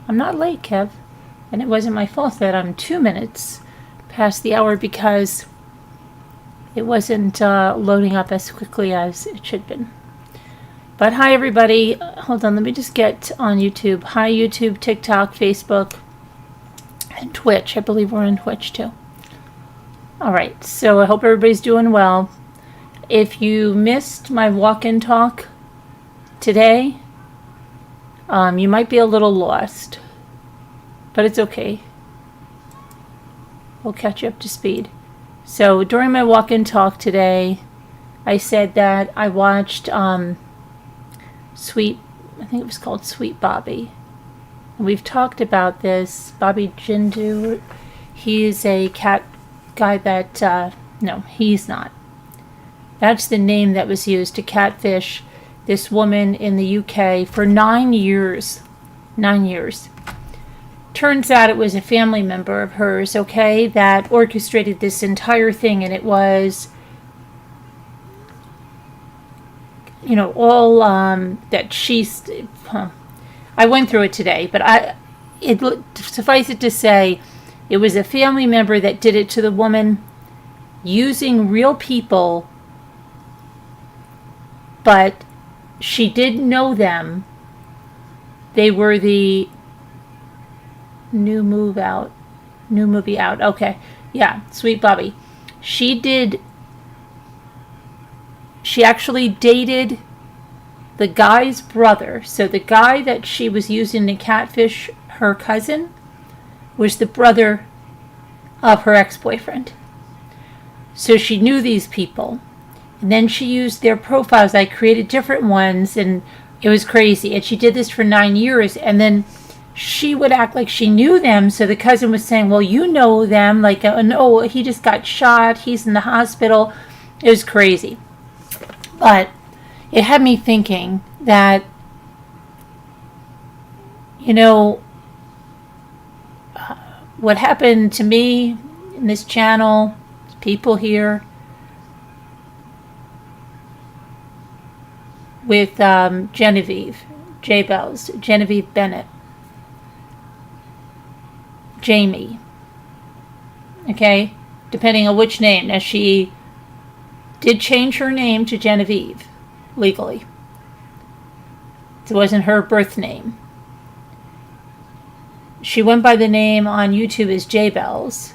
I'm not late, Kev. And it wasn't my fault that I'm 2 minutes past the hour because it wasn't loading up as quickly as it should have been. But hi, everybody. Hold on, let me just get on YouTube. Hi, YouTube, TikTok, Facebook, and Twitch. I believe we're on Twitch, too. All right, so I hope everybody's doing well. If you missed my walk-in talk today, you might be a little lost, but it's okay. We'll catch you up to speed. So during my walk-in talk today, I said that I watched I think it was called Sweet Bobby. And we've talked about this. Bobby Jindu, he's a cat guy that, no, he's not. That's the name that was used to catfish this woman in the UK for 9 years. 9 years. Turns out it was a family member of hers, okay, that orchestrated this entire thing, and it was, you know, all that she's. I went through it today, but suffice it to say, it was a family member that did it to the woman using real people, but she didn't know them. They were the new movie out. Okay. Yeah, Sweet Bobby. She actually dated the guy's brother. So the guy that she was using to catfish her cousin was the brother of her ex-boyfriend. So she knew these people. And then she used their profiles. I created different ones, and it was crazy. And she did this for 9 years. And then she would act like she knew them. So the cousin was saying, well, you know them. Like, no, he just got shot. He's in the hospital. It was crazy. But it had me thinking that, you know, what happened to me in this channel, people here, with Genevieve Bennett, Jamie, okay, depending on which name. Now, she did change her name to Genevieve legally. It wasn't her birth name. She went by the name on YouTube as J-Bells.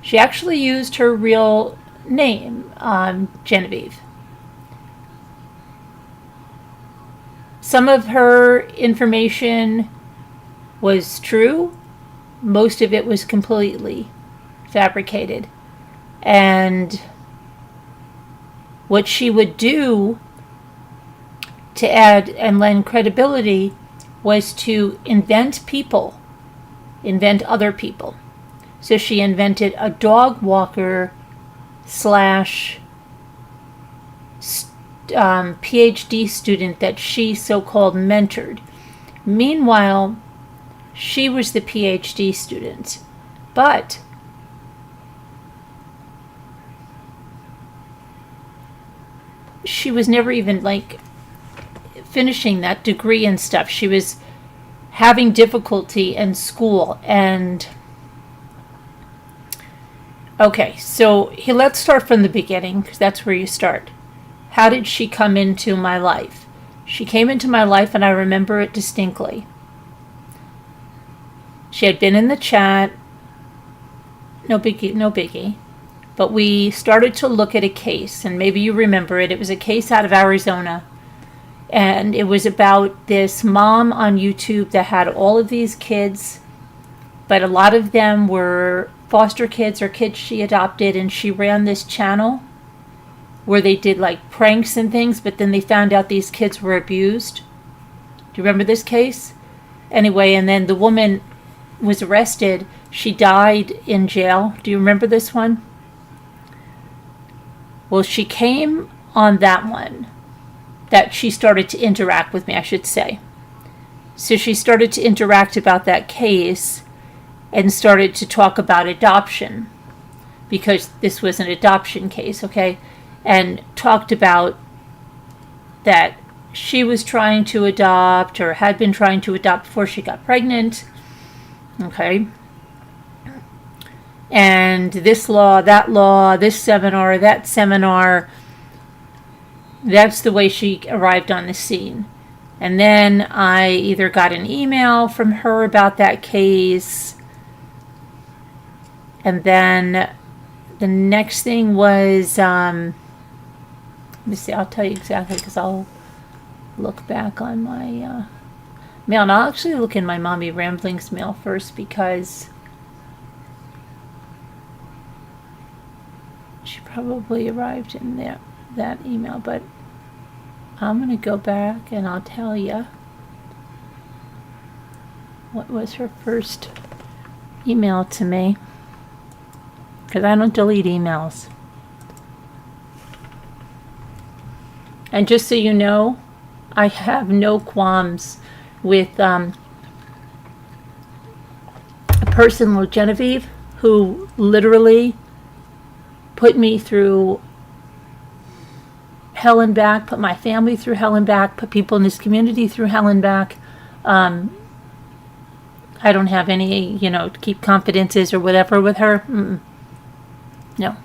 She actually used her real name, Genevieve. Some of her information was true. Most of it was completely fabricated. And what she would do to add and lend credibility was to invent other people. So she invented a dog walker / PhD student that she so-called mentored. Meanwhile, she was the PhD student, but she was never even like finishing that degree and stuff. She was having difficulty in school. And okay, so let's start from the beginning, because that's where you start. How did she come into my life? She came into my life, and I remember it distinctly. She had been in the chat. No biggie. But we started to look at a case, and maybe you remember it. It was a case out of Arizona. And it was about this mom on YouTube that had all of these kids, but a lot of them were foster kids or kids she adopted, and she ran this channel where they did like pranks and things, but then they found out these kids were abused. Do you remember this case? Anyway, and then the woman was arrested. She died in jail. Do you remember this one? Well, she came on that one, that she started to interact with me, I should say. So she started to interact about that case and started to talk about adoption, because this was an adoption case, okay? And talked about that she was trying to adopt or had been trying to adopt before she got pregnant. Okay. And this law, this seminar, that seminar. That's the way she arrived on the scene. And then I either got an email from her about that case, and then the next thing was, let me see, I'll tell you exactly because I'll look back on my mail. And I'll actually look in my Mommy Ramblings mail first because she probably arrived in that email, but I'm going to go back and I'll tell you what was her first email to me, because I don't delete emails. And just so you know, I have no qualms with a person like Genevieve, who literally put me through hell and back, put my family through hell and back, put people in this community through hell and back. I don't have any, keep confidences or whatever with her. No.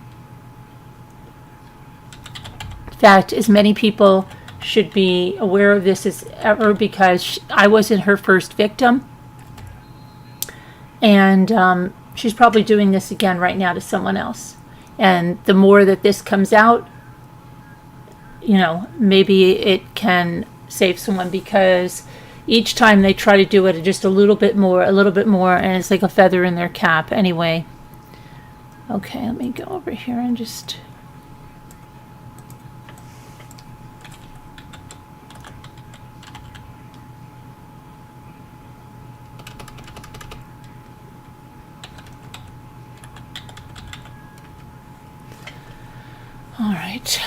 In fact, as many people should be aware of this as ever, because I wasn't her first victim. And she's probably doing this again right now to someone else. And the more that this comes out, maybe it can save someone, because each time they try to do it just a little bit more, and it's like a feather in their cap. Anyway. Okay, let me go over here and just... All right.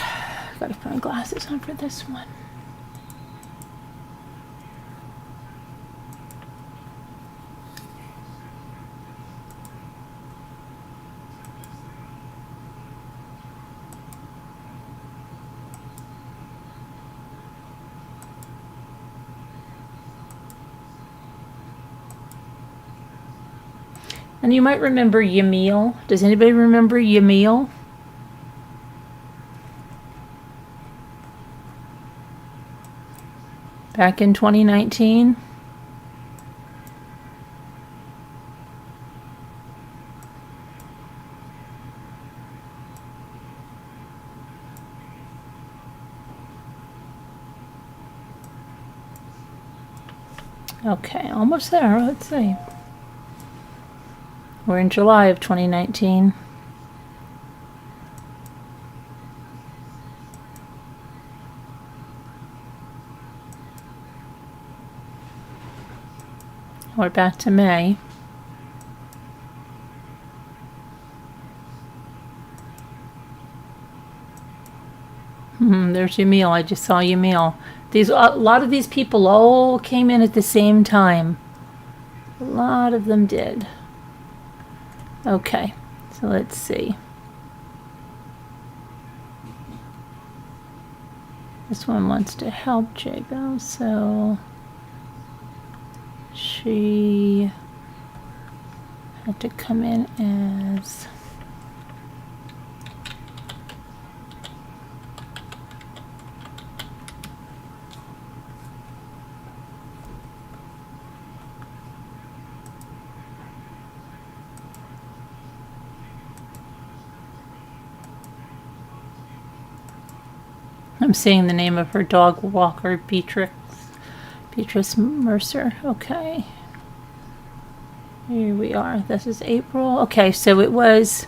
Gotta put my glasses on for this one. And you might remember Yamil. Does anybody remember Yamil? Back in 2019. Okay, almost there. Let's see. We're in July of 2019. We're back to May. There's Yamil. I just saw Yamil. A lot of these people all came in at the same time. A lot of them did. Okay, so let's see. This one wants to help Jago, so she had to come in as... I'm saying the name of her dog walker, Beatrice Mercer. Okay. Here we are. This is April. Okay, so it was...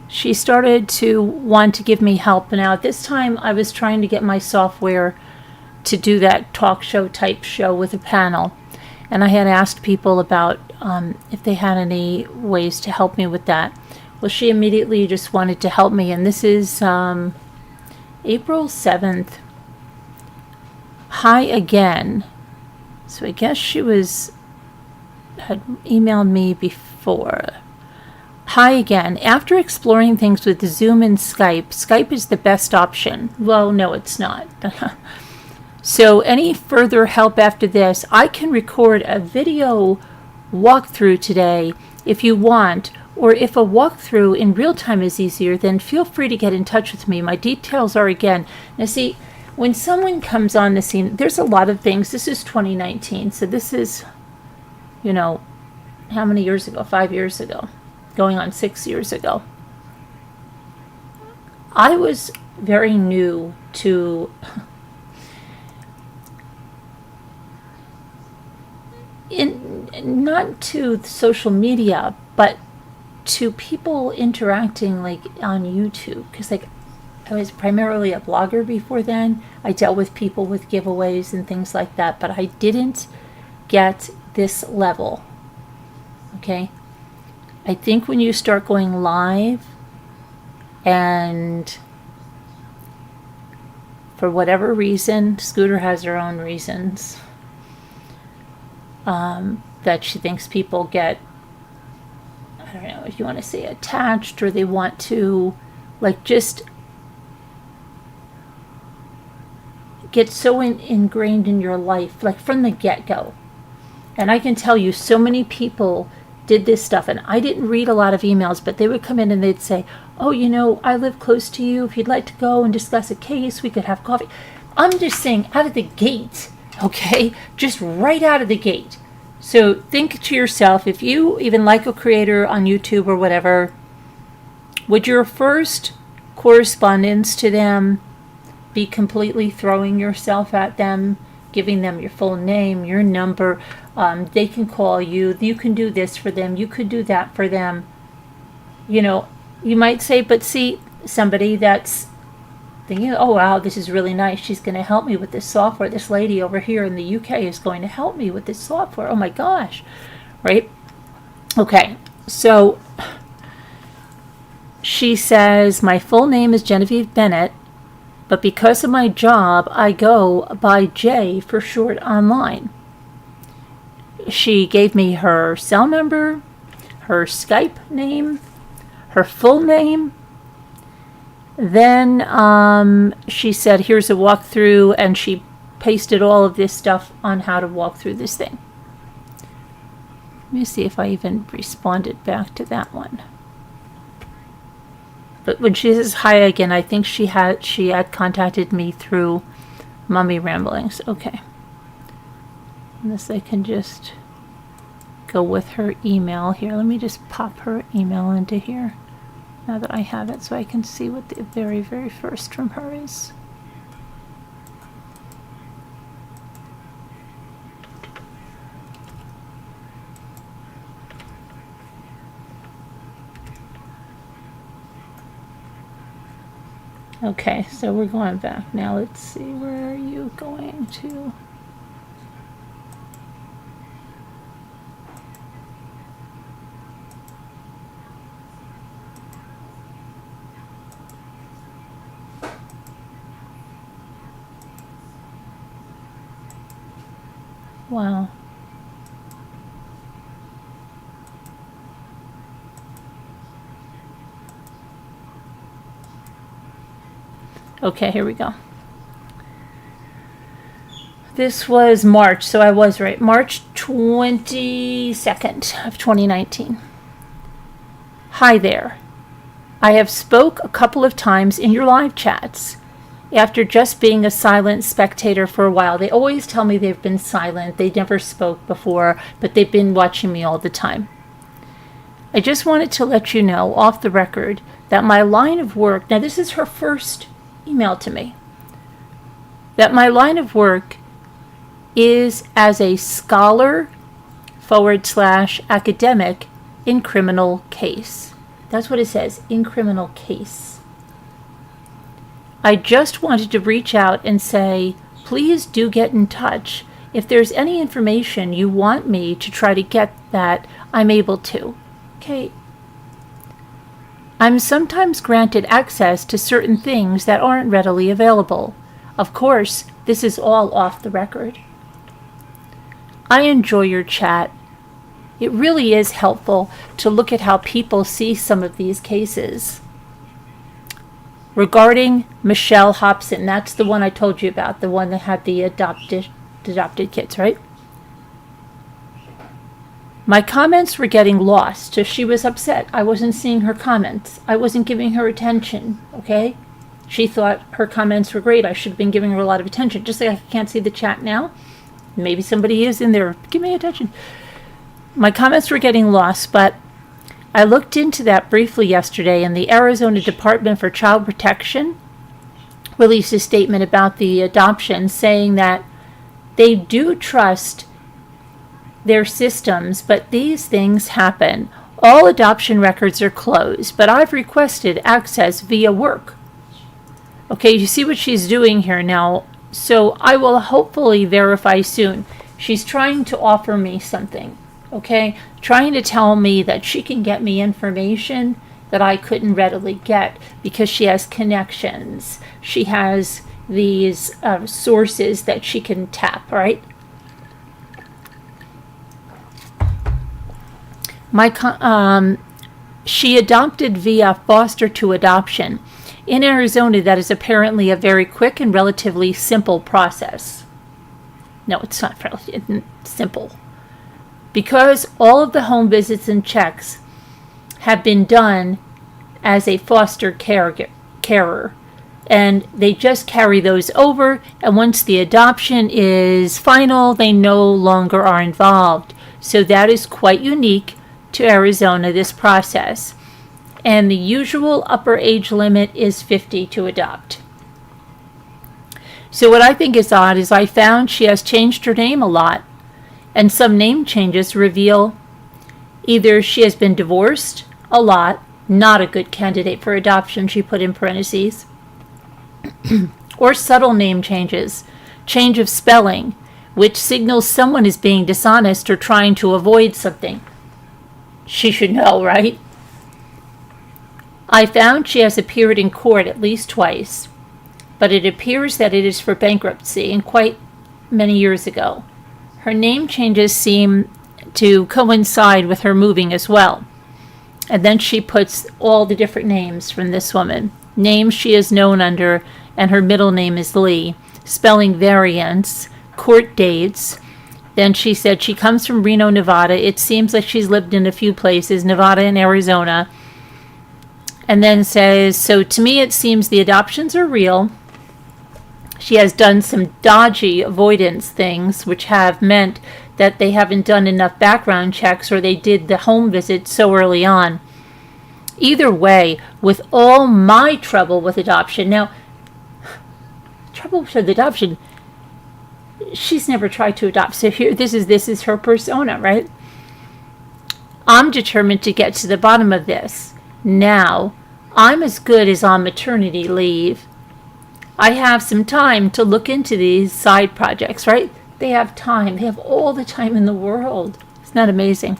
She started to want to give me help. Now, at this time, I was trying to get my software to do that talk show type show with a panel. And I had asked people about if they had any ways to help me with that. Well, she immediately just wanted to help me. And this is... April 7th. Hi again. So I guess she had emailed me before. Hi again. After exploring things with Zoom and Skype is the best option. Well, no, it's not. So any further help after this, I can record a video walkthrough today if you want, or if a walkthrough in real time is easier, then feel free to get in touch with me. My details are again. Now see, when someone comes on the scene, there's a lot of things. This is 2019, so this is, you know, how many years ago? 5 years ago, going on 6 years ago. I was very new to not to social media, but to people interacting like on YouTube, because like I was primarily a blogger before then. I dealt with people with giveaways and things like that, but I didn't get this level. Okay, I think when you start going live, and for whatever reason, Scooter has her own reasons, that she thinks people get, I don't know if you want to say attached, or they want to like just get so ingrained in your life, like from the get-go. And I can tell you so many people did this stuff, and I didn't read a lot of emails, but they would come in and they'd say, oh, you know, I live close to you. If you'd like to go and discuss a case, we could have coffee. I'm just saying, out of the gate, okay? Just right out of the gate. So think to yourself, if you even like a creator on YouTube or whatever, would your first correspondence to them be completely throwing yourself at them, giving them your full name, your number? They can call you. You can do this for them. You could do that for them. You know, you might say, but see, somebody that's thinking, oh, wow, this is really nice. She's going to help me with this software. This lady over here in the UK is going to help me with this software. Oh, my gosh. Right? Okay. So she says, my full name is Genevieve Bennett, but because of my job, I go by J for short online. She gave me her cell number, her Skype name, her full name. Then she said, here's a walkthrough, and she pasted all of this stuff on how to walk through this thing. Let me see if I even responded back to that one. But when she says hi again, I think she had contacted me through Mummy Ramblings. Okay. Unless I can just go with her email here. Let me just pop her email into here now that I have it, so I can see what the very, very first from her is. Okay, so we're going back now. Let's see, where are you going to? Wow. Okay, here we go. This was March, so I was right. March 22nd of 2019. Hi there. I have spoke a couple of times in your live chats after just being a silent spectator for a while. They always tell me they've been silent. They never spoke before, but they've been watching me all the time. I just wanted to let you know, off the record, that my line of work, now this is her first email to me, that my line of work is as a scholar / academic in criminal case. That's what it says, in criminal case. I just wanted to reach out and say, please do get in touch. If there's any information you want me to try to get that, I'm able to. Okay. I'm sometimes granted access to certain things that aren't readily available. Of course, this is all off the record. I enjoy your chat. It really is helpful to look at how people see some of these cases. regarding Michelle Hobson. That's the one I told you about, the one that had the adopted kids, right? My comments were getting lost, so she was upset. I wasn't seeing her comments. I wasn't giving her attention, okay? She thought her comments were great. I should have been giving her a lot of attention. Just like I can't see the chat now. Maybe somebody is in there. Give me attention. My comments were getting lost, but I looked into that briefly yesterday, and the Arizona Department for Child Protection released a statement about the adoption saying that they do trust their systems, but these things happen. All adoption records are closed, but I've requested access via work. Okay, you see what she's doing here now. So I will hopefully verify soon. She's trying to offer me something, okay? Trying to tell me that she can get me information that I couldn't readily get because she has connections. She has these sources that she can tap, right? She adopted via foster to adoption. In Arizona, that is apparently a very quick and relatively simple process. No, it's not simple. Because all of the home visits and checks have been done as a foster carer, and they just carry those over, and once the adoption is final, they no longer are involved. So that is quite unique to Arizona, this process. And the usual upper age limit is 50 to adopt. So what I think is odd is I found she has changed her name a lot, and some name changes reveal either she has been divorced a lot, not a good candidate for adoption, she put in parentheses, or subtle name changes, change of spelling, which signals someone is being dishonest or trying to avoid something. She should know, right? I found she has appeared in court at least twice, but it appears that it is for bankruptcy and quite many years ago. Her name changes seem to coincide with her moving as well. And then she puts all the different names from this woman. Names she is known under, and her middle name is Lee. Spelling variants, court dates. Then she said she comes from Reno, Nevada. It seems like she's lived in a few places, Nevada and Arizona. And then says, so to me it seems the adoptions are real. She has done some dodgy avoidance things, which have meant that they haven't done enough background checks or they did the home visit so early on. Either way, with all my trouble with adoption, now, trouble with adoption, she's never tried to adopt. So here, this is her persona, right? I'm determined to get to the bottom of this. Now, I'm as good as on maternity leave. I have some time to look into these side projects, right? They have time. They have all the time in the world. Isn't that amazing?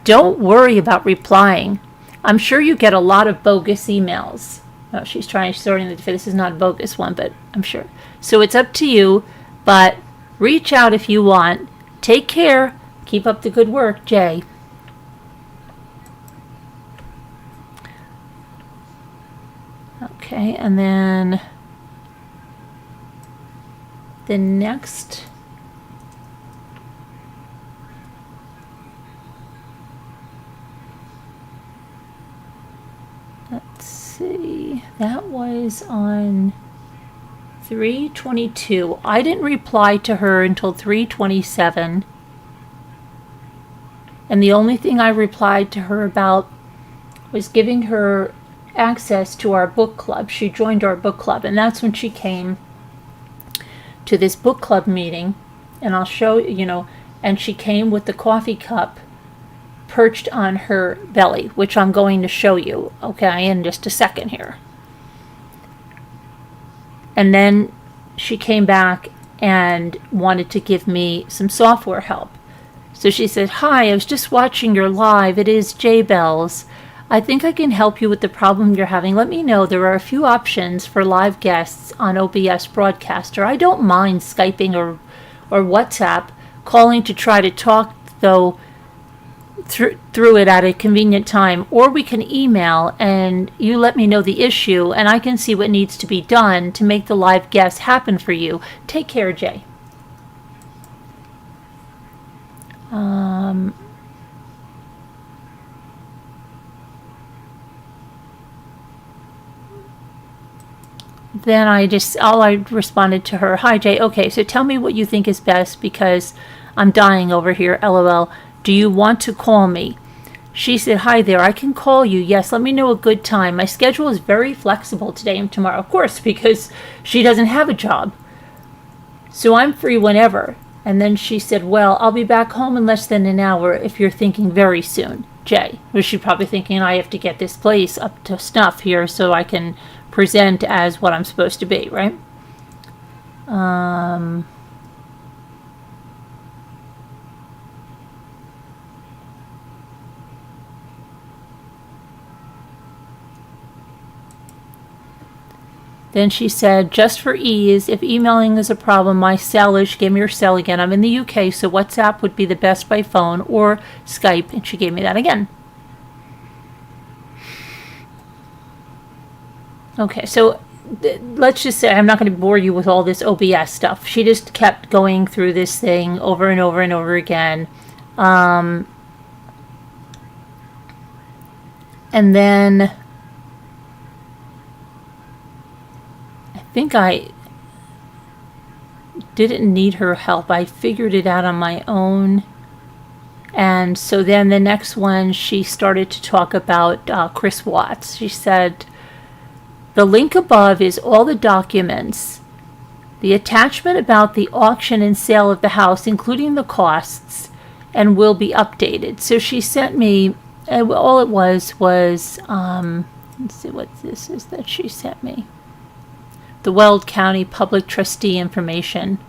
Don't worry about replying. I'm sure you get a lot of bogus emails. Oh, she's starting to, this is not a bogus one, but I'm sure. So it's up to you, but reach out if you want. Take care. Keep up the good work, Jay. Okay, and then the next let's see, that was on 3/22. I didn't reply to her until 3/27, and the only thing I replied to her about was giving her access to our book club. She joined our book club, and that's when she came to this book club meeting, and I'll show you, and she came with the coffee cup perched on her belly, which I'm going to show you, okay, in just a second here. And then she came back and wanted to give me some software help. So she said, hi, I was just watching your live. It is J Bells. I think I can help you with the problem you're having. Let me know. There are a few options for live guests on OBS Broadcaster. I don't mind Skyping or WhatsApp calling to try to talk, though through it at a convenient time, or we can email and you let me know the issue and I can see what needs to be done to make the live guest happen for you. Take care, Jay. Then I responded to her, hi Jay, okay, so tell me what you think is best because I'm dying over here, LOL. Do you want to call me? She said, hi there, I can call you. Yes, let me know a good time. My schedule is very flexible today and tomorrow. Of course, because she doesn't have a job. So I'm free whenever. And then she said, well, I'll be back home in less than an hour if you're thinking very soon. Jay, was she probably thinking I have to get this place up to snuff here so I can present as what I'm supposed to be, right? Then she said, just for ease, if emailing is a problem, my cell is, she gave me her cell again. I'm in the UK, so WhatsApp would be the best by phone or Skype, and she gave me that again. Okay, so let's just say, I'm not going to bore you with all this OBS stuff. She just kept going through this thing over and over and over again. And then I think I didn't need her help. I figured it out on my own. And so then the next one, she started to talk about Chris Watts. She said, the link above is all the documents, the attachment about the auction and sale of the house, including the costs, and will be updated. So she sent me, all it was, let's see what this is that she sent me. The Weld County Public Trustee information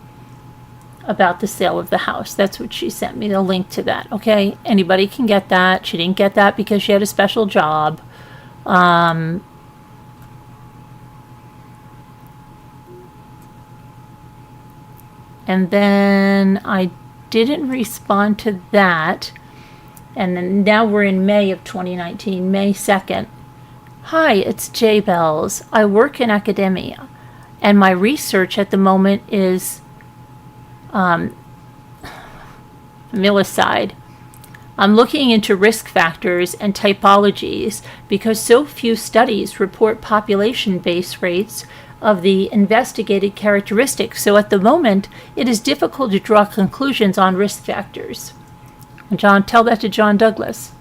about the sale of the house. That's what she sent me, the link to that. Okay, anybody can get that. She didn't get that because she had a special job. And then I didn't respond to that. And then now we're in May of 2019, May 2nd. Hi, it's Jay Bells. I work in academia, and my research at the moment is familicide. I'm looking into risk factors and typologies because so few studies report population-based rates of the investigated characteristics. So at the moment, it is difficult to draw conclusions on risk factors. John, tell that to John Douglas.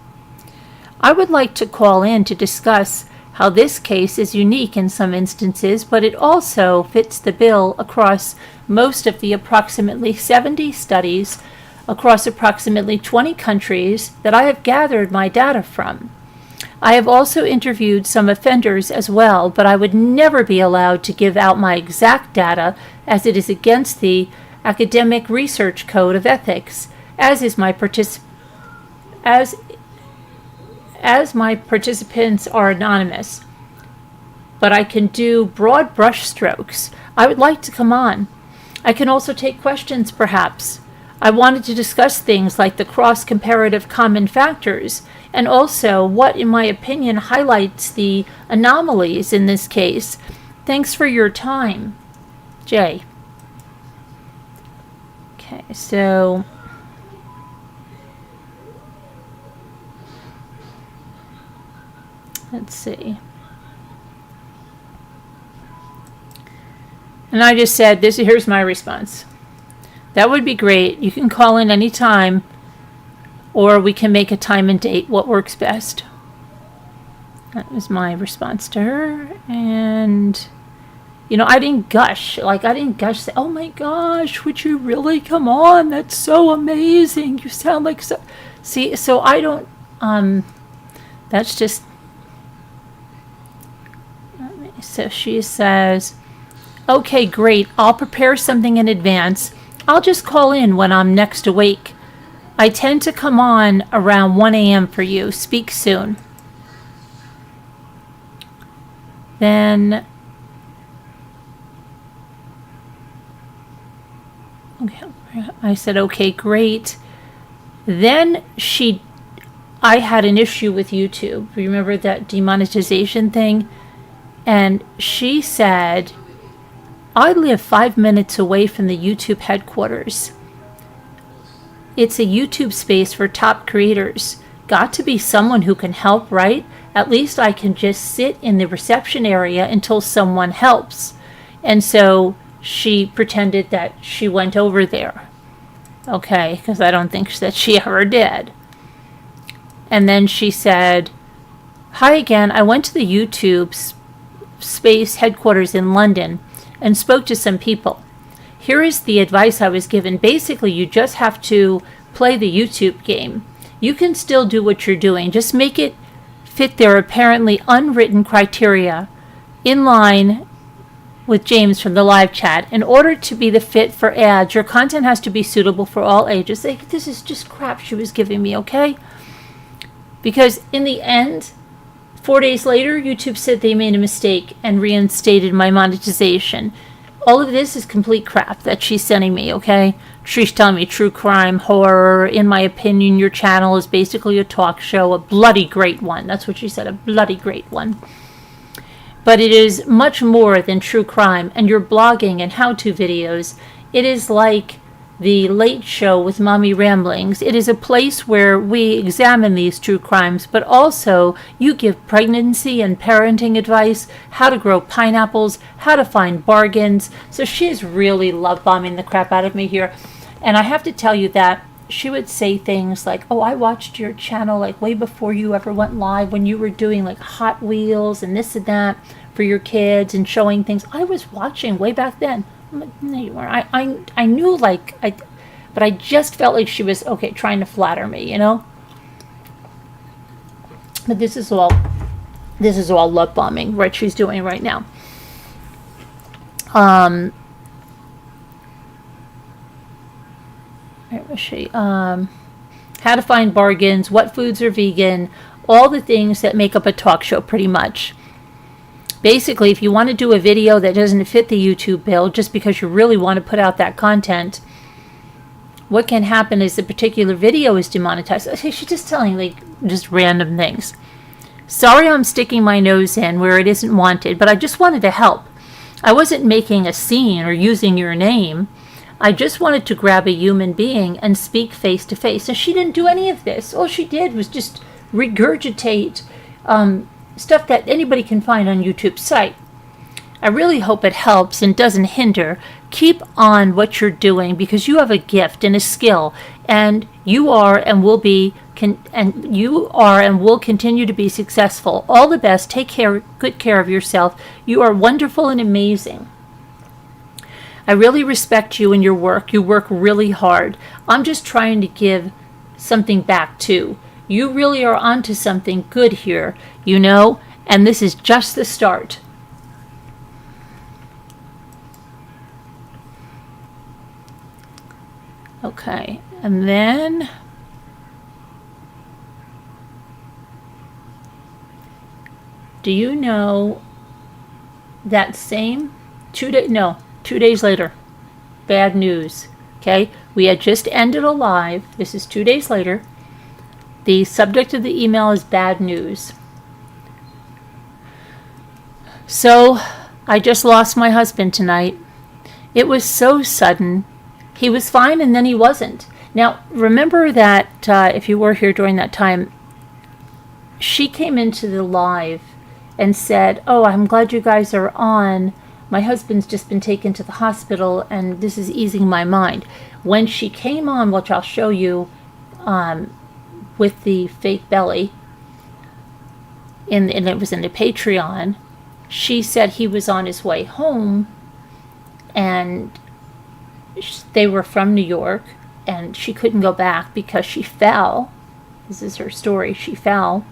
I would like to call in to discuss how this case is unique in some instances, but it also fits the bill across most of the approximately 70 studies across approximately 20 countries that I have gathered my data from. I have also interviewed some offenders as well, but I would never be allowed to give out my exact data as it is against the Academic Research Code of Ethics, as my participants are anonymous. But I can do broad brush strokes. I would like to come on. I can also take questions, perhaps. I wanted to discuss things like the cross-comparative common factors, and also what, in my opinion, highlights the anomalies in this case. Thanks for your time, Jay. Okay, so let's see. And I just said, here's my response. That would be great. You can call in anytime, or we can make a time and date. What works best? That was my response to her. And, I didn't gush. I didn't gush, say, oh my gosh, would you really come on? That's so amazing. You sound like so. See, so I don't, that's just, so she says, okay, great. I'll prepare something in advance. I'll just call in when I'm next awake. I tend to come on around 1 a.m. for you. Speak soon. Then, okay, I said, okay, great. Then she I had an issue with YouTube. Remember that demonetization thing? And she said, I live 5 minutes away from the YouTube headquarters. It's a YouTube space for top creators. Got to be someone who can help, right? At least I can just sit in the reception area until someone helps. And so she pretended that she went over there. Okay, because I don't think that she ever did. And then she said, hi again, I went to the YouTube space headquarters in London and spoke to some people. Here is the advice I was given. Basically, you just have to play the YouTube game. You can still do what you're doing. Just make it fit their apparently unwritten criteria in line with James from the live chat. In order to be the fit for ads, your content has to be suitable for all ages. Like, this is just crap she was giving me, okay? Because in the end, 4 days later, YouTube said they made a mistake and reinstated my monetization. All of this is complete crap that she's sending me, okay? She's telling me true crime, horror. In my opinion, your channel is basically a talk show, a bloody great one. That's what she said, a bloody great one. But it is much more than true crime. And your blogging and how-to videos, it is like the Late Show with Mommy Ramblings. It is a place where we examine these true crimes, but also you give pregnancy and parenting advice, how to grow pineapples, how to find bargains. So she's really love bombing the crap out of me here. And I have to tell you that she would say things like, oh, I watched your channel like way before you ever went live when you were doing like Hot Wheels and this and that for your kids and showing things. I was watching way back then. No, you weren't. I knew, like, but I just felt like she was, okay, trying to flatter me, you know? But this is all love bombing, what she's doing right now. Where was she? How to find bargains, what foods are vegan, all the things that make up a talk show, pretty much. Basically, if you want to do a video that doesn't fit the YouTube bill just because you really want to put out that content, what can happen is the particular video is demonetized. Okay, she's just telling like just random things. Sorry I'm sticking my nose in where it isn't wanted, but I just wanted to help. I wasn't making a scene or using your name. I just wanted to grab a human being and speak face to face. And she didn't do any of this. All she did was just regurgitate stuff that anybody can find on YouTube's site. I really hope it helps and doesn't hinder. Keep on what you're doing because you have a gift and a skill, and you are and will continue to be successful. All the best. Take good care of yourself. You are wonderful and amazing. I really respect you and your work. You work really hard. I'm just trying to give something back too. You really are onto something good here, you know, and this is just the start. Okay, and then do you know that same 2 days later, bad news, okay? We had just ended a live. This is 2 days later. The subject of the email is bad news. So, I just lost my husband tonight. It was so sudden. He was fine and then he wasn't. Now, remember that if you were here during that time, she came into the live and said, oh, I'm glad you guys are on. My husband's just been taken to the hospital and this is easing my mind. When she came on, which I'll show you, with the fake belly, and it was in the Patreon, she said he was on his way home, and they were from New York, and she couldn't go back because she fell. This is her story. She fell,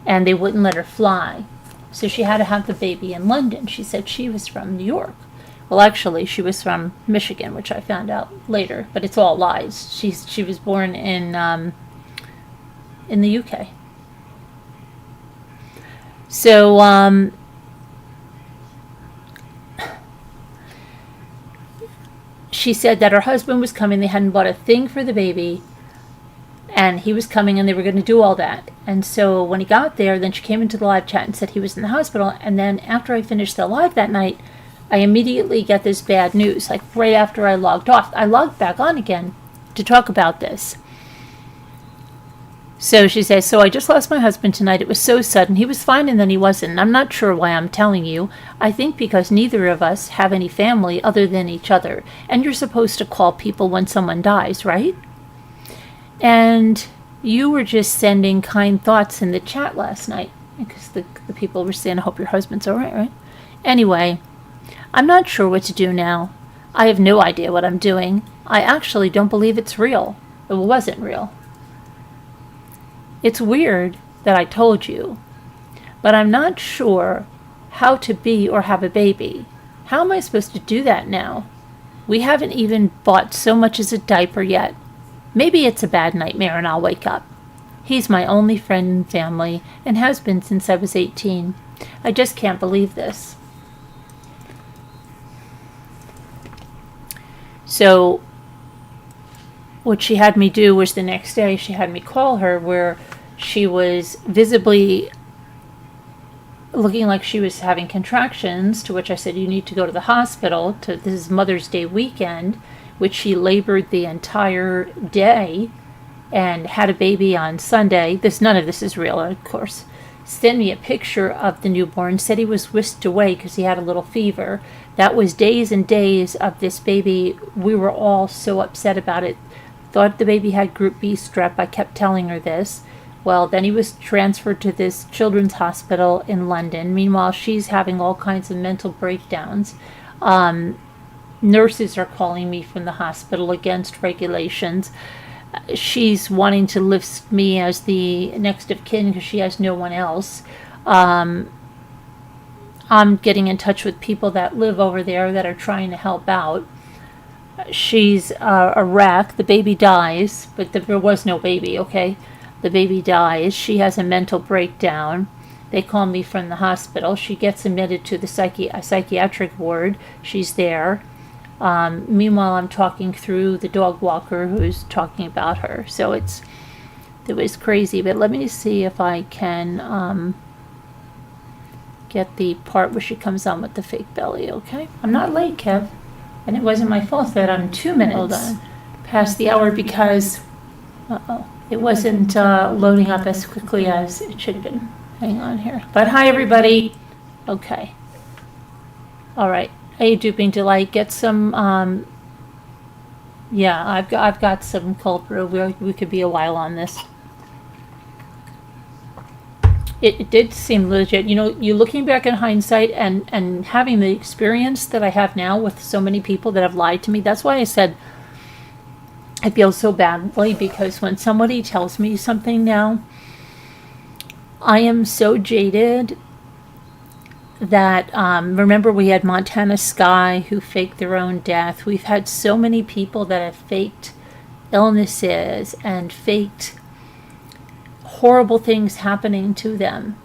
and they wouldn't let her fly. So she had to have the baby in London. She said she was from New York. Well, actually, she was from Michigan, which I found out later, but it's all lies. She was born in the UK. So, she said that her husband was coming. They hadn't bought a thing for the baby. and he was coming and they were going to do all that. And so when he got there, then she came into the live chat and said he was in the hospital. And then after I finished the live that night, I immediately get this bad news, like right after I logged off. I logged back on again to talk about this. So she says, so I just lost my husband tonight. It was so sudden. He was fine and then he wasn't. I'm not sure why I'm telling you. I think because neither of us have any family other than each other. And you're supposed to call people when someone dies, right? And you were just sending kind thoughts in the chat last night. Because the people were saying, I hope your husband's all right, right? Anyway, I'm not sure what to do now. I have no idea what I'm doing. I actually don't believe it's real. It wasn't real. It's weird that I told you, but I'm not sure how to be or have a baby. How am I supposed to do that now? We haven't even bought so much as a diaper yet. Maybe it's a bad nightmare and I'll wake up. He's my only friend and family and has been since I was 18. I just can't believe this. So what she had me do was the next day she had me call her where she was visibly looking like she was having contractions, to which I said, you need to go to the hospital. This is Mother's Day weekend, which she labored the entire day and had a baby on Sunday. None of this is real, of course. Sent me a picture of the newborn, said he was whisked away because he had a little fever. That was days and days of this baby. We were all so upset about it. Thought the baby had group B strep. I kept telling her this. Well, then he was transferred to this children's hospital in London. Meanwhile, she's having all kinds of mental breakdowns. Nurses are calling me from the hospital against regulations. She's wanting to list me as the next of kin because she has no one else. I'm getting in touch with people that live over there that are trying to help out. She's a wreck. The baby dies, but there was no baby, okay? The baby dies. She has a mental breakdown. They call me from the hospital. She gets admitted to the psychiatric ward. She's there. Meanwhile, I'm talking through the dog walker who's talking about her. So it was crazy. But let me see if I can get the part where she comes on with the fake belly, okay? I'm not late, Kev. And it wasn't my fault that I'm 2 minutes past the hour because it wasn't loading up as quickly as it should have been. Hang on here. But hi, everybody. Okay. All right. Hey, Duping Delight, get some. Yeah, I've got some cold brew. We could be a while on this. It did seem legit. You know, you looking back in hindsight and having the experience that I have now with so many people that have lied to me. That's why I said I feel so badly, because when somebody tells me something now, I am so jaded that, remember we had Montana Sky who faked their own death. We've had so many people that have faked illnesses and faked horrible things happening to them.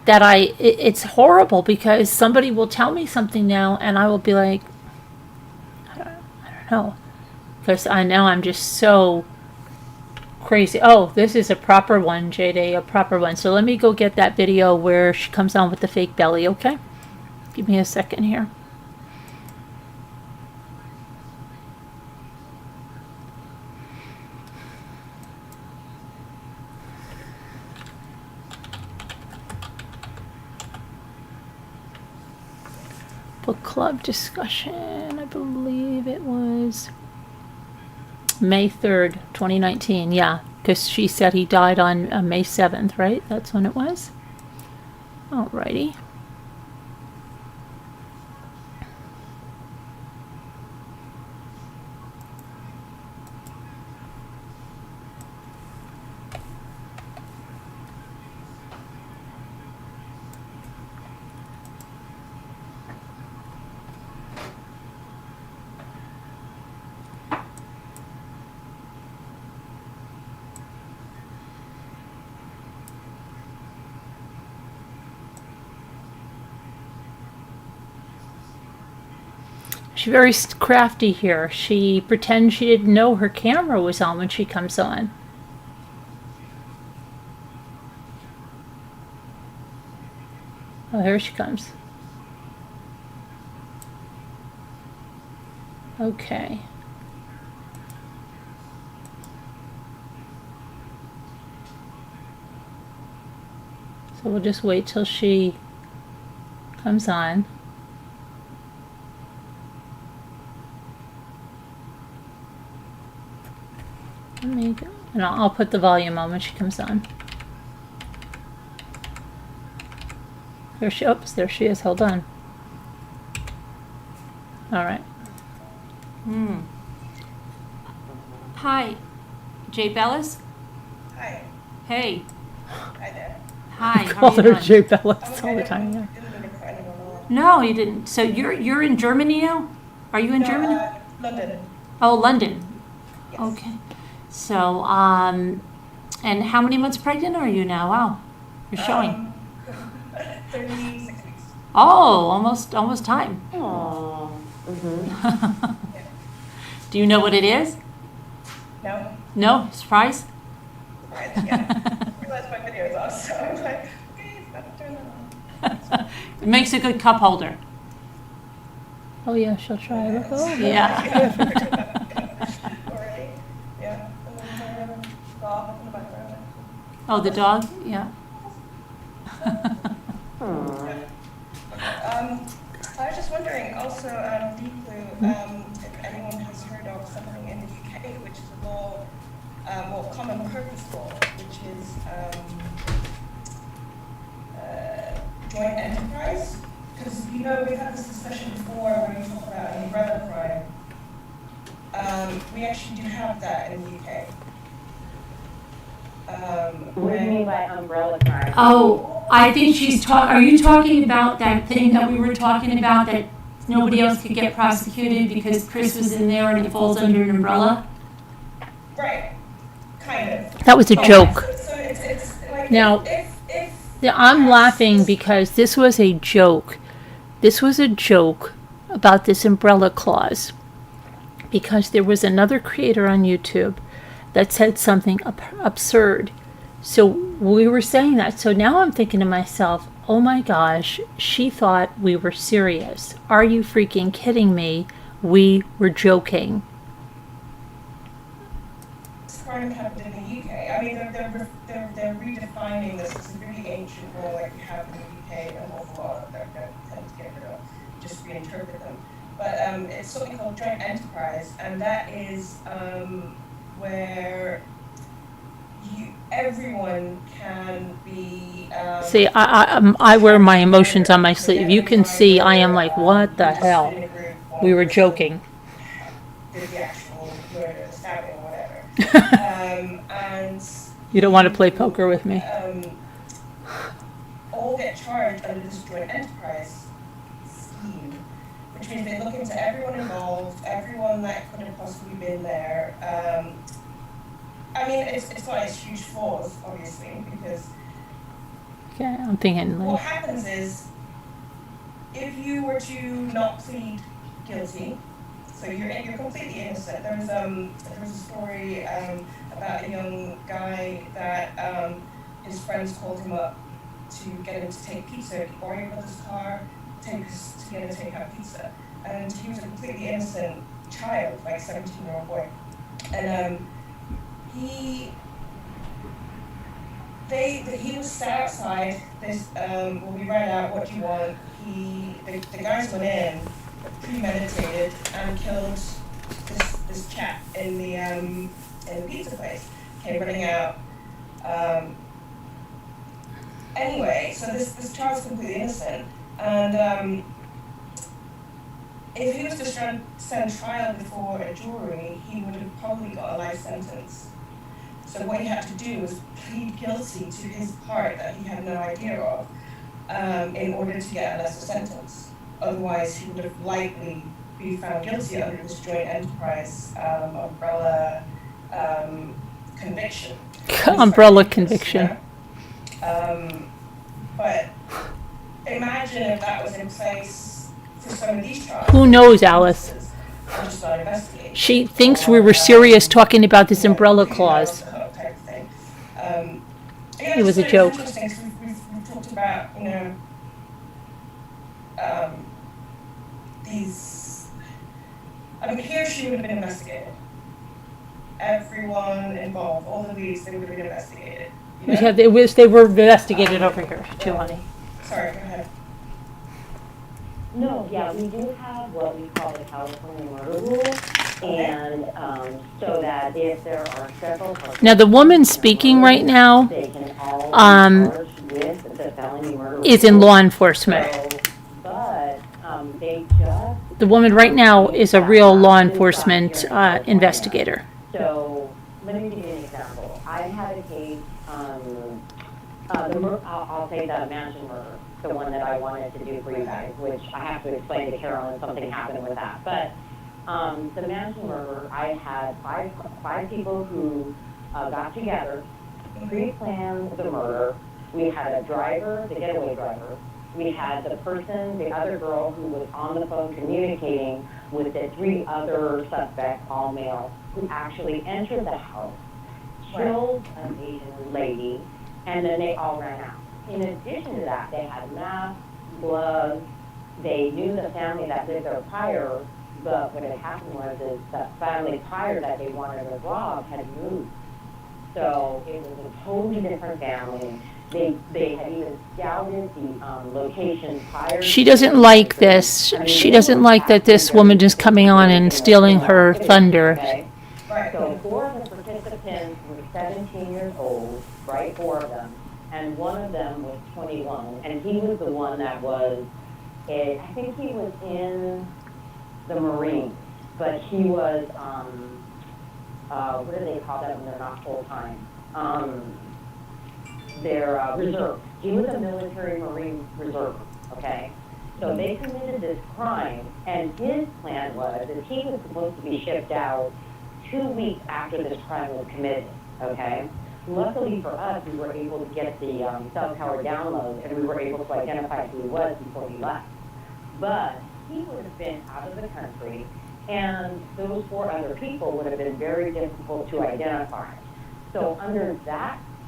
It's horrible because somebody will tell me something now and I will be like, I don't know. Because I know I'm just so crazy. Oh, this is a proper one, JD, a proper one. So let me go get that video where she comes on with the fake belly, okay? Give me a second here. Book club discussion, I believe it was May 3rd, 2019. Yeah, because she said he died on May 7th, right? That's when it was. Alrighty. She's very crafty here. She pretends she didn't know her camera was on when she comes on. Oh, here she comes. Okay. So we'll just wait till she comes on. And I'll put the volume on when she comes on. There she, oops, there she is. Hold on. All right. Hi, Jay Bellis. Hi. Hey. Hi there. Hi. I How call are you her doing? Jay Bellis all the time. Yeah. Didn't mean to cut anyone off. No, you didn't. So you're in Germany now? Are you in No, Germany? London. Oh, London. Yes. Okay. So, and how many months pregnant are you now? Wow, you're showing. 36 weeks. Oh, almost time. Aww. Do you know what it is? No? No? Surprise? Right, yeah. I realized my video was off, so I was like, okay, it's not turn that on. It makes a good cup holder. Oh yeah, she'll try. Look, oh Yeah. Already. Yeah. And then the dog in the background. Oh, the dog? Yeah. I was just wondering also, Deeplu, if anyone has heard of something in the UK which is a law, well, common purpose law, which is joint enterprise. Because, you know, we've had this discussion before where you talk about an umbrella crime. We actually do have that in the UK. What do you mean by umbrella crime? Oh, I think are you talking about that thing that we were talking about that nobody else could get prosecuted because Chris was in there and it falls under an umbrella? Right, kind of. That was a joke. So it's like, Now, yeah, I'm laughing because this was a joke. This was a joke about this umbrella clause because there was another creator on YouTube that said something absurd. So we were saying that. So now I'm thinking to myself, oh my gosh, she thought we were serious. Are you freaking kidding me? We were joking. crime happened in the UK. I mean, they're redefining this. It's a really ancient law like we have in the UK, an awful lot of that tend to get rid of, just reinterpret them. But it's something called joint enterprise, and that is where everyone can be. See, I wear my emotions on my sleeve. You can see I am like, what the hell? We were joking. Did the actual murder, stabbing, or whatever. And You don't want to play poker with me. All get charged under this joint enterprise scheme, which means they look into everyone involved, everyone that could have possibly been there. I mean, it's got its huge flaws, obviously, because Okay, I'm thinking what like, happens is, if you were to not plead guilty, so you're completely innocent. There was a story about a young guy that his friends called him up to get him to take pizza. He borrowed your brother's car to get him to take out pizza, and he was a completely innocent child, like 17-year-old boy, and he was sat outside. This when we read out what you want, the guys went in, premeditated, and killed this chap in the pizza place. Came running out. Anyway, so this child's completely innocent, and if he was to stand trial before a jury, he would have probably got a life sentence. So what he had to do was plead guilty to his part that he had no idea of, in order to get a lesser sentence. Otherwise, he would have likely be found guilty under this joint enterprise umbrella conviction. umbrella conviction. But imagine if that was in place for some of these trials, Who knows, Alice? are just not investigated. She thinks we were serious talking about this umbrella clause. Type of thing. It was a joke. It's interesting 'cause we've talked about, these. I mean, here she would have been investigated. Everyone involved, all the leads, they would have been investigated. You know? Yeah, they were investigated over here too, honey. Sorry, go ahead. No, yeah, we do have what we call the California murder rule, and so that if there are several persons. Now, the woman speaking right now They can all be charged with the felony murder is in rule. law enforcement. So, but they just. The woman right now is a real law enforcement investigator. So, let me give you an example. I had a case, I'll say the mansion murder, the one that I wanted to do for you guys, which I have to explain to Carolyn, something happened with that. But the mansion murder, I had five people who got together, pre-planned the murder. We had a driver, the getaway driver. We had the person, the other girl who was on the phone communicating with the three other suspects, all male, who actually entered the house, killed an Asian lady, and then they all ran out. In addition to that, they had masks, gloves. They knew the family that lived there prior, but what had happened was is the family prior that they wanted to rob had moved. So it was a totally different family. They had even scouted the location prior. She doesn't like this. She doesn't like that this woman is coming on and stealing her thunder. Okay. Right. So 4 of the participants were 17 years old, right, 4 of them, and one of them was 21, and he was the one that was, I think he was in the Marines, but he was, what do they call that when they're not full-time? They're reserve. He was a military Marine reserve, okay? So they committed this crime, and his plan was that he was supposed to be shipped out 2 weeks after this crime was committed, okay? Luckily for us, we were able to get the cell tower download, and we were able to identify who he was before he left. But he would have been out of the country, and those 4 other people would have been very difficult to identify. So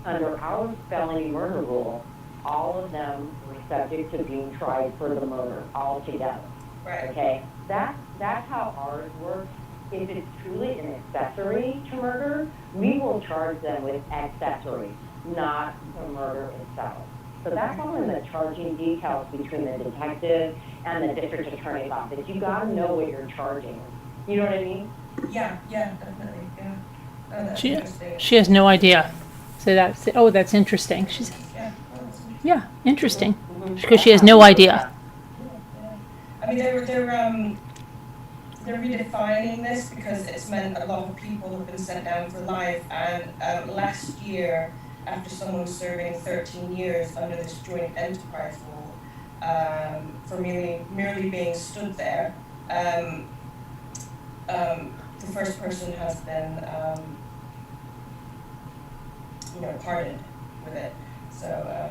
under our felony murder rule, all of them were subject to being tried for the murder altogether. Right. Okay? That's how ours works. If it's truly an accessory to murder, we will charge them with accessory, not the murder itself. So that's all in the charging details between the detective and the district attorney's office. You gotta know what you're charging. You know what I mean? Yeah, definitely, yeah. Oh, that's She interesting. has no idea. So that's interesting. She's Yeah, oh, that's interesting. yeah, interesting because she has no idea. Yeah. I mean, they're redefining this because it's meant a lot of people have been sent down for life. And last year, after someone serving 13 years under this joint enterprise rule, for merely being stood there, the first person has been, pardoned with it. So,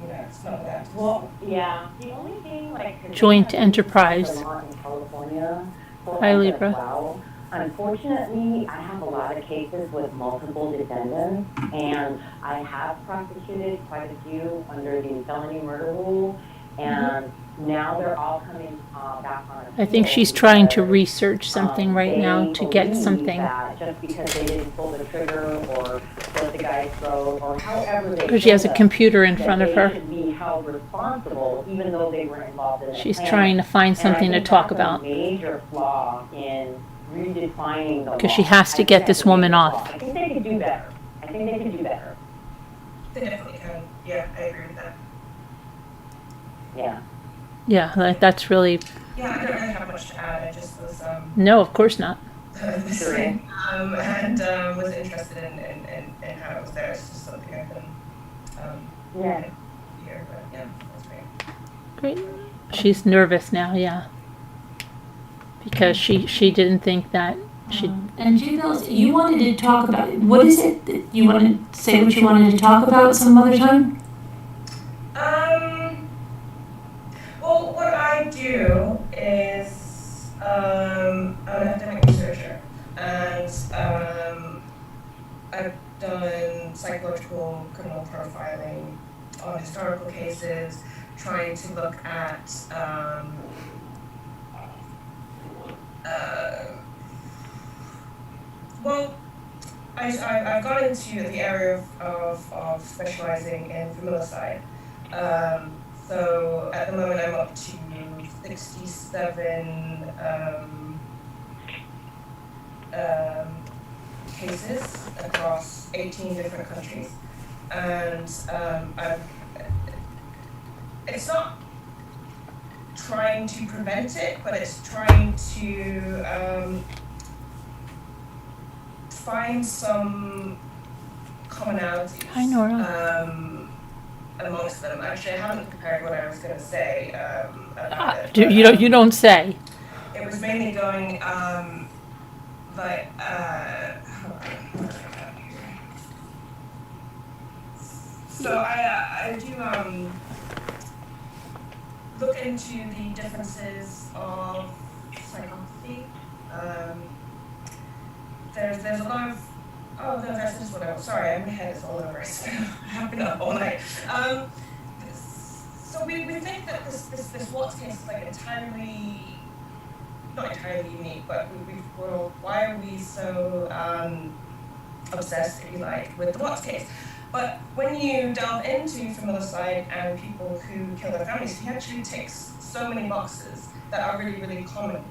it's not that. Well, yeah. The only thing, like, Joint enterprise. Vermont and California for Hi, us as Libra. well. Unfortunately, I have a lot of cases with multiple defendants, and I have prosecuted quite a few under the felony murder rule, and now they're all coming back on appeal. I think she's trying to because, research something right now they to get believe something that just because they didn't pull the trigger or slit the guy's throat or however they because she has a killed him, computer in that front of they her. should be held responsible even though they were involved in the She's plan. trying to find And I something to think talk that's about. a major flaw in redefining the law. 'Cause she has to I get think this that's a woman major off. flaw. I think they could do better. They definitely can. Yeah, I agree with that. Yeah. Yeah, that's really Yeah, I don't really have much to add. I just was no, of course not. listening and was interested in how it was there. It's just something I've been Yeah. here, but yeah, that's great. Great. She's nervous now, yeah, because she didn't think that she. And Jill, you wanted to talk about, what is it that you wanted to say what you wanted to talk about some other time? Well, what I do Q is an academic researcher, and I've done psychological criminal profiling on historical cases, trying to look at well, I've gone into the area of specializing in familicide. So at the moment I'm up to 67 cases across 18 different countries. And it's not trying to prevent it, but it's trying to find some commonalities. Hi, Nora. Amongst them. Actually, I haven't prepared what I was going to say about it. You don't say. It was mainly going like hold on. So I do look into the differences of psychopathy. There's a lot of that's just what I was. Sorry, my head is all over. So I've been up all night. So we think that this Watts case is like not entirely unique, but well, why are we so obsessed, if you like, with the Watts case? But when you delve into familicide and people who kill their families, he actually ticks so many boxes that are really, really common.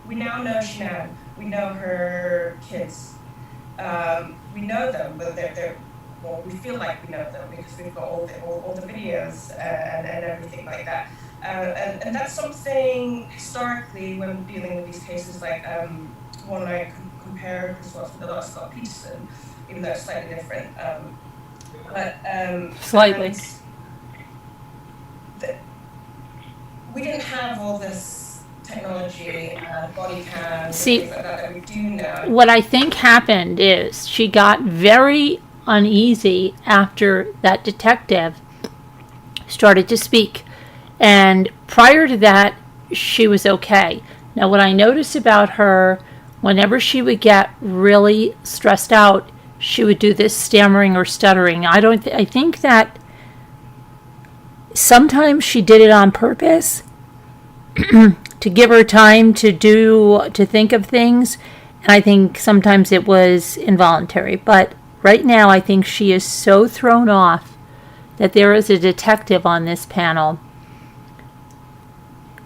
We now know Shanann. We know her kids. We know them, but well, we feel like we know them because we've got all the videos and everything like that. And that's something historically when dealing with these cases, like one I compare Chris Watts with a lot of Scott Peterson, even though it's slightly different. Slightly. We didn't have all this technology, body cams, See, things like that we do now. What I think happened is she got very uneasy after that detective started to speak. And prior to that, she was okay. Now, what I noticed about her, whenever she would get really stressed out, she would do this stammering or stuttering. I think that sometimes she did it on purpose to give her time to think of things. And I think sometimes it was involuntary. But right now, I think she is so thrown off that there is a detective on this panel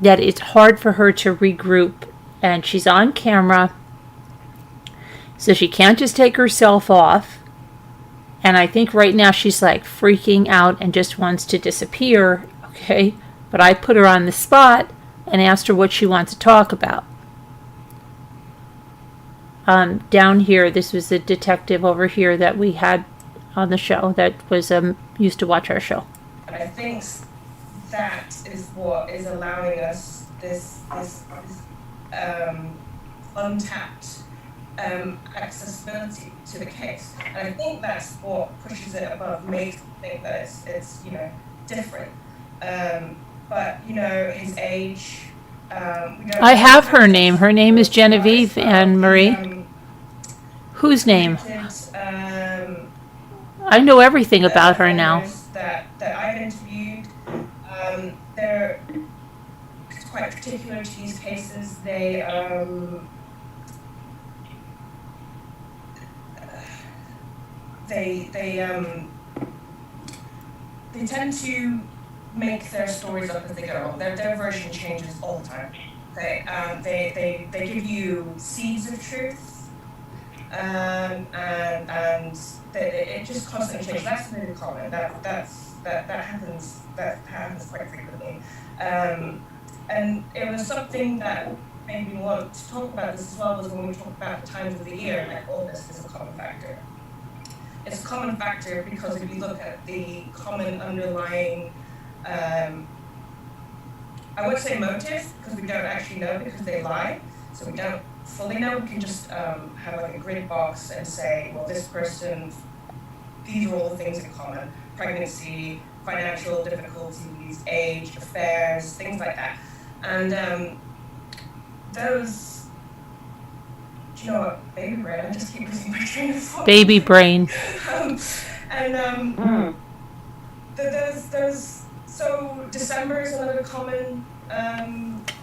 that it's hard for her to regroup. And she's on camera, so she can't just take herself off. And I think right now she's like freaking out and just wants to disappear. Okay, but I put her on the spot and asked her what she wants to talk about. Down here, this was a detective over here that we had on the show that was used to watch our show. And I think that is what is allowing us this untapped accessibility to the case. And I think that's what pushes it above, makes me think that it's different. But his age. I have her name. Her name is Genevieve Anne Marie. Whose name? I know everything about her now. That I've interviewed, they're quite particular to these cases. They tend to make their stories up as they go along. Their version changes all the time. They give you seeds of truth, and it just constantly changes. That's really common. That happens quite frequently. And it was something that made me want to talk about this as well, was when we talk about the times of the year, like August is a common factor. It's a common factor because if you look at the common underlying, I would say motive, because we don't actually know because they lie, so we don't fully know. We can just have like a grid box and say, well, this person, these are all the things in common: pregnancy, financial difficulties, age, affairs, things like that. And those, do you know what, baby brain, I just keep losing my train of thought. Baby brain. So December is another common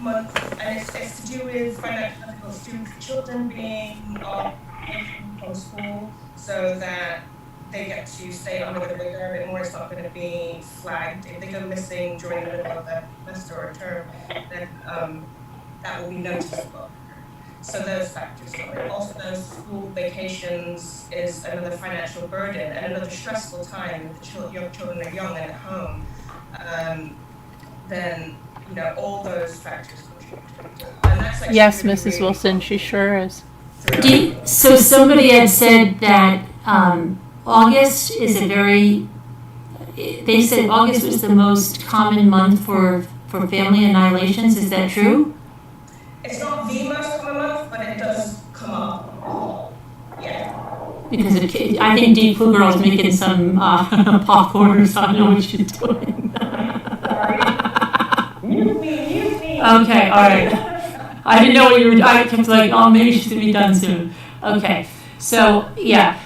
month, and it's to do with financial difficulties, to do with children being on from school, so that they get to stay under the radar a bit more. It's not going to be flagged. If they go missing during the middle of the semester or term, then that will be noticeable. So those factors. Also, those school vacations is another financial burden and another stressful time if your children are young and at home. Then, you know, all those factors contribute. And that's actually Yes, really, Mrs. really Wilson, she sure is. So somebody had said that August is they said August was the most common month for family annihilations. Is that true? It's not the most common month, but it does come up. Yeah. Because I think Deep Blue Girl's making some popcorn, so I know what she's doing. Mute me. Okay, all right. I didn't know what you were. I kept like, oh, maybe she's gonna be done soon. Okay, so yeah,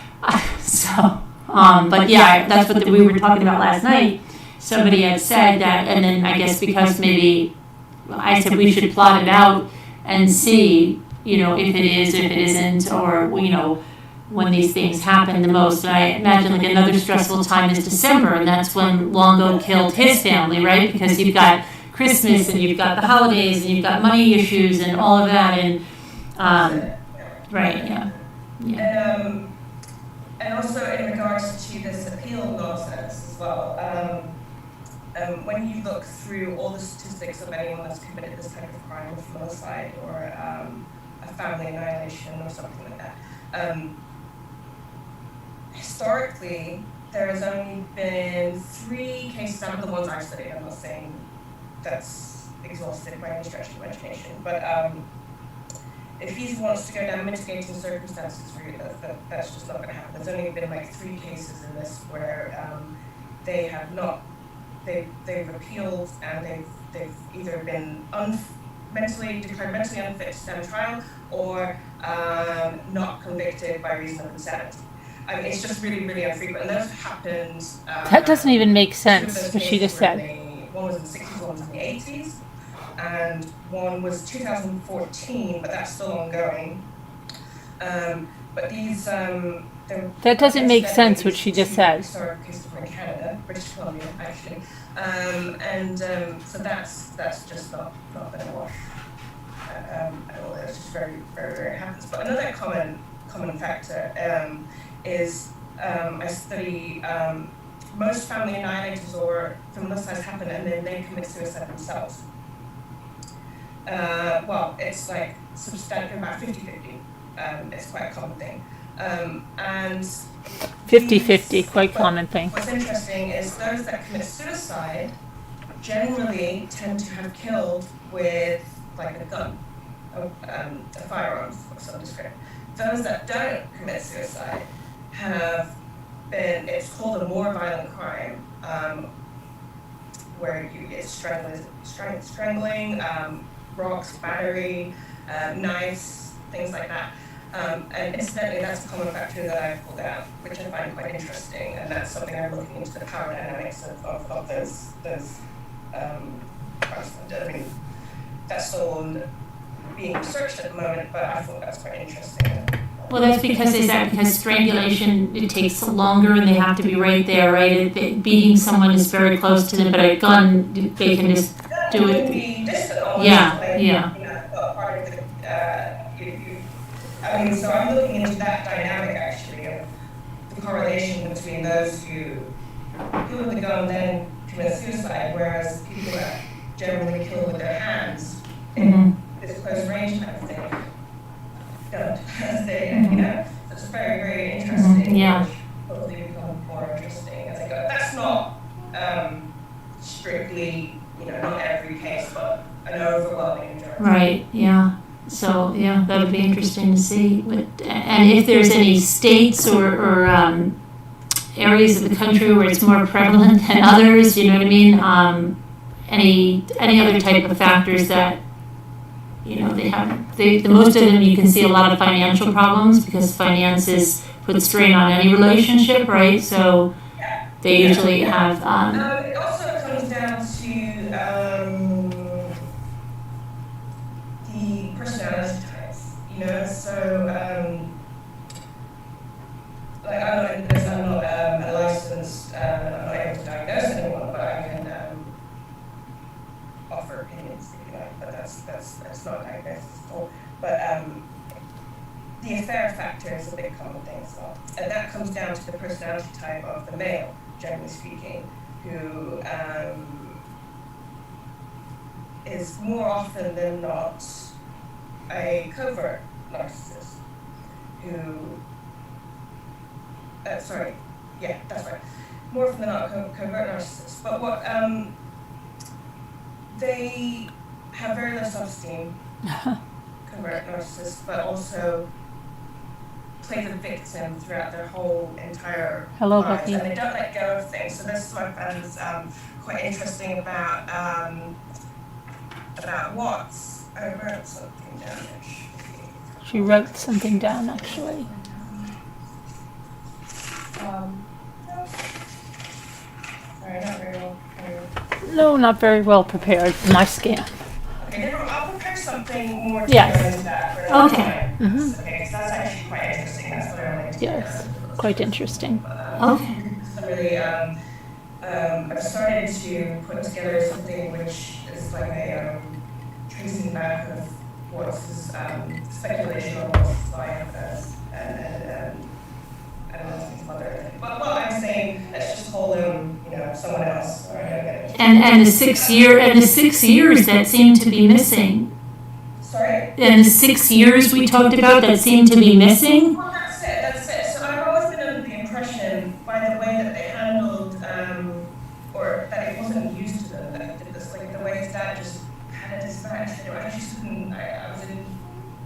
but yeah, that's what we were talking about last night. Somebody had said that, and then I guess because maybe I said we should plot it out and see, you know, if it is, if it isn't, or you know, when these things happen the most. And I imagine like another stressful time is December, and that's when Longo killed his family, right? Because you've got Christmas and you've got the holidays and you've got money issues and all of that, and right, yeah. And also in regards to this appeal nonsense as well, when you look through all the statistics of anyone that's committed this type of crime, femicide or a family annihilation or something like that, historically there has only been 3 cases out of the ones I've studied. I'm not saying that's exhausted by any stretch of imagination, but if he wants to go down mitigating circumstances route, that's just not going to happen. There's only been like 3 cases in this where they have not, they've appealed and they've either been declared mentally unfit to stand trial or not convicted by reason of insanity. I mean, it's just really, really infrequent. And those happened. That doesn't even make sense, what she just said. One was in the 60s, one was in the 80s, and one was 2014, but that's still ongoing. But these, that doesn't make sense, what she just said. Historic cases from Canada, British Columbia, actually, so that's just not going to wash at all. It's just very, very, very happens. But another common factor is I study. Most family annihilators or femicides happen and then they commit suicide themselves. Well, it's like substantial, about 50-50. It's quite a common thing. And 50-50, quite common thing. What's interesting is those that commit suicide generally tend to have killed with like a gun, a firearm of some description. Those that don't commit suicide have been, it's called a more violent crime, where it's strangling, rocks, battery, knives, things like that. And incidentally, that's a common factor that I've pulled out, which I find quite interesting, and that's something I'm looking into the power dynamics of those crimes. I mean, that's still being researched at the moment, but I thought that's quite interesting. Well, that's because, is that because strangulation, it takes longer and they have to be right there, right? Beating someone is very close to them, but a gun, they can just do it. Yeah. Part of the, I mean, so I'm looking into that dynamic actually of the correlation between those who kill with the gun then commit suicide, whereas people that generally kill with their hands in this close range kind of thing don't. So it's very, very interesting. Yeah. Which hopefully become more interesting as I go. That's not strictly, not every case, but an overwhelming majority. Right, yeah. So, yeah, that would be interesting to see. And if there's any states or areas of the country where it's more prevalent than others, you know what I mean? Any other type of factors that, you know, the most of them you can see a lot of financial problems because finances put strain on any relationship, right? So they usually have, It also comes down to the personality types, you know. So, like I'm not a licensed, I'm not able to diagnose anyone, but I can offer opinions, if you like. But that's not a diagnosis at all. But the affair factor is a big common thing as well, and that comes down to the personality type of the male, generally speaking, who is more often than not a covert narcissist who, sorry, yeah, that's right, more often than not covert narcissist. But what, they have very low self-esteem, covert narcissists, but also play the victim throughout their whole entire Hello, lives, Becky. and they don't let go of things. So this is what I found quite interesting about Watts. I wrote something down. She wrote something down, actually. Sorry, not very well prepared. No, not very well prepared for my scan. Okay, I'll prepare something more Yes. tailored to that for another Okay. time. Mhm. Okay, so that's actually quite interesting. That's what I wanted to Yes, quite interesting. okay. So really, I've started to put together something which is like a tracing back of what's speculation on what's life as, and I don't know some other thing. But I'm saying let's just call them, you know, someone else. Or And the 6 years that seem to be missing. Sorry. And the 6 years we talked about that seem to be missing. Well, that's it. So I've always been under the impression, by the way that they handled, or that it wasn't used to them, that this, like the way his dad just had it dispatched. You know, I just couldn't. I was in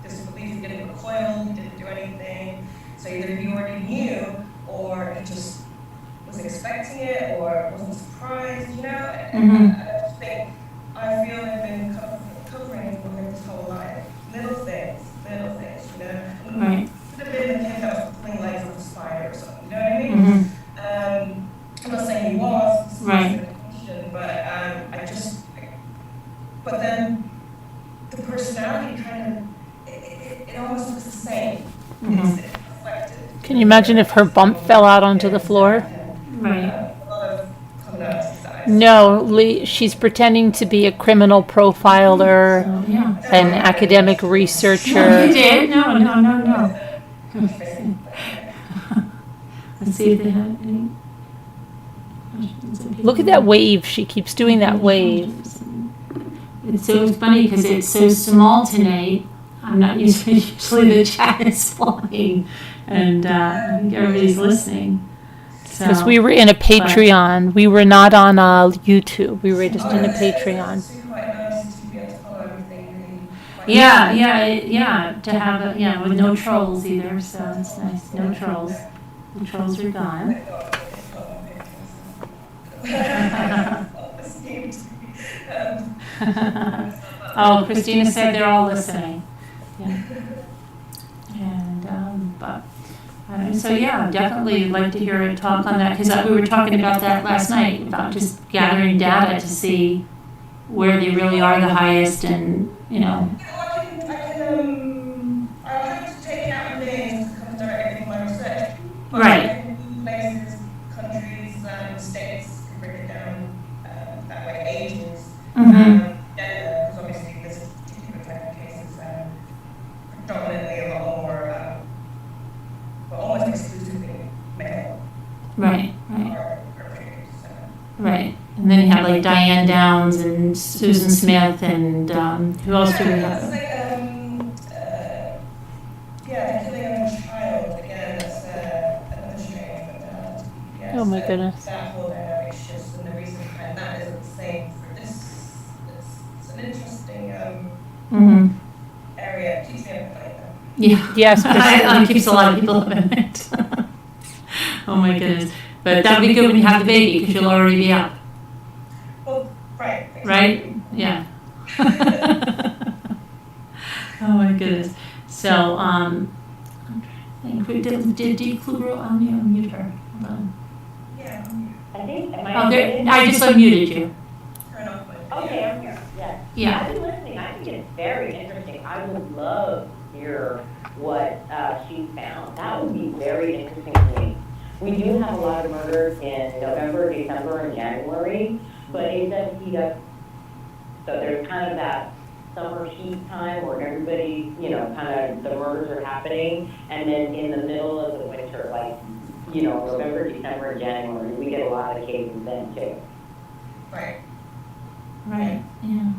disbelief. He didn't recoil. He didn't do anything. So either he already knew, or he just was expecting it, or wasn't surprised. You know, and I just think I feel they've been covering for him his whole life. Little things. You know. Right. Could have been the kid that was pulling legs off a spider or something, you know what I mean? I'm not saying he was, Right. but then the personality kind of, it almost looks the same. It's reflected. Can you imagine if her bump fell out onto the floor? Right. A lot of commonalities that I No, she's pretending to be a criminal profiler, Yeah. an academic No, you researcher. did. No. Let's see if they have any questions. Look at that wave. She keeps doing that wave. It's so funny because it's so small tonight. I'm not usually the chat is flying, and I think everybody's listening. Because we were in a Patreon. We were not on YouTube. We were just in a Patreon. It's quite nice to be able to follow everything really. Yeah. To have with no trolls either, so it's nice. No trolls. The trolls are gone. Oh, Christina said they're all listening. Yeah. And so yeah, definitely like to hear a talk on that because we were talking about that last night about just gathering data to see where they really are the highest, and you know. I'll have to take out names to come directly from my research. But Right. I can do places, countries, states, can break it down that way, ages, gender, because obviously this particular type of case is predominantly a lot more, but almost exclusively male. Right. So. Right. And then you have like Diane Downs and Susan Smith and who else do we It's have? like, yeah, the killing of a child, again, that's another strange, but yes, Oh my goodness. that whole dynamic shifts, and the reason behind that isn't the same for this. It's an interesting area. It keeps me up at night, though. Yeah. Yes, It keeps a lot of people up in it. Oh my goodness. But that'll be good when you have the baby, because you'll already be up, Well, right. right? Yeah. Oh my goodness. So, I'm trying to think, did Dee Kluger unmute her? Hold on. Yeah. I think, am Oh, there, I just unmuted you. Turn off my Okay, I'm here, yes. Yeah. I've been listening, I think it's very interesting. I would love to hear what she found. That would be very interesting to me. We do have a lot of murders in November, December, and January, but it does heat up. So there's kind of that summer heat time where everybody, kind of the murders are happening. And then in the middle of the winter, like, November, December, and January, we get a lot of cases then too. Right. Right, yeah.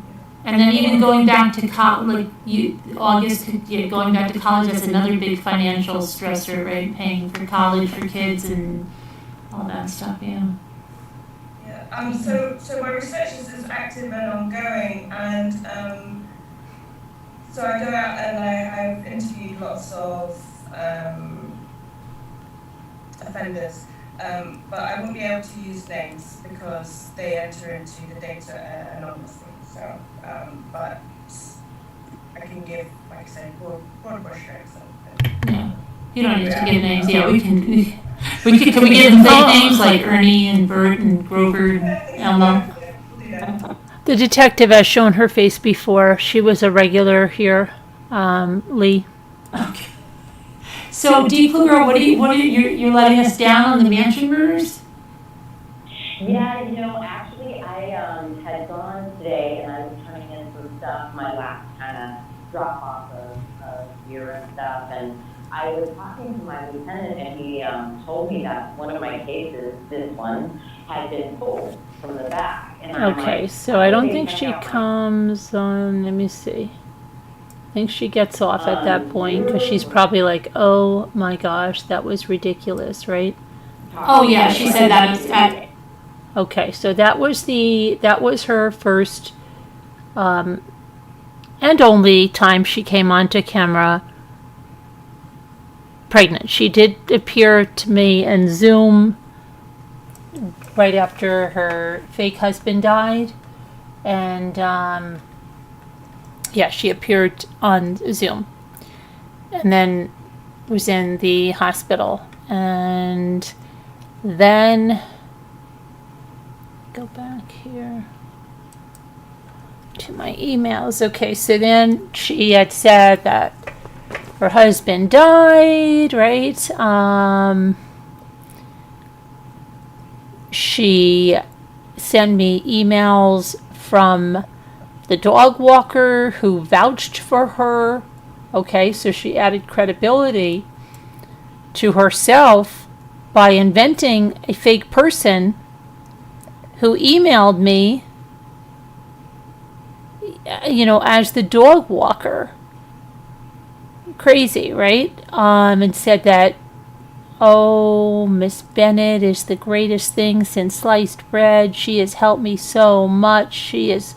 And then even going back to August, going back to college, that's another big financial stressor, right? Paying for college for kids and all that stuff, yeah. Yeah. So my research is active and ongoing, and so I go out and I've interviewed lots of offenders, but I won't be able to use names because they enter into the data anonymously. So, but I can give, like I said, broad brushstrokes. Yeah. You don't need to give names. Yeah, we can. Can we give them fake names like Ernie and Bert and Grover and Elmo? We'll do that. The detective has shown her face before. She was a regular here, Lee. Okay. So, Dee Kluger, you're letting us down on the mansion murders? Yeah, actually, I had gone today and I was turning in some stuff, my last kind of drop off of gear and stuff, and I was talking to my lieutenant and he told me that one of my cases, this one, had been pulled from the back. And I'm Okay, like, so I don't okay, think check she out my- comes on, let me see. I think she gets off at that point because she's probably like, oh my gosh, that was ridiculous, right? Oh, yeah, she said that. Okay, so that was her first and only time she came onto camera pregnant. She did appear to me in Zoom right after her fake husband died, and yeah, she appeared on Zoom and then was in the hospital, and then go back here to my emails. Okay, so then she had said that her husband died, right? She sent me emails from the dog walker who vouched for her. Okay, so she added credibility to herself by inventing a fake person who emailed me, as the dog walker. Crazy, right? And said that, oh, Miss Bennett is the greatest thing since sliced bread. She has helped me so much. She is,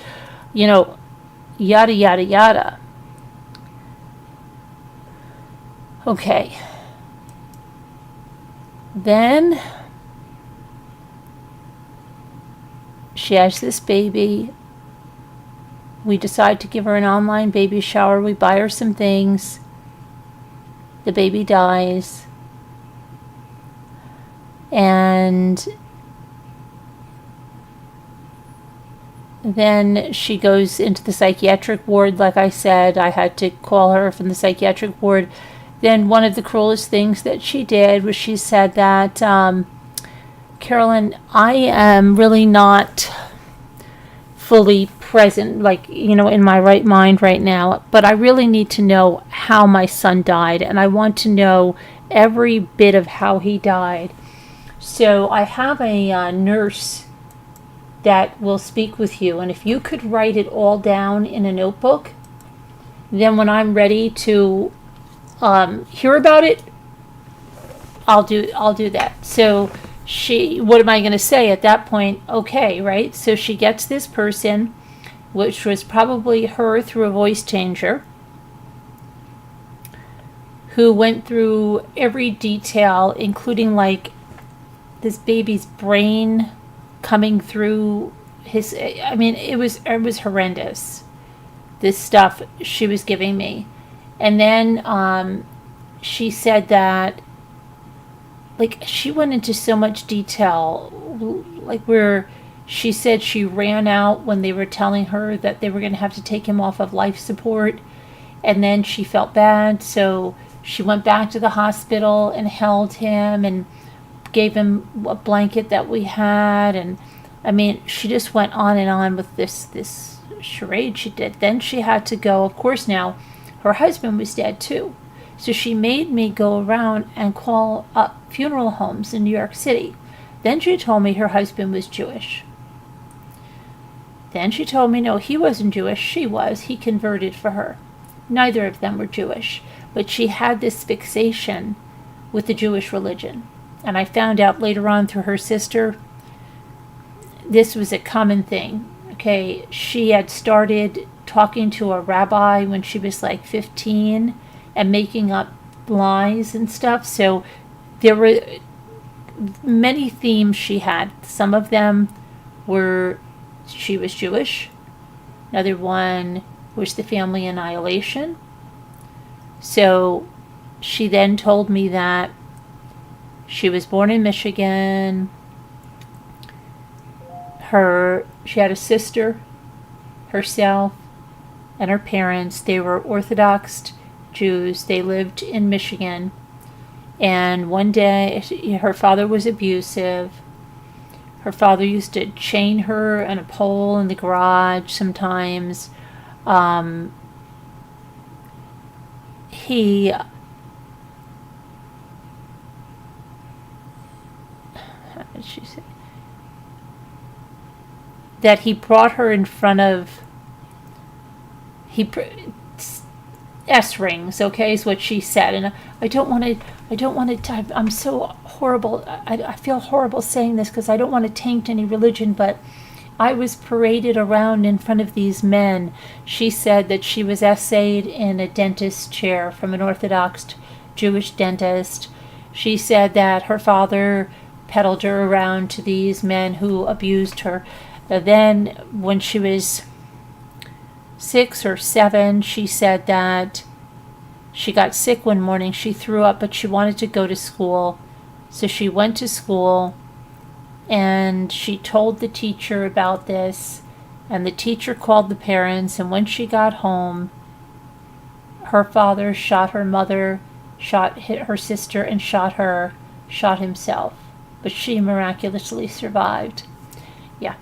yada, yada, yada. Okay. Then she has this baby. We decide to give her an online baby shower. We buy her some things. The baby dies. And then she goes into the psychiatric ward. Like I said, I had to call her from the psychiatric ward. Then one of the cruelest things that she did was she said that, Carolyn, I am really not fully present, in my right mind right now, but I really need to know how my son died, and I want to know every bit of how he died. So I have a nurse that will speak with you, and if you could write it all down in a notebook, then when I'm ready to hear about it, I'll do that. So what am I going to say at that point? Okay, right? So she gets this person, which was probably her through a voice changer, who went through every detail, including this baby's brain coming through his, I mean, it was horrendous, this stuff she was giving me. And then she said that, like, she went into so much detail, like, where she said she ran out when they were telling her that they were going to have to take him off of life support, and then she felt bad, so she went back to the hospital and held him and gave him a blanket that we had. And I mean, she just went on and on with this charade she did. Then she had to go, of course. Now her husband was dead too, so she made me go around and call up funeral homes in New York City. Then she told me her husband was Jewish. Then she told me no, he wasn't Jewish, she was. He converted for her. Neither of them were Jewish, but she had this fixation with the Jewish religion. And I found out later on through her sister, this was a common thing. Okay, she had started talking to a rabbi when she was like 15 and making up lies and stuff. So there were many themes she had. Some of them were she was Jewish. Another one was the family annihilation. So she then told me that she was born in Michigan. She had a sister, herself, and her parents. They were Orthodox Jews. They lived in Michigan. And one day, her father was abusive. Her father used to chain her on a pole in the garage sometimes. How did she say? That he brought her in front of, S rings, okay, is what she said. And I don't want to, I'm so horrible, I feel horrible saying this because I don't want to taint any religion, but I was paraded around in front of these men. She said that she was essayed in a dentist chair from an Orthodox Jewish dentist. She said that her father peddled her around to these men who abused her. Then when she was 6 or 7, she said that she got sick one morning. She threw up, but she wanted to go to school. So she went to school and she told the teacher about this, and the teacher called the parents, and when she got home, her father shot her mother, hit her sister, and shot himself. But she miraculously survived. Yeah.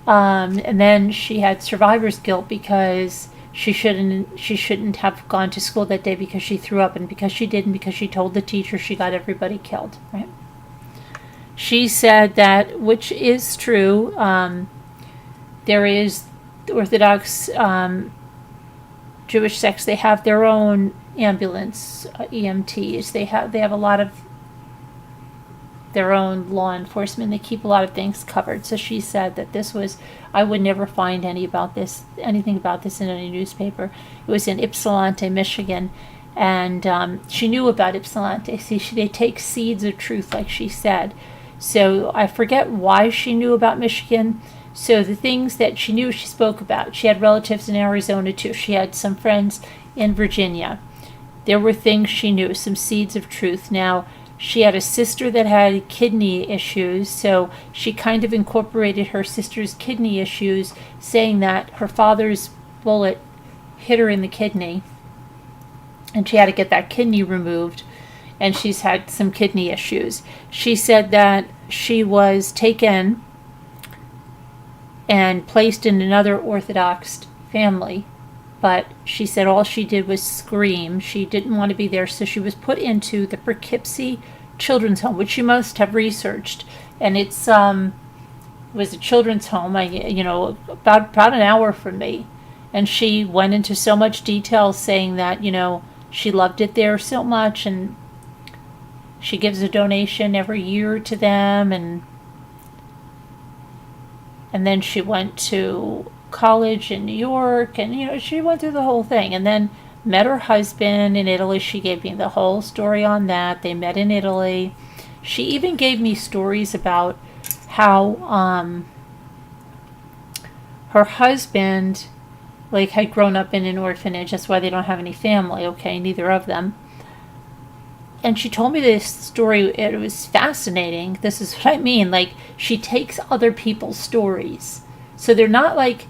And then she had survivor's guilt because she shouldn't have gone to school that day because she threw up, and because she didn't, because she told the teacher, she got everybody killed, right? She said that, which is true, there is the Orthodox Jewish sects, they have their own ambulance, EMTs. They have a lot of their own law enforcement. They keep a lot of things covered. So she said that this was, I would never find anything about this in any newspaper. It was in Ypsilanti, Michigan, and she knew about Ypsilanti. See, they take seeds of truth, like she said. So I forget why she knew about Michigan. So the things that she knew, she spoke about. She had relatives in Arizona too. She had some friends in Virginia. There were things she knew, some seeds of truth. Now, she had a sister that had kidney issues, so she kind of incorporated her sister's kidney issues, saying that her father's bullet hit her in the kidney, and she had to get that kidney removed, and she's had some kidney issues. She said that she was taken and placed in another Orthodox family, but she said all she did was scream. She didn't want to be there, so she was put into the Poughkeepsie Children's Home, which she must have researched. And it's was a children's home, about an hour from me. And she went into so much detail, saying that she loved it there so much, and she gives a donation every year to them, and then she went to college in New York, and she went through the whole thing, and then met her husband in Italy. She gave me the whole story on that. They met in Italy. She even gave me stories about how her husband like had grown up in an orphanage. That's why they don't have any family, okay, neither of them. And she told me this story. It was fascinating. This is what I mean. Like, she takes other people's stories. So they're not like,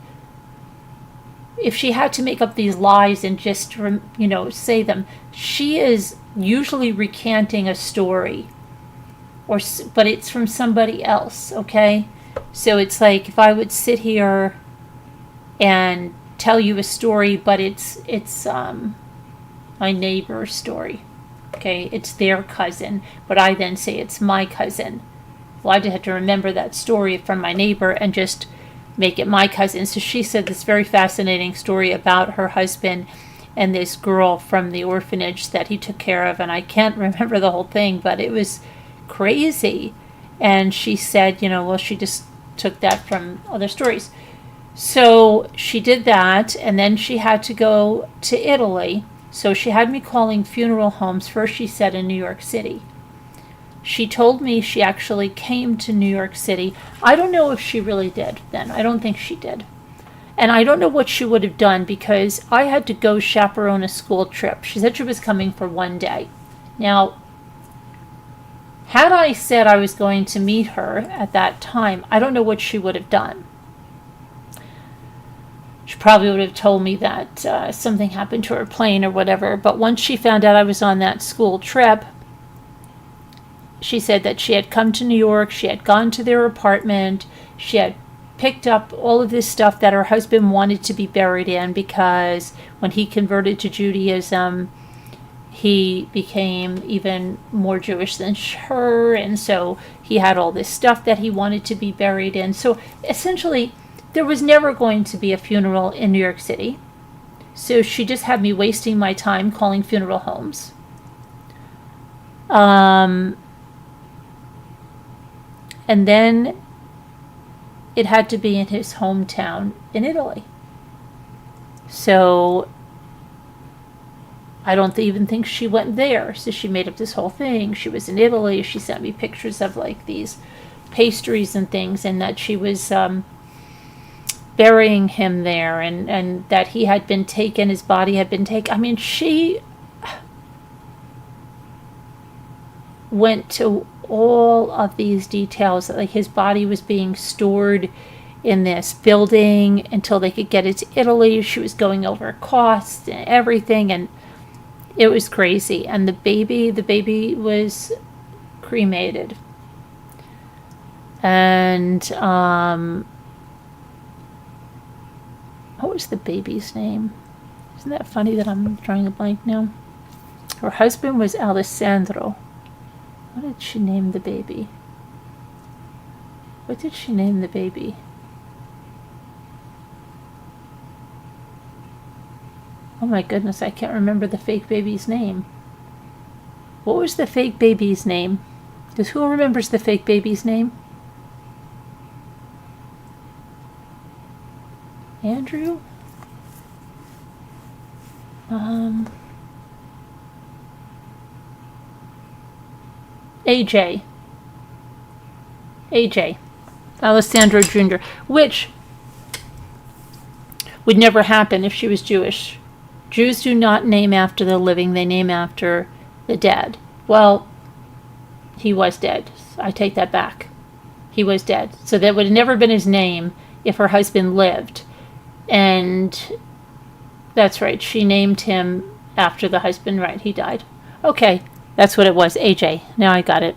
if she had to make up these lies and just, say them, she is usually recanting a story, but it's from somebody else, okay? So it's like, if I would sit here and tell you a story, but it's my neighbor's story. Okay, it's their cousin, but I then say it's my cousin. Well, I just have to remember that story from my neighbor and just make it my cousin. So she said this very fascinating story about her husband and this girl from the orphanage that he took care of, and I can't remember the whole thing, but it was crazy. And she said, well, she just took that from other stories. So she did that, and then she had to go to Italy. So she had me calling funeral homes. First, she said in New York City. She told me she actually came to New York City. I don't know if she really did then. I don't think she did. And I don't know what she would have done because I had to go chaperone a school trip. She said she was coming for one day. Now, had I said I was going to meet her at that time, I don't know what she would have done. She probably would have told me that something happened to her plane or whatever. But once she found out I was on that school trip, she said that she had come to New York, she had gone to their apartment, she had picked up all of this stuff that her husband wanted to be buried in because when he converted to Judaism, he became even more Jewish than her, and so he had all this stuff that he wanted to be buried in. So essentially, there was never going to be a funeral in New York City. So she just had me wasting my time calling funeral homes. And then it had to be in his hometown in Italy. So I don't even think she went there. So she made up this whole thing. She was in Italy. She sent me pictures of like these pastries and things, and that she was burying him there, and that he had been taken, his body had been taken. I mean, she went to all of these details, like his body was being stored in this building until they could get it to Italy. She was going over costs and everything, and it was crazy. And the baby was cremated. And what was the baby's name? Isn't that funny that I'm drawing a blank now? Her husband was Alessandro. What did she name the baby? What did she name the baby? Oh my goodness, I can't remember the fake baby's name. What was the fake baby's name? Who remembers the fake baby's name? Andrew? AJ. Alessandro Jr., which would never happen if she was Jewish. Jews do not name after the living, they name after the dead. Well, he was dead. I take that back. He was dead. So that would have never been his name if her husband lived. And that's right, she named him after the husband, right? He died. Okay, that's what it was, AJ. Now I got it.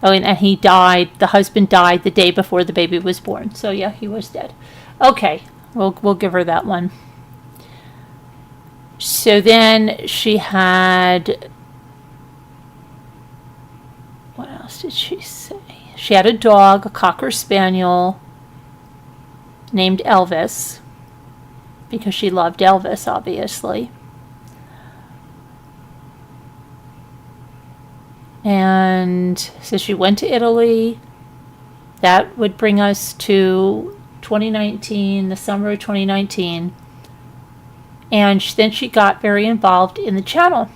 Oh, and he died, the husband died the day before the baby was born. So yeah, he was dead. Okay, we'll give her that one. So then she had, what else did she say? She had a dog, a Cocker Spaniel, named Elvis, because she loved Elvis, obviously. And so she went to Italy. That would bring us to 2019, the summer of 2019. And then she got very involved in the channel.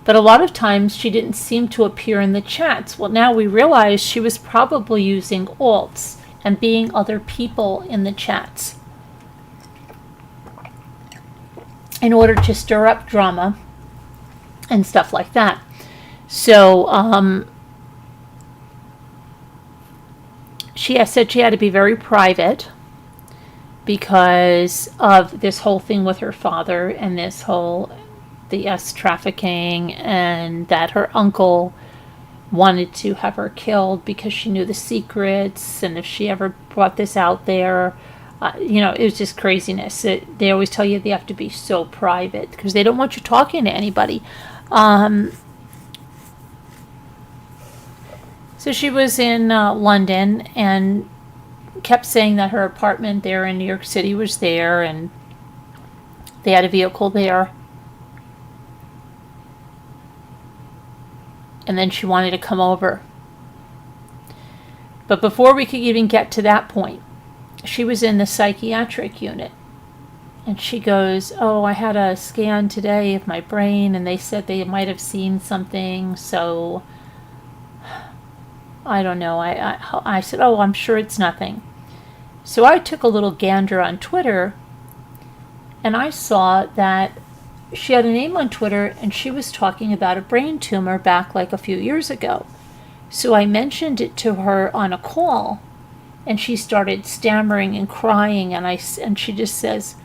But a lot of times she didn't seem to appear in the chats. Well, now we realize she was probably using alts and being other people in the chats in order to stir up drama and stuff like that. So she said she had to be very private because of this whole thing with her father and this whole the trafficking, and that her uncle wanted to have her killed because she knew the secrets, and if she ever brought this out there, it was just craziness. They always tell you they have to be so private because they don't want you talking to anybody. So she was in London and kept saying that her apartment there in New York City was there, and they had a vehicle there. And then she wanted to come over. But before we could even get to that point, she was in the psychiatric unit. And she goes, oh, I had a scan today of my brain, and they said they might have seen something, so I don't know. I said, oh, I'm sure it's nothing. So I took a little gander on Twitter, and I saw that she had a name on Twitter, and she was talking about a brain tumor back like a few years ago. So I mentioned it to her on a call, and she started stammering and crying, and she just says,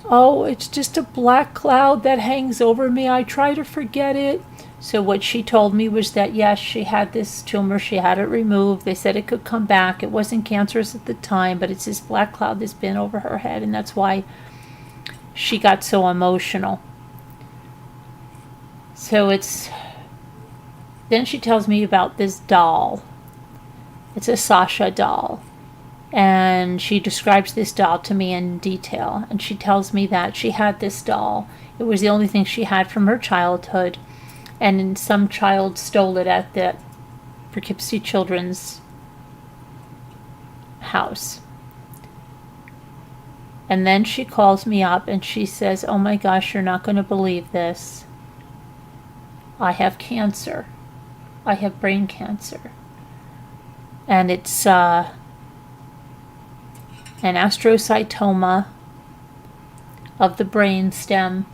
oh, it's just a black cloud that hangs over me. I try to forget it. So what she told me was that, yes, she had this tumor. She had it removed. They said it could come back. It wasn't cancerous at the time, but it's this black cloud that's been over her head, and that's why she got so emotional. So then she tells me about this doll. It's a Sasha doll. And she describes this doll to me in detail. And she tells me that she had this doll. It was the only thing she had from her childhood. And some child stole it at the Poughkeepsie Children's house. And then she calls me up and she says, oh my gosh, you're not going to believe this. I have cancer. I have brain cancer. And it's an astrocytoma of the brain stem.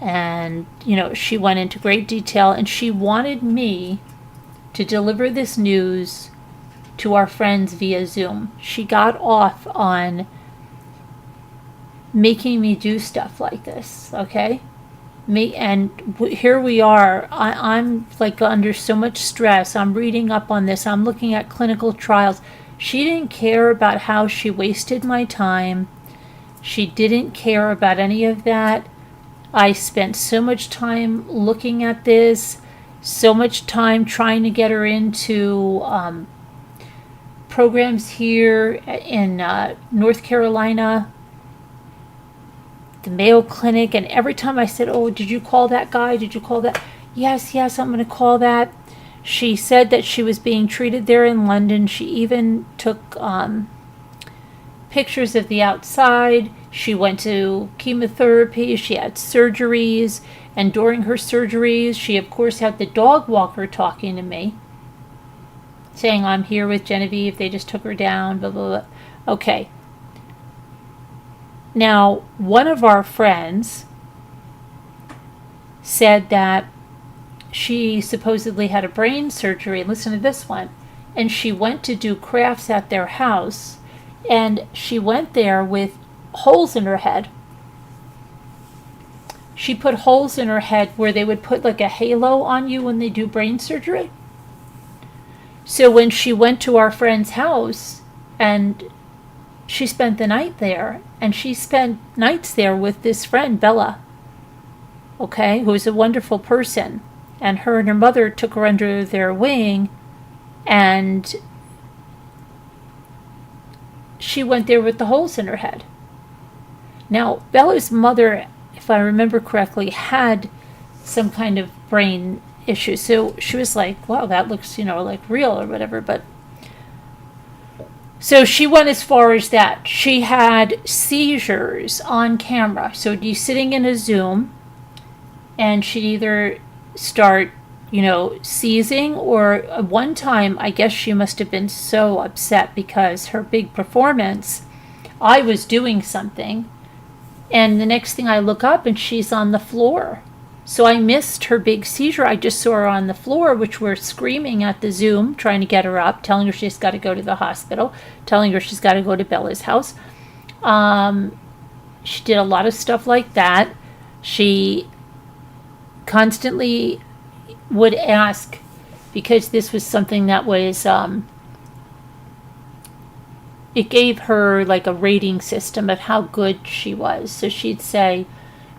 And, she went into great detail, and she wanted me to deliver this news to our friends via Zoom. She got off on making me do stuff like this, okay? Here we are. I'm like under so much stress. I'm reading up on this. I'm looking at clinical trials. She didn't care about how she wasted my time. She didn't care about any of that. I spent so much time looking at this, so much time trying to get her into programs here in North Carolina, the Mayo Clinic, and every time I said, oh, did you call that guy? Did you call that? Yes, I'm going to call that. She said that she was being treated there in London. She even took pictures of the outside. She went to chemotherapy. She had surgeries. And during her surgeries, she, of course, had the dog walker talking to me, saying, I'm here with Genevieve. They just took her down, blah, blah, blah. Okay. Now, one of our friends said that she supposedly had a brain surgery. Listen to this one. And she went to do crafts at their house. And she went there with holes in her head. She put holes in her head where they would put like a halo on you when they do brain surgery. So when she went to our friend's house and she spent the night there, and she spent nights there with this friend, Bella, okay, who's a wonderful person. And her mother took her under their wing, and she went there with the holes in her head. Now, Bella's mother, if I remember correctly, had some kind of brain issue. So she was like, wow, that looks, like real or whatever. But so she went as far as that. She had seizures on camera. So you sitting in a Zoom, and she'd either start, seizing, or one time, I guess she must have been so upset because her big performance, I was doing something, and the next thing I look up and she's on the floor. So I missed her big seizure. I just saw her on the floor, which we're screaming at the Zoom, trying to get her up, telling her she's got to go to the hospital, telling her she's got to go to Bella's house. She did a lot of stuff like that. She constantly would ask, because this was something that was, it gave her like a rating system of how good she was. So she'd say,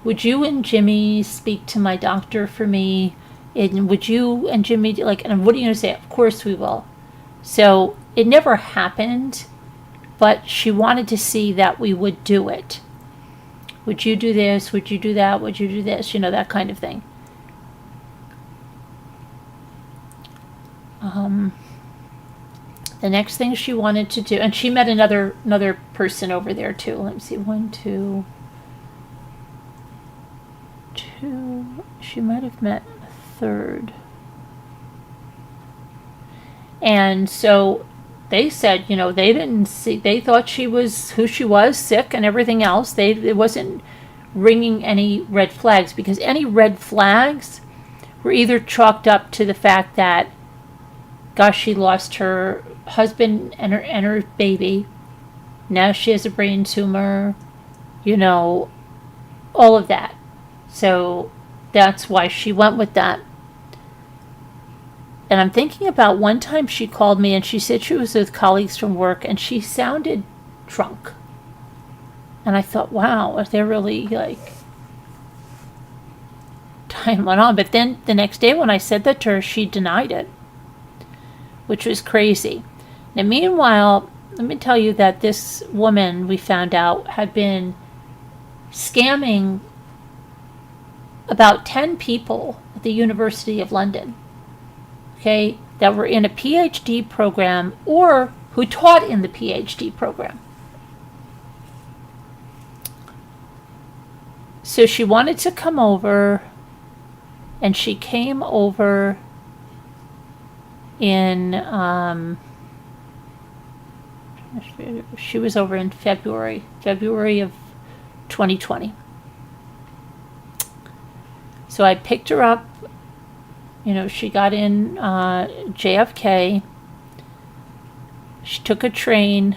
would you and Jimmy speak to my doctor for me? And would you and Jimmy, and what are you going to say? Of course we will. So it never happened, but she wanted to see that we would do it. Would you do this? Would you do that? Would you do this? That kind of thing. The next thing she wanted to do, and she met another person over there too. Let me see, 1, 2. She might have met a third. And so they said, they didn't see, they thought she was who she was, sick and everything else. It wasn't ringing any red flags, because any red flags were either chalked up to the fact that, gosh, she lost her husband and her baby. Now she has a brain tumor, all of that. So that's why she went with that. And I'm thinking about one time she called me and she said she was with colleagues from work and she sounded drunk. And I thought, wow, they're really time went on. But then the next day when I said that to her, she denied it, which was crazy. Now, meanwhile, let me tell you that this woman, we found out, had been scamming about 10 people at the University of London, okay, that were in a PhD program or who taught in the PhD program. So she wanted to come over, and she came over she was over in February of 2020. So I picked her up, she got in JFK, she took a train,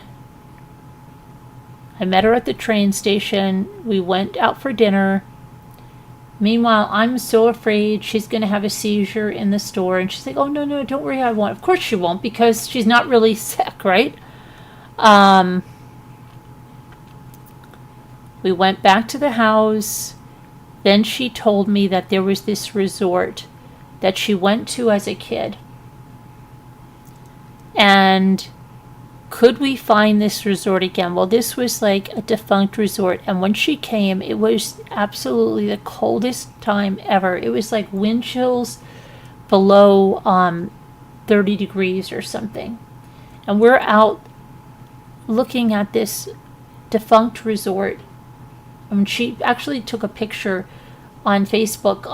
I met her at the train station, we went out for dinner. Meanwhile, I'm so afraid she's going to have a seizure in the store, and she's like, oh, no, don't worry, I won't. Of course she won't, because she's not really sick, right? We went back to the house. Then she told me that there was this resort that she went to as a kid. And could we find this resort again? Well, this was like a defunct resort. And when she came, it was absolutely the coldest time ever. It was like wind chills below 30 degrees or something. And we're out looking at this defunct resort. She actually took a picture on Facebook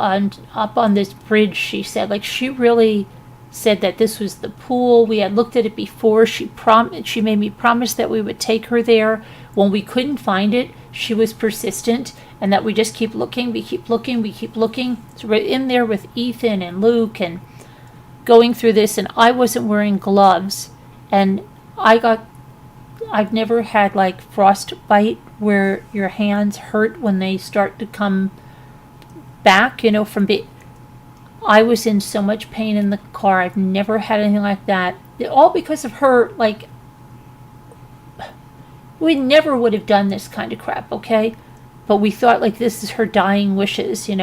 up on this bridge. She said, she really said that this was the pool. We had looked at it before. She made me promise that we would take her there. When we couldn't find it, she was persistent, and that we just keep looking. We keep looking. So we're in there with Ethan and Luke and going through this, and I wasn't wearing gloves, and I've never had frostbite where your hands hurt when they start to come back, from I was in so much pain in the car. I've never had anything like that. All because of her, we never would have done this kind of crap, okay? But we thought this is her dying wishes, She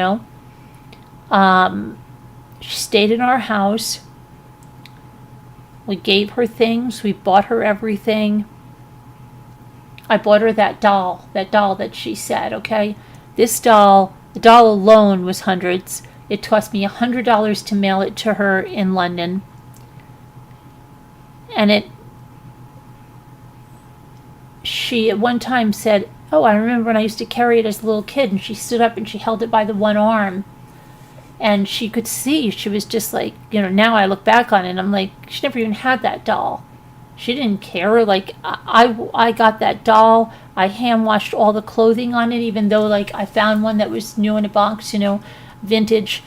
stayed in our house. We gave her things. We bought her everything. I bought her that doll that she said, okay? This doll, the doll alone was hundreds. It cost me $100 to mail it to her in London. And she at one time said, oh, I remember when I used to carry it as a little kid, and she stood up and she held it by the one arm. And she could see, she was just like, now I look back on it and I'm like, she never even had that doll. She didn't care. Like, I got that doll. I hand washed all the clothing on it, even though, like, I found one that was new in a box, vintage.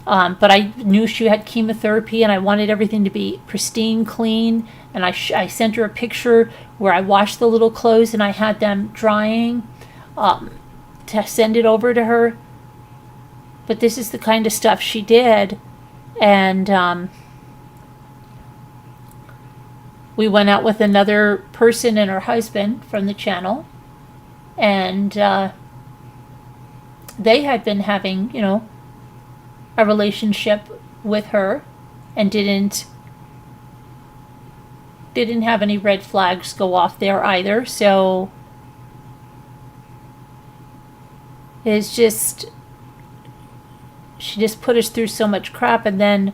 But I knew she had chemotherapy and I wanted everything to be pristine, clean. And I sent her a picture where I washed the little clothes and I had them drying to send it over to her. But this is the kind of stuff she did. And we went out with another person and her husband from the channel. And they had been having, a relationship with her and didn't have any red flags go off there either. So it's just, she just put us through so much crap. And then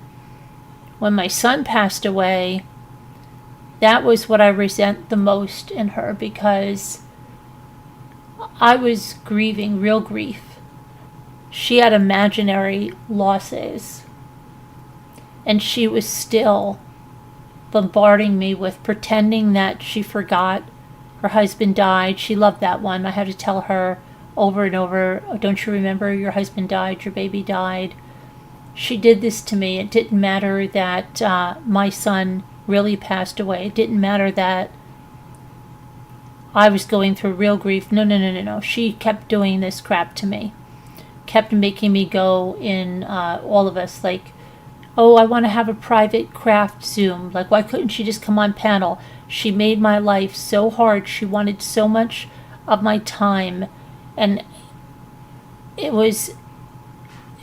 when my son passed away, that was what I resent the most in her, because I was grieving real grief. She had imaginary losses, and she was still bombarding me with pretending that she forgot her husband died. She loved that one. I had to tell her over and over, oh, don't you remember, your husband died, your baby died. She did this to me. It didn't matter that my son really passed away. It didn't matter that I was going through real grief. No. She kept doing this crap to me. Kept making me go in, all of us, like, oh, I want to have a private craft Zoom. Like, why couldn't she just come on panel? She made my life so hard. She wanted so much of my time. And it was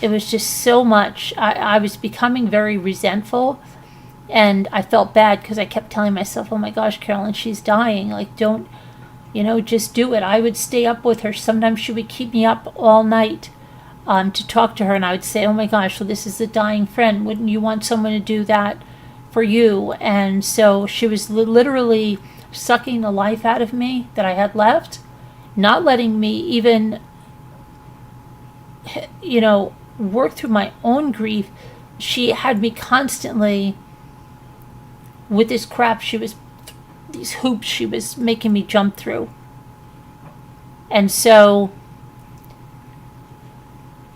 just so much. I was becoming very resentful. And I felt bad because I kept telling myself, oh my gosh, Carolyn, she's dying. Like, don't, just do it. I would stay up with her. Sometimes she would keep me up all night to talk to her. And I would say, oh my gosh, well, this is a dying friend. Wouldn't you want someone to do that for you? And so she was literally sucking the life out of me that I had left, not letting me even, work through my own grief. She had me constantly with this crap. These hoops she was making me jump through. And so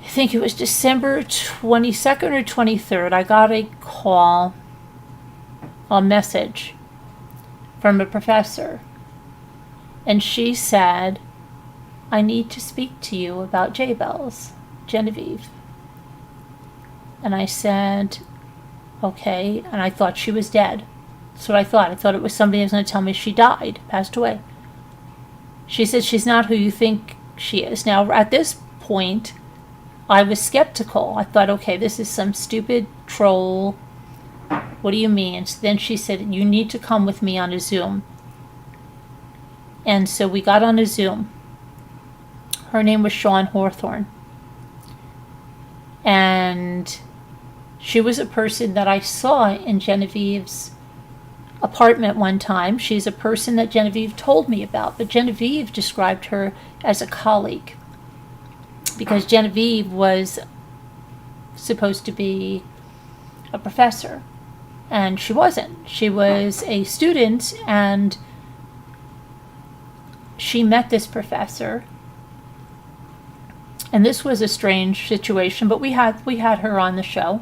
I think it was December 22nd or 23rd, I got a message from a professor. And she said, I need to speak to you about J-Bells, Genevieve. And I said, okay. And I thought she was dead. That's what I thought. I thought it was somebody who was going to tell me she died, passed away. She said, she's not who you think she is. Now, at this point, I was skeptical. I thought, okay, this is some stupid troll. What do you mean? So then she said, you need to come with me on a Zoom. And so we got on a Zoom. Her name was Sean Hawthorne. And she was a person that I saw in Genevieve's apartment one time. She's a person that Genevieve told me about, but Genevieve described her as a colleague, because Genevieve was supposed to be a professor, and she wasn't. She was a student, and she met this professor, and this was a strange situation, but we had her on the show.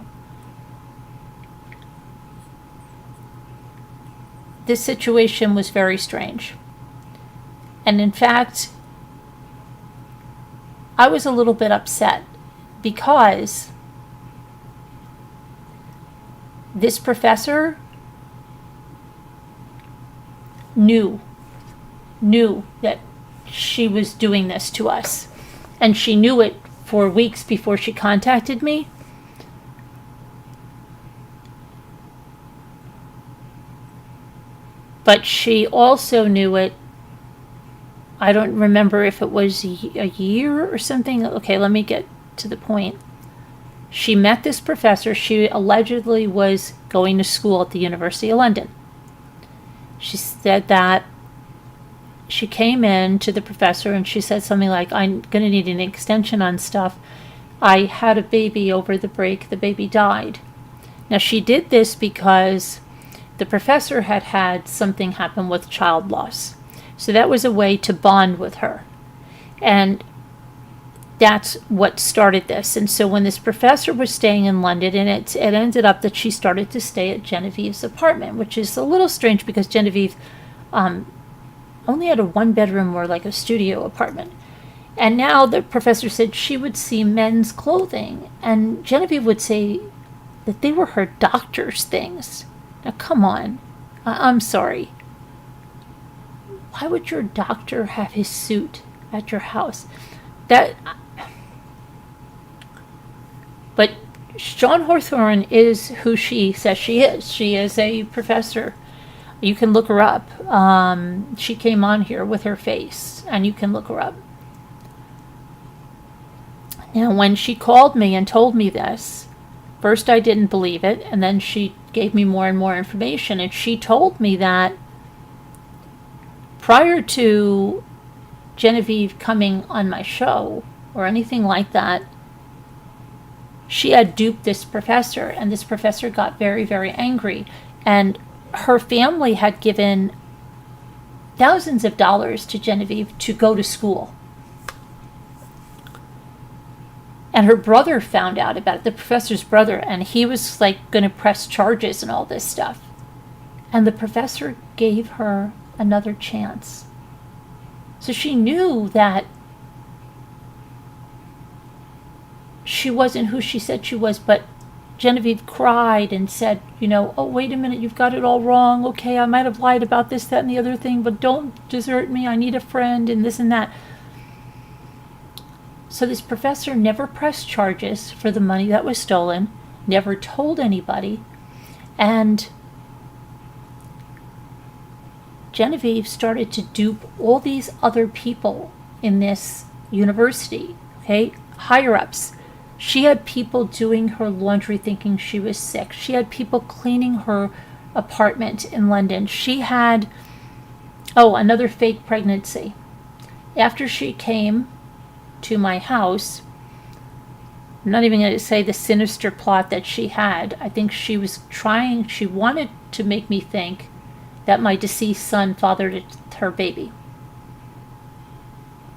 This situation was very strange. And in fact, I was a little bit upset because this professor knew that she was doing this to us. And she knew it for weeks before she contacted me. But she also knew it, I don't remember if it was a year or something. Okay, let me get to the point. She met this professor. She allegedly was going to school at the University of London. She said that she came in to the professor and she said something like, I'm going to need an extension on stuff. I had a baby over the break. The baby died. Now, she did this because the professor had had something happen with child loss. So that was a way to bond with her. And that's what started this. And so when this professor was staying in London, and it ended up that she started to stay at Genevieve's apartment, which is a little strange because Genevieve only had a 1-bedroom or like a studio apartment. And now the professor said she would see men's clothing, and Genevieve would say that they were her doctor's things. Now, come on. I'm sorry. Why would your doctor have his suit at your house? But John Hawthorne is who she says she is. She is a professor. You can look her up. She came on here with her face, and you can look her up. Now, when she called me and told me this, first I didn't believe it, and then she gave me more and more information, and she told me that prior to Genevieve coming on my show or anything like that, she had duped this professor, and this professor got very, very angry, and her family had given thousands of dollars to Genevieve to go to school. And her brother found out about it, the professor's brother, and he was like going to press charges and all this stuff. And the professor gave her another chance. So she knew that she wasn't who she said she was, but Genevieve cried and said, oh, wait a minute, you've got it all wrong. Okay, I might have lied about this, that, and the other thing, but don't desert me. I need a friend and this and that. So this professor never pressed charges for the money that was stolen, never told anybody, and Genevieve started to dupe all these other people in this university, okay, higher-ups. She had people doing her laundry thinking she was sick. She had people cleaning her apartment in London. She had, another fake pregnancy. After she came to my house, I'm not even going to say the sinister plot that she had. I think she wanted to make me think that my deceased son fathered her baby.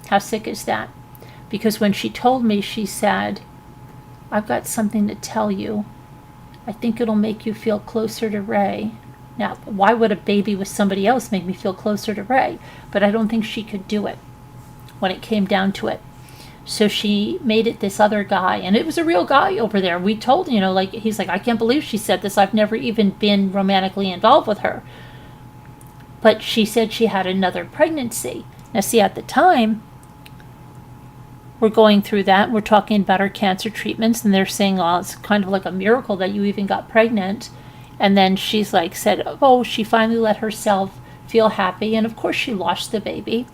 How sick is that? Because when she told me, she said, I've got something to tell you. I think it'll make you feel closer to Ray. Now, why would a baby with somebody else make me feel closer to Ray? But I don't think she could do it when it came down to it. So she made it this other guy, and it was a real guy over there. We told, he's like, I can't believe she said this. I've never even been romantically involved with her. But she said she had another pregnancy. Now, see, at the time, we're going through that. We're talking about her cancer treatments, and they're saying, it's kind of like a miracle that you even got pregnant. And then she's like, said, she finally let herself feel happy. And of course, she lost the baby.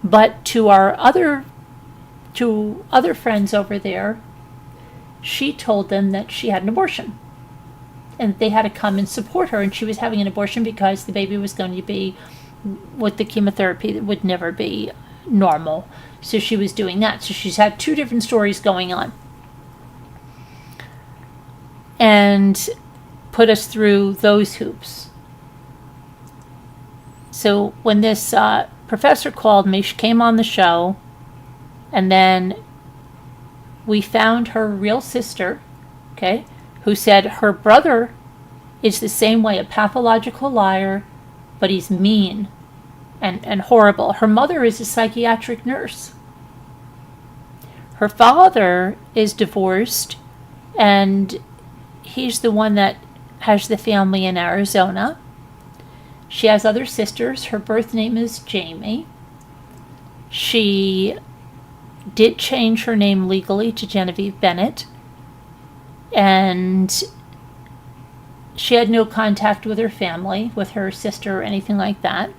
But to other friends over there, she told them that she had an abortion. And they had to come and support her. And she was having an abortion because the baby was going to be, with the chemotherapy, that would never be normal. So she was doing that. So she's had two different stories going on. And put us through those hoops. So when this professor called me, she came on the show. And then we found her real sister, okay, who said her brother is the same way, a pathological liar, but he's mean and horrible. Her mother is a psychiatric nurse. Her father is divorced, and he's the one that has the family in Arizona. She has other sisters. Her birth name is Jamie. She did change her name legally to Genevieve Bennett, and she had no contact with her family, with her sister or anything like that.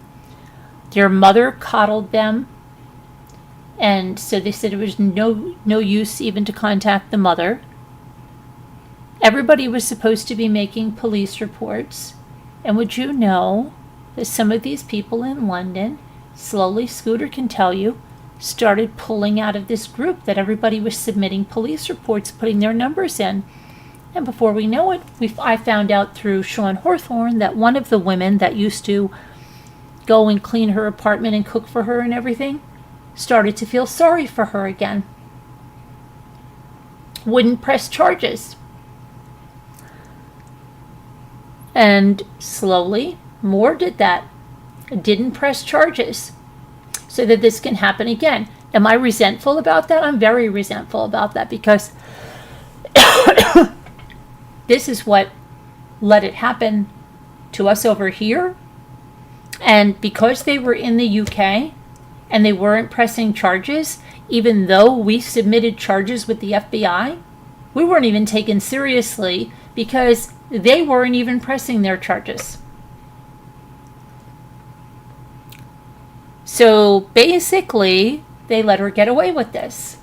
Their mother coddled them, and so they said it was no use even to contact the mother. Everybody was supposed to be making police reports, and would you know that some of these people in London, slowly, Scooter can tell you, started pulling out of this group that everybody was submitting police reports, putting their numbers in. And before we know it, I found out through Sean Hawthorne that one of the women that used to go and clean her apartment and cook for her and everything started to feel sorry for her again. Wouldn't press charges. And slowly, more did that. Didn't press charges. So that this can happen again. Am I resentful about that? I'm very resentful about that because this is what let it happen to us over here. And because they were in the UK and they weren't pressing charges, even though we submitted charges with the FBI, we weren't even taken seriously because they weren't even pressing their charges. So basically, they let her get away with this.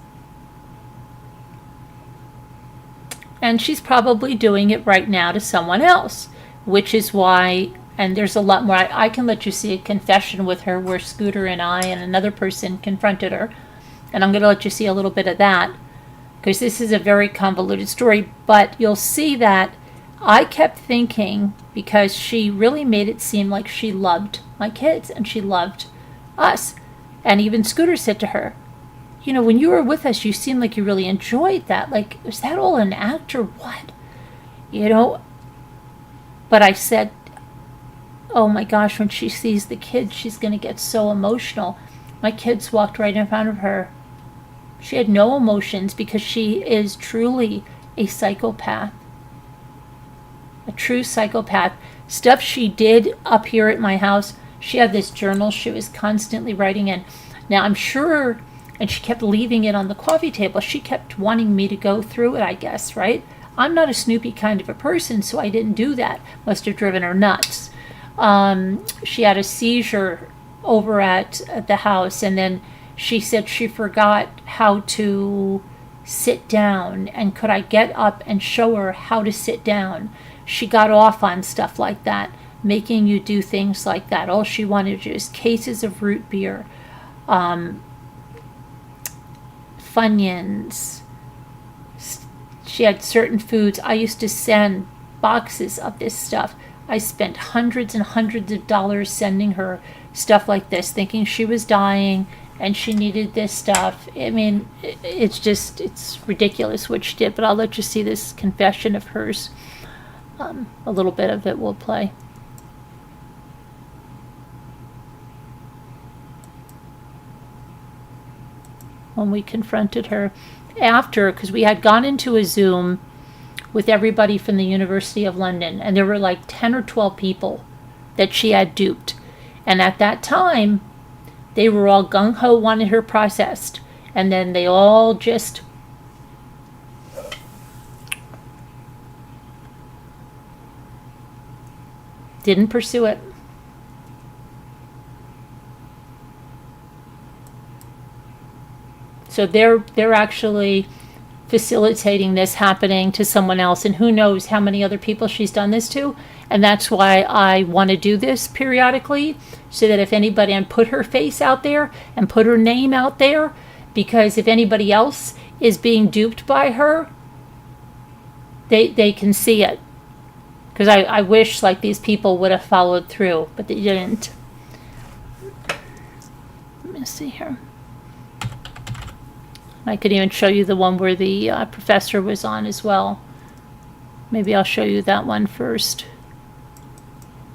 And she's probably doing it right now to someone else, which is why, and there's a lot more. I can let you see a confession with her where Scooter and I and another person confronted her. And I'm going to let you see a little bit of that because this is a very convoluted story. But you'll see that I kept thinking, because she really made it seem like she loved my kids and she loved us. And even Scooter said to her, you know, when you were with us, you seemed like you really enjoyed that. Like, is that all an act or what? You know? But I said, oh my gosh, when she sees the kids, she's going to get so emotional. My kids walked right in front of her. She had no emotions because she is truly a psychopath. A true psychopath. Stuff she did up here at my house. She had this journal she was constantly writing in. Now, I'm sure, and she kept leaving it on the coffee table. She kept wanting me to go through it, I guess, right? I'm not a snoopy kind of a person, so I didn't do that. Must have driven her nuts. She had a seizure over at the house, and then she said she forgot how to sit down, and could I get up and show her how to sit down? She got off on stuff like that, making you do things like that. All she wanted was cases of root beer, Funyuns. She had certain foods. I used to send boxes of this stuff. I spent hundreds and hundreds of dollars sending her stuff like this, thinking she was dying and she needed this stuff. I mean, it's ridiculous what she did, but I'll let you see this confession of hers. A little bit of it will play. When we confronted her after, because we had gone into a Zoom with everybody from the University of London, and there were like 10 or 12 people that she had duped. And at that time, they were all gung-ho, wanted her processed. And then they all just didn't pursue it. So they're actually facilitating this happening to someone else, and who knows how many other people she's done this to. And that's why I want to do this periodically, so that if anybody, and put her face out there and put her name out there, because if anybody else is being duped by her, they can see it. Because I wish like these people would have followed through, but they didn't. Let me see here. I could even show you the one where the professor was on as well. Maybe I'll show you that one first,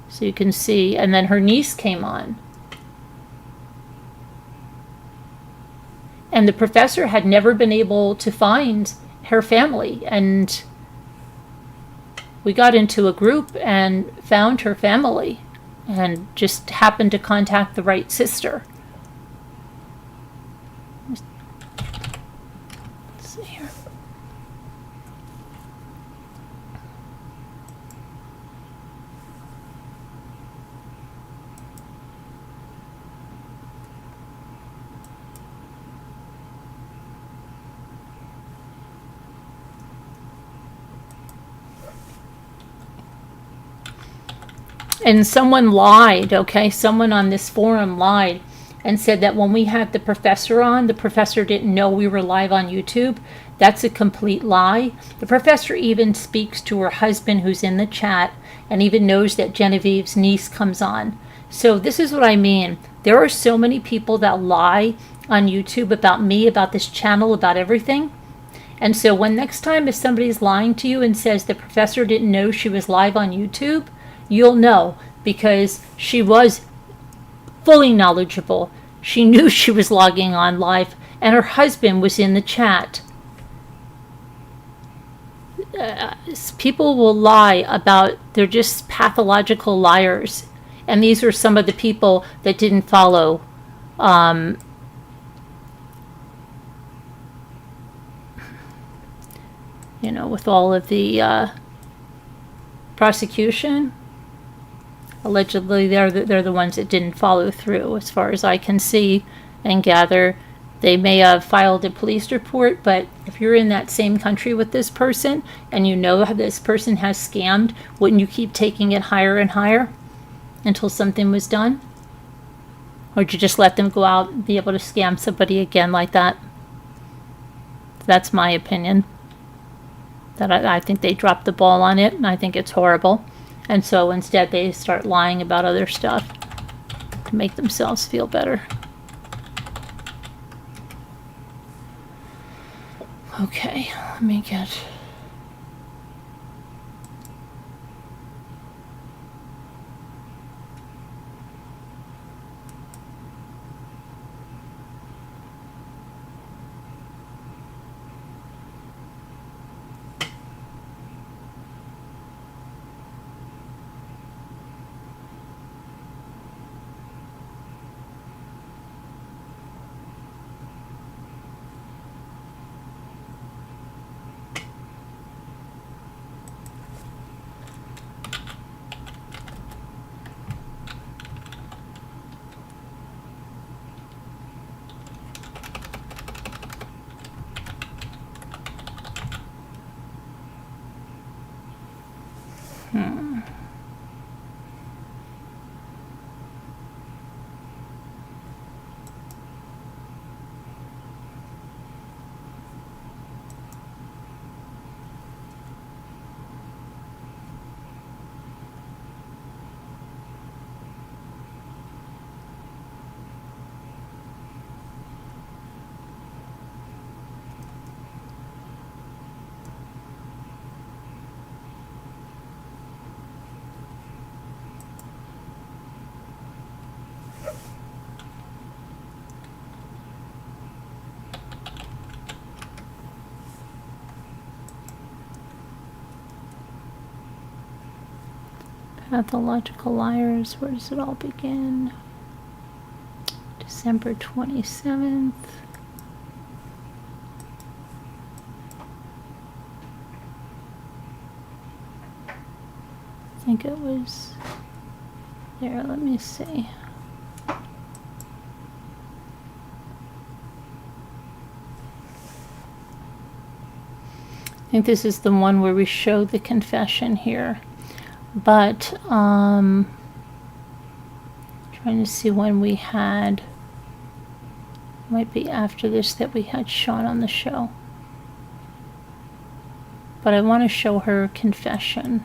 so you can see. And then her niece came on. And the professor had never been able to find her family. And we got into a group and found her family and just happened to contact the right sister. And someone lied, okay? Someone on this forum lied and said that when we had the professor on, the professor didn't know we were live on YouTube. That's a complete lie. The professor even speaks to her husband who's in the chat and even knows that Genevieve's niece comes on. So this is what I mean. There are so many people that lie on YouTube about me, about this channel, about everything. And so when next time if somebody's lying to you and says the professor didn't know she was live on YouTube, you'll know, because she was fully knowledgeable. She knew she was logging on live, and her husband was in the chat. People will lie about, they're just pathological liars. And these are some of the people that didn't follow with all of the prosecution. Allegedly, they're the ones that didn't follow through, as far as I can see and gather. They may have filed a police report, but if you're in that same country with this person and you know this person has scammed, wouldn't you keep taking it higher and higher until something was done? Or would you just let them go out and be able to scam somebody again like that? That's my opinion. That I think they dropped the ball on it, and I think it's horrible. And so instead they start lying about other stuff to make themselves feel better. Okay, let me get... Pathological liars, where does it all begin? December 27th. I think it was there, let me see. I think this is the one where we show the confession here. But trying to see when we had, might be after this that we had Sean on the show. But I want to show her confession.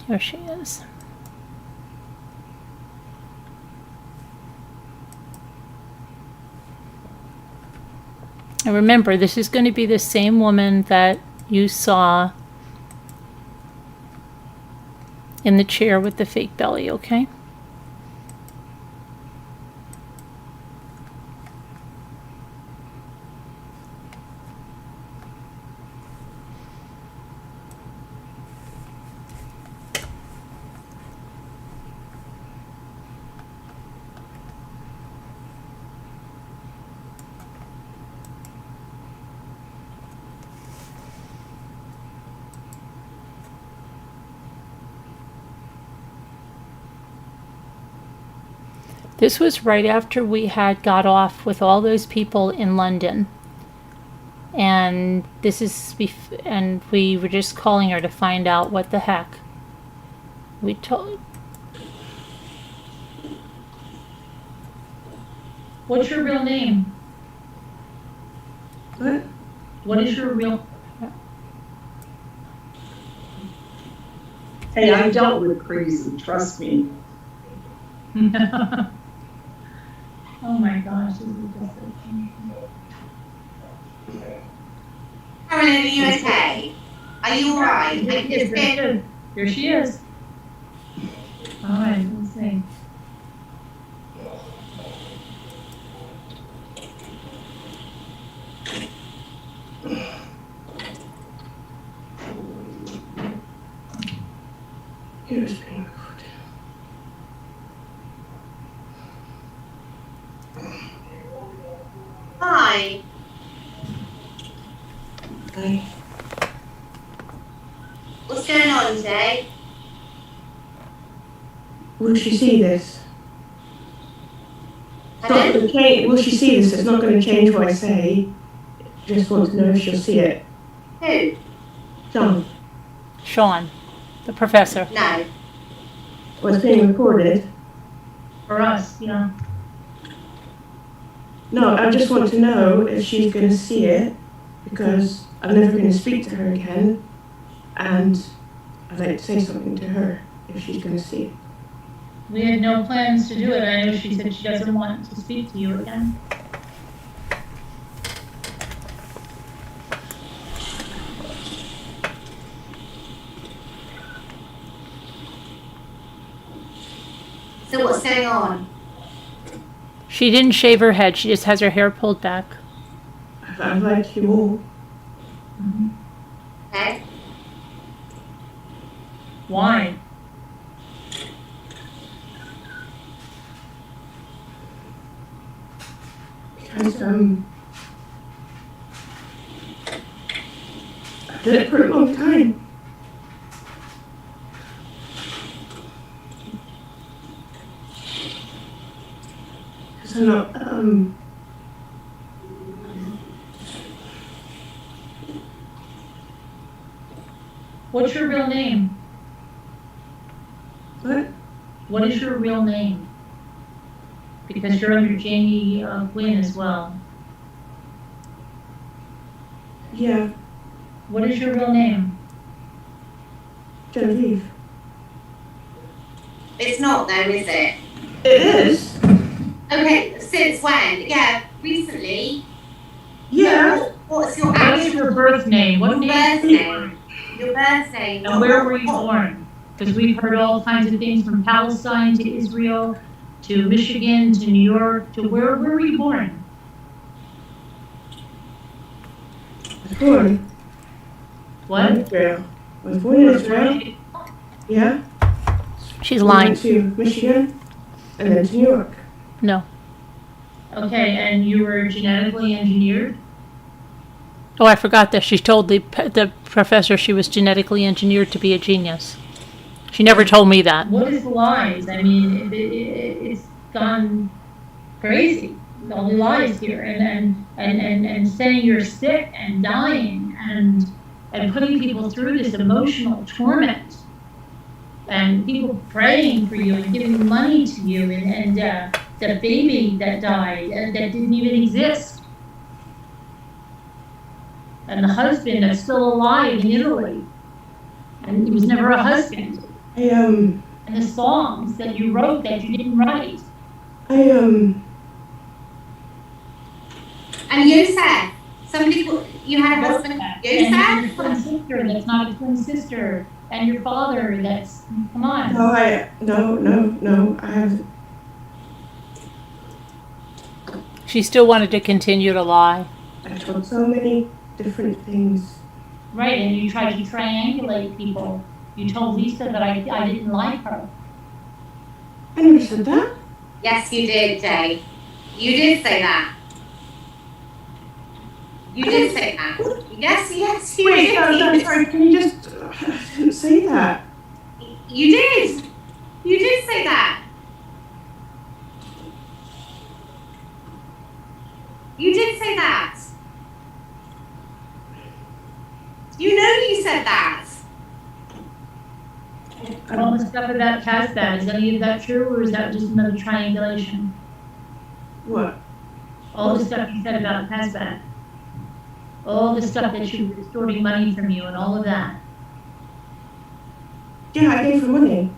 Here she is. And remember, this is going to be the same woman that you saw in the chair with the fake belly, okay? This was right after we had got off with all those people in London. And and we were just calling her to find out what the heck. We told. What's your real name? What? What is your real? Hey, I dealt with crazy, trust me. Oh my gosh, this is just Carolyn, are you okay? Are you alright? I just get. Here she is. All right, let's see. Here's being recorded. Hi. Hi. What's going on today? Will she see this? It's not Pardon? going to change. Will she see this? It's not going to change what I say. Just want to know if she'll see it. Who? John. Sean, the professor. No. Well, it's being recorded. For us, yeah. No, I just want to know if she's going to see it, because I'm never going to speak to her again, and I'd like to say something to her if she's going to see it. We had no plans to do it. I know she said she doesn't want to speak to you again. So what's going on? She didn't shave her head. She just has her hair pulled back. I'd like you all. Okay. Why? Because, I've done it for a long time. Because I'm not, What's your real name? what? What is your real name? Because you're under Jamie Gwynn as well. Yeah, What is your real name? Genevieve. It's not though, is it? It is? Okay, since when? Yeah, recently. Yeah. What's your What is actual your birth name? What name? birth name? Your birth name. And where were you born? Because we've heard all kinds of things from Palestine to Israel to Michigan to New York to where were you born? I was born in What? Israel. I was born in Israel. Yeah. She's I lying. went to Michigan and then to New York. No. Okay, and you were genetically engineered? Oh, I forgot that. She told the professor she was genetically engineered to be a genius. She never told me that. What is lies? I mean, it's gone crazy. All the lies here, and saying you're sick and dying, and putting people through this emotional torment, and people praying for you and giving money to you, and the baby that died that didn't even exist, and the husband that's still alive in Italy, and he was never a husband. And the songs that you wrote that you didn't write. And Yosef. You had a husband, And your Yosef? twin sister that's not a twin sister. And your father that's, come on. No, I haven't. She still wanted to continue to lie. I told so many different things. Right, and you tried to triangulate people. You told Lisa that I didn't like her. I never said that. Yes, you did, Jay. You did say that. You did say that. Yes, you Wait, did. sorry, can you just... I didn't say that. You did. You did say that. All the stuff about Casbah, is any of that true, or is that just another triangulation? What? All the stuff you said about Casbah? All the stuff that she was extorting money from you and all of that? Yeah, I gave her money.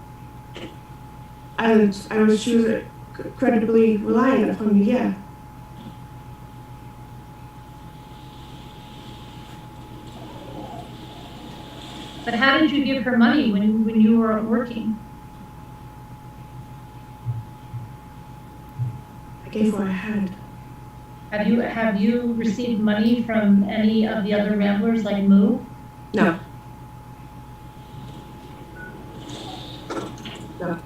And she was credibly relying upon me, yeah. But how did you give her money when you were working? I gave what I had. Have you received money from any of the other ramblers like Moo? No. No.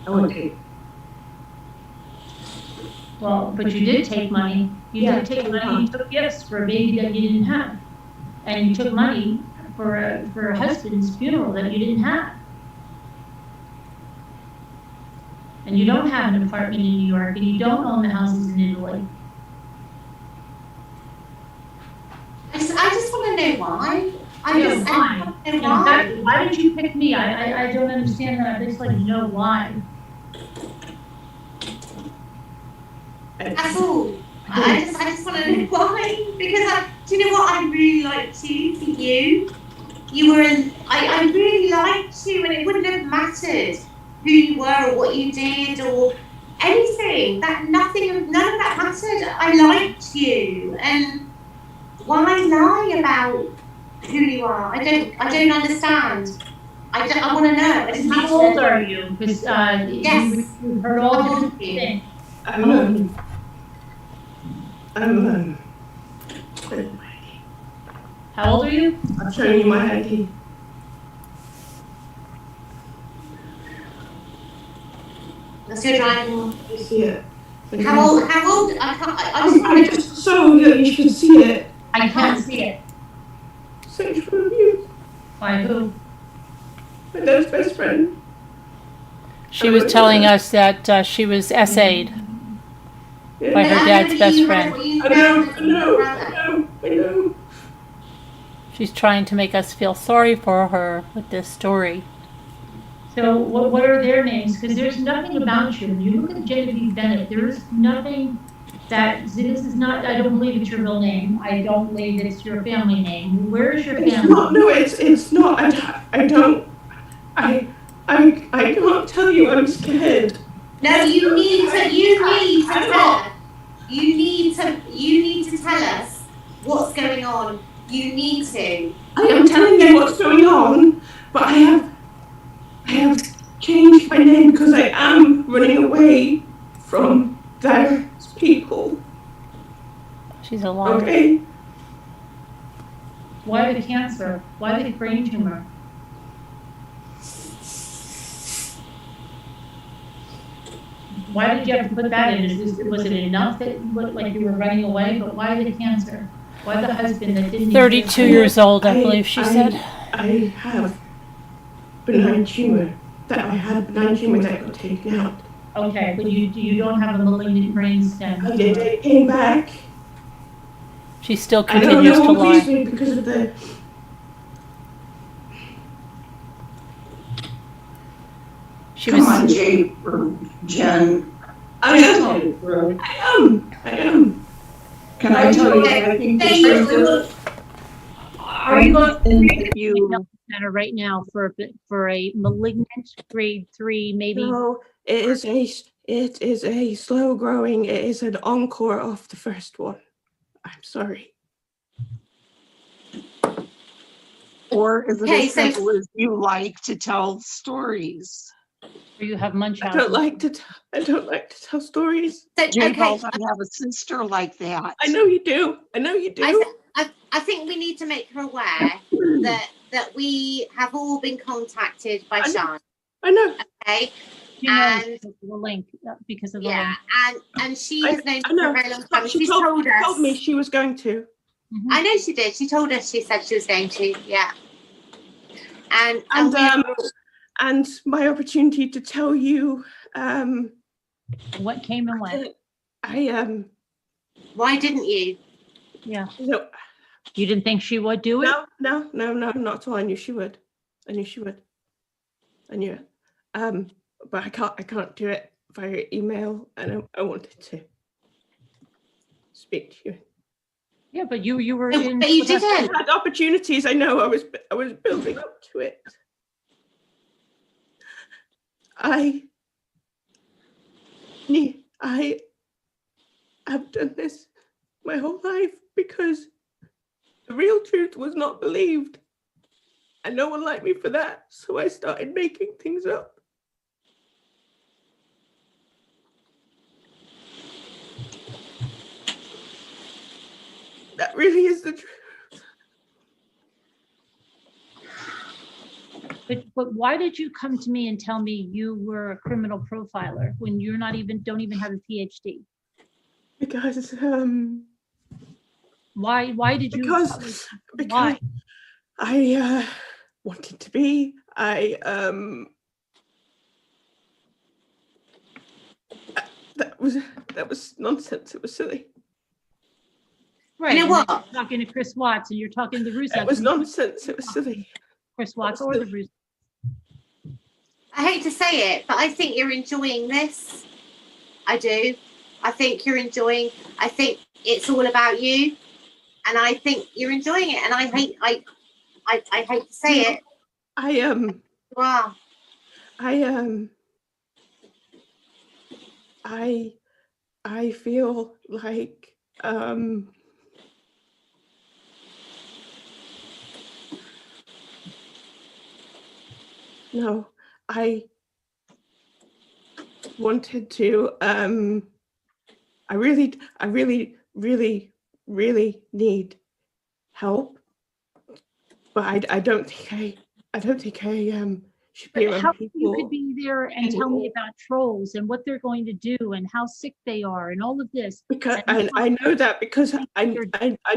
I won't take. Well, but you did take money. You Yeah, did take money. You took gifts for a baby that you didn't have, and you took money for a husband's funeral that you didn't have. And you don't have an apartment in New York, and you don't own the houses in Italy. I just want to know why. I Yeah, just why? want to In know why. fact, why did you pick me? I don't understand that. I just like to know why. That's all. I just want to know why. Because do you know what I really liked you for you? You were I really liked you, and it wouldn't have mattered who you were or what you did or anything. None of that mattered. I liked you, and why lie about who you are? I don't understand. I want to know. I just need How to old know. are you? Because Yes. you heard all How old different are you? things. I'm How old are you? I'm showing you my ID. That's your driving. You see it. How old? I can't. I just I want to. just so that you should see it. I can't see it. Sexual abuse. By who? My dad's best friend. She was telling us that she was essayed Yeah. by her dad's best friend. I know. She's trying to make us feel sorry for her with this story. So what are their names? Because there's nothing about you. When you look at Genevieve Bennett, there's nothing that, this is not, I don't believe it's your real name. I don't believe it's your family name. Where is your family? It's not. No, it's not. I can't tell you. I'm scared. No, you need to tell us. You need to tell us what's going on. You need to. I am telling you what's going on, but I have changed my name because I am running away from those people. She's a liar. Okay. Why the cancer? Why the brain tumor? Why did you have to put that in? Was it enough that you looked like you were running away? But why the cancer? Why the husband that didn't? 32 years old, I believe she said. I have benign tumor. That I had benign tumor that got taken out. Okay, but you don't have a malignant brain stem. I did. It came back. She still I know continues no to one believes lie. me because of the. She Come was. on, Jay or Jen. I am. Can I tell you? I think the truth is, Are you going if you, Center right now for a malignant grade 3, maybe. No, it is a slow growing. It is an encore of the first one. I'm sorry. or is it Okay, as so- simple as you like to tell stories? Or you have I Munchausen. don't like to tell stories. So, Jay okay, Balls, I have a sister like that. I know you do. I think we need to make her aware that we have all been contacted by I know. Sean. I know. Okay, She knows and- because of the link. Because of the yeah, link. and she has known I for know. a very long time. She She's told told me us. she was going to. I know she did. She told us. She said she was going to. Yeah. And And my opportunity to tell you, What came and went. I why didn't you? Yeah. you know, You didn't think she would do it? No, not at all. I knew she would. I knew it. But I can't do it via email, and I wanted to speak to you. Yeah, but you were But in. you didn't. I had opportunities. I know. I was building up to it. I have done this my whole life because the real truth was not believed, and no one liked me for that. So I started making things up. That really is the truth. But why did you come to me and tell me you were a criminal profiler when you're don't even have a PhD? Because Why did you? because Why? I wanted to be. That was nonsense. It was silly. Right. You know and then what? you're talking to Chris Watts and you're talking to the Russos. It was nonsense. It was silly. Chris Watts or the Russos. I hate to say it, but I think you're enjoying this. I do. I think you're enjoying. I think it's all about you, and I think you're enjoying it. And I hate to say it. Wow. I feel like no, I wanted to I really need help, but I don't think I should be But around how people. you could be there and tell me about trolls and what they're going to do and how sick they are and all of this. Because I know that because I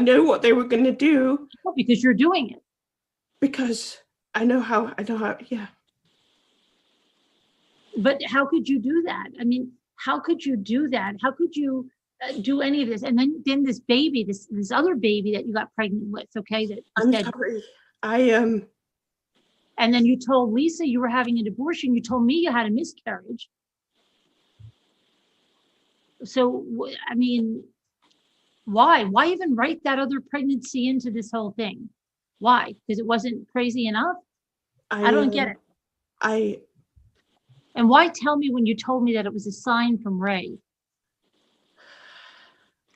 know what they were going to do. Because you're doing it. Because I know how, yeah. But how could you do that? I mean, how could you do that? How could you do any of this? And then this baby, this other baby that you got pregnant with, okay? I'm sorry. And then you told Lisa you were having an abortion. You told me you had a miscarriage. So, I mean, why? Why even write that other pregnancy into this whole thing? Why? Because it wasn't crazy enough? I don't get it. And why tell me when you told me that it was a sign from Ray?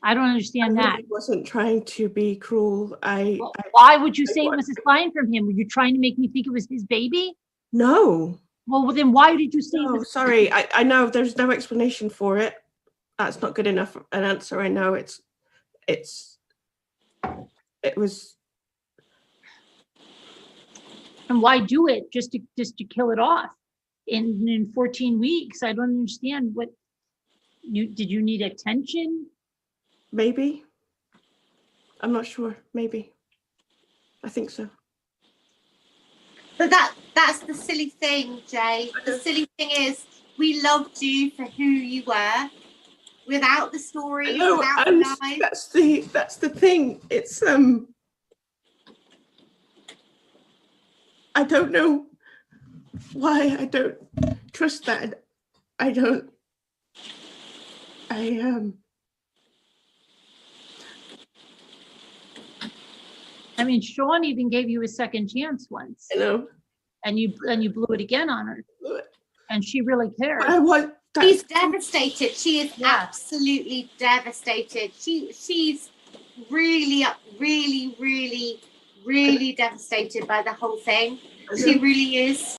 I don't understand that. I wasn't trying to be cruel. Why would you say it was a sign from him? Were you trying to make me think it was his baby? No. Well, then why did you say? No, sorry. I know there's no explanation for it. That's not good enough an answer. I know it was. And why do it just to kill it off in 14 weeks? I don't understand what did you need attention? Maybe. I'm not sure. Maybe. I think so. But that's the silly thing, Jay. The silly thing is we loved you for who you were, without the story, without the lies. That's the thing. It's I don't know why I don't trust that. I mean, Sean even gave you a second chance once. I know. And you blew it again on her. And she really cared. She's devastated. She is absolutely devastated. She's really devastated by the whole thing. She really is.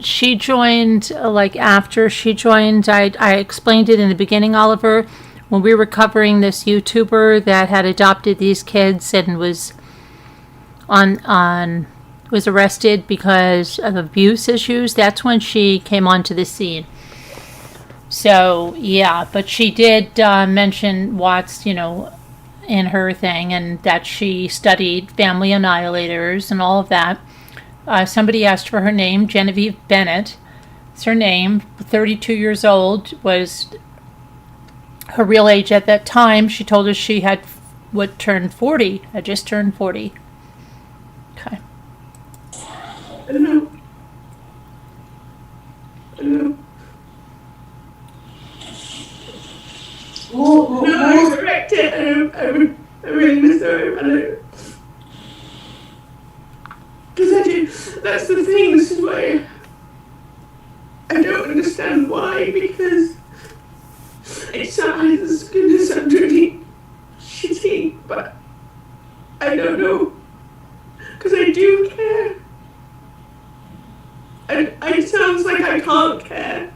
She joined, after she joined, I explained it in the beginning, Oliver, when we were covering this YouTuber that had adopted these kids and was was arrested because of abuse issues. That's when she came onto the scene. So, yeah, but she did mention Watts, in her thing, and that she studied family annihilators and all of that. Somebody asked for her name, Genevieve Bennett. It's her name, 32 years old, was her real age at that time. She told us she had What turned 40? I just turned 40. Okay. I don't know. I don't know. No, I correct it. I really miss her. I don't. Because I do. That's the thing. This is why I don't understand why. Because it sounds goodness I'm really shitty, but I don't know. Because I do care. It sounds like I can't care.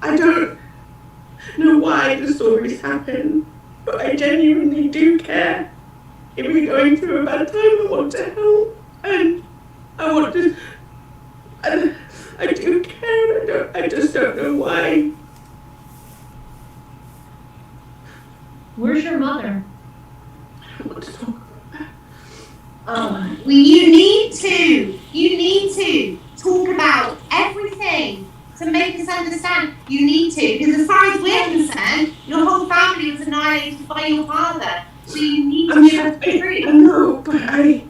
I don't know why the stories happen, but I genuinely do care. If we're going through a bad time, I want to help, and I want to. And I do care. I just don't know why. Where's your mother? I don't want to talk about that. Well, you need to talk about everything to make us understand. You need to, because as far as we're concerned, your whole family was annihilated by your father. So you need to share the I truth. know, but I,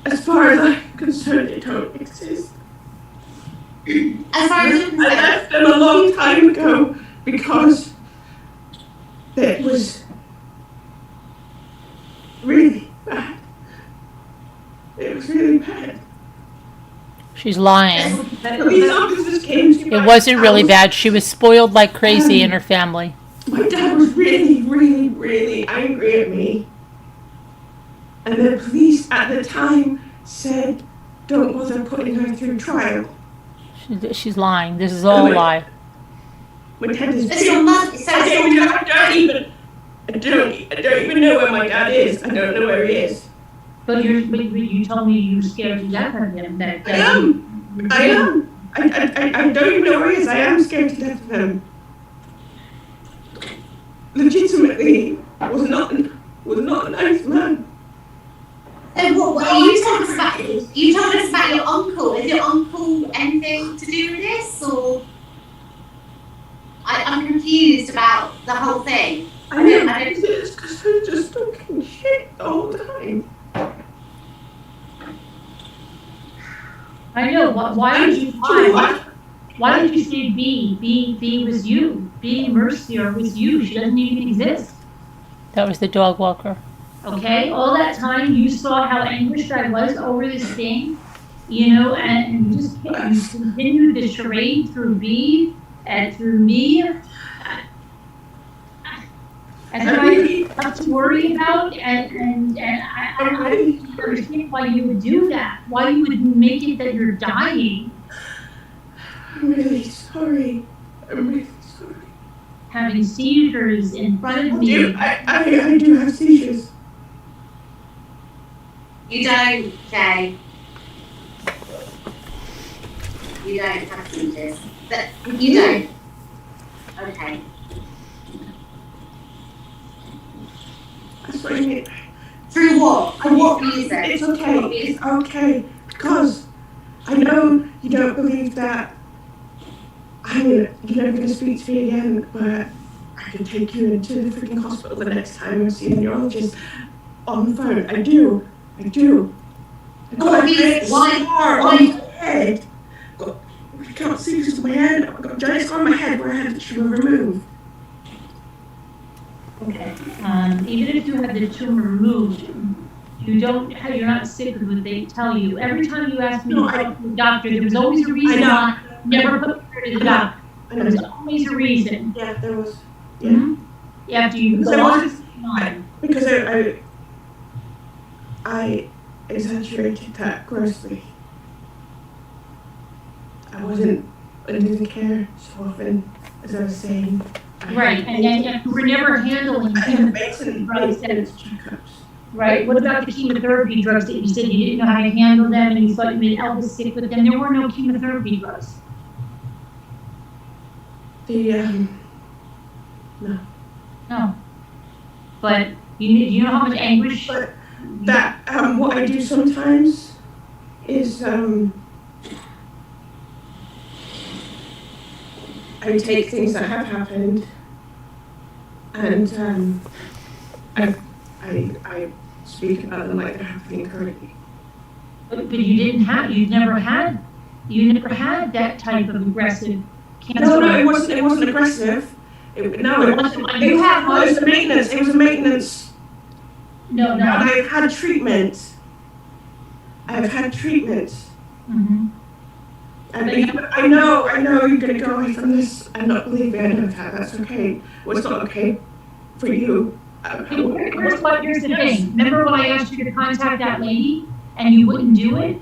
as far as I'm concerned, it don't exist. As far as you're I concerned, left them a long time ago because it was really bad. It was really bad. She's lying. These officers came to It my wasn't really house. bad. She was spoiled like crazy in her family. My dad was really, really, really angry at me. And the police at the time said, don't bother putting her through trial. She's lying. This is all a lie. My dad is it's your mother. So I don't even know where my dad is. I don't know where he is. But you told me you were scared to death of him. I am. I don't even know where he is. I am scared to death of him. Legitimately, was not a nice man. So what are you told us about? You told us about your uncle. Is your uncle anything to do with this, or I'm confused about the whole thing. I know, it's because I'm just talking shit the whole time. I know. Why did you lie? Why did you say B? B was you. B Mercier was you. She doesn't even exist. That was the dog walker. Okay, all that time you saw how anguished I was over this thing, you know, and you continued the charade through B and through me. And I have to worry about, and I don't understand why you would do that. Why you would make it that you're dying. I'm really sorry. I'm really sorry. Having seizures in front of me. I do have seizures. You don't, Jay. You don't have seizures. But you don't. Okay. That's what I mean. Through what? For what reason? It's okay. It's okay. Because I know you don't believe that. I mean, you're never going to speak to me again, but I can take you into the freaking hospital the next time I see a neurologist on the phone. I do. I've got a giant scar on my head. I can't see because of my head. I've got a giant scar on my head where I had the tumor removed. Okay. Even if you had the tumor removed, you're not sick with what they tell you. Every time you asked me to talk to the doctor, there was always a reason why I never put her to the doctor. There was always a reason. Yeah, there was. Yeah. Mm-hmm. After you go on. Because I exaggerated that grossly. I wasn't under the care so often, as I was saying. Right, and you were never handling chemotherapy drugs. Checkups. Right, what about the chemotherapy drugs that you said you didn't know how to handle them and you thought you made Elvis sick with them? There were no chemotherapy drugs. No. But you know how much anguish? But that, what I do sometimes is, I take things that have happened And I speak about them like they're happening currently. But you never had that type of aggressive cancer. No, it wasn't aggressive. It was a maintenance. No. And I've had treatment. Mm-hmm. And I know you're going to go away from this and not believe me. I know that. That's okay. Well, it's not okay for you. Here's the thing. Remember when I asked you to contact that lady and you wouldn't do it?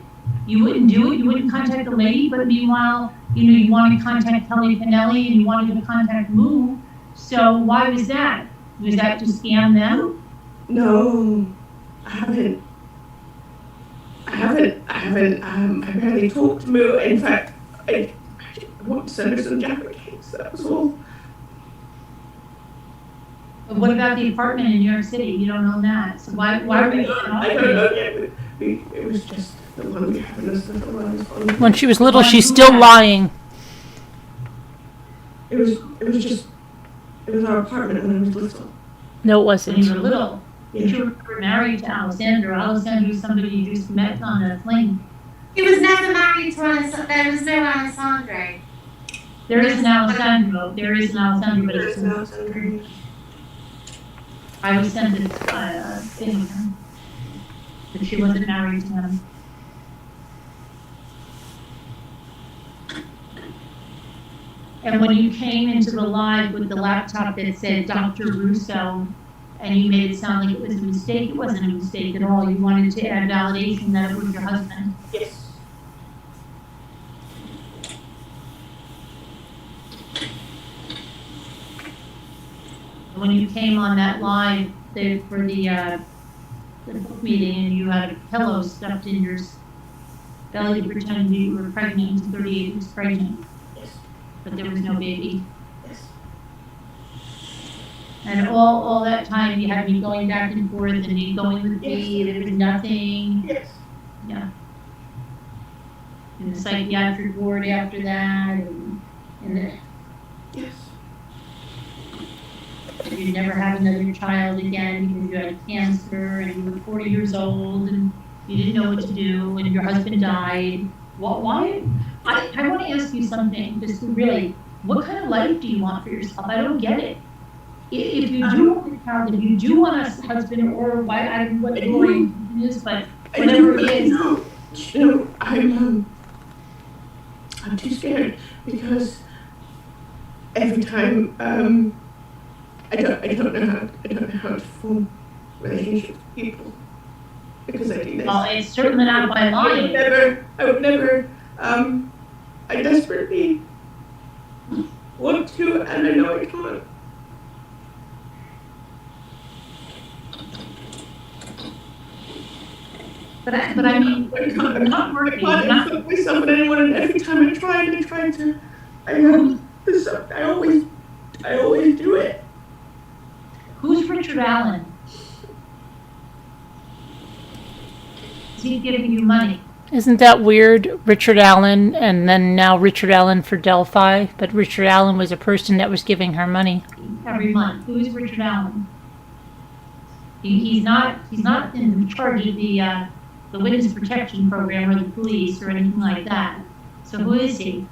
You wouldn't contact the lady, but meanwhile, you wanted to contact Kelly Pinelli and you wanted to contact Moo. So why was that? Was that to scam them? No, I haven't. I barely talked to Moo. In fact, I want to send her some Jaffa cakes. That was all. But what about the apartment in New York City? You don't know that. So why were you? I don't know yet. It was just the one we happened to spend the one. When she was little, she's still lying. It was our apartment when I was little. No, it When wasn't. you were little. Yeah. You were married to Alessandro. Alessandro is somebody you just met on a plane. He was never married to Alessandro. There was no Alessandro. There is an Alessandro, but it's I was sent a thing with him. But she wasn't married to him. And when you came into the live with the laptop that said Dr. Russo, and you made it sound like it was a mistake, it wasn't a mistake at all. You wanted to add validation that it was your husband. Yes. When you came on that live for the book meeting and you had a pillow stuffed in your belly to pretend you were pregnant, 38 was pregnant, Yes. but there was no baby. Yes. And all that time you had me going back and forth and you going with me, there was nothing. Yes. Yeah. In the psychiatric ward after that, and Yes. you never have another child again because you had cancer and you were 40 years old and you didn't know what to do and your husband died. Why? I want to ask you something, just really, what kind of life do you want for yourself? I don't get it. If you do want a child, if you do want a husband or why, I don't know what your orientation is, but whatever it is. No, I'm too scared because every time I don't know how to form relationships with people because I do this. Well, it's certainly not by lying. I would never I desperately want to and I know I can't. But I mean, I can't, you're not working. I can't inflict myself on anyone, and every time I try, I always do it. Who's Richard Allen? Is he giving you money? Isn't that weird? Richard Allen, and then now Richard Allen for Delphi. But Richard Allen was a person that was giving her money. Every month. Who is Richard Allen? He's not in charge of the witness protection program or the police or anything like that. So who is he?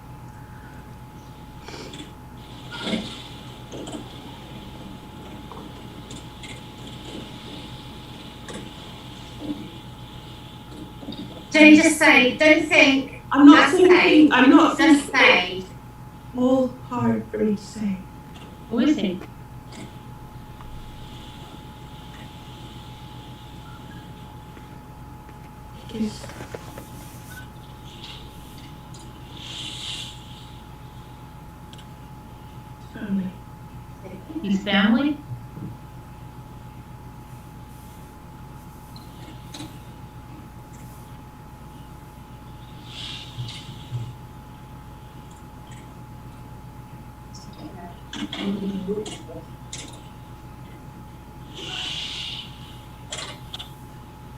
Don't just say, don't think. I'm not just thinking. say. I'm not Just thinking. say. All hard for me to say. Who is he? His family. He's family?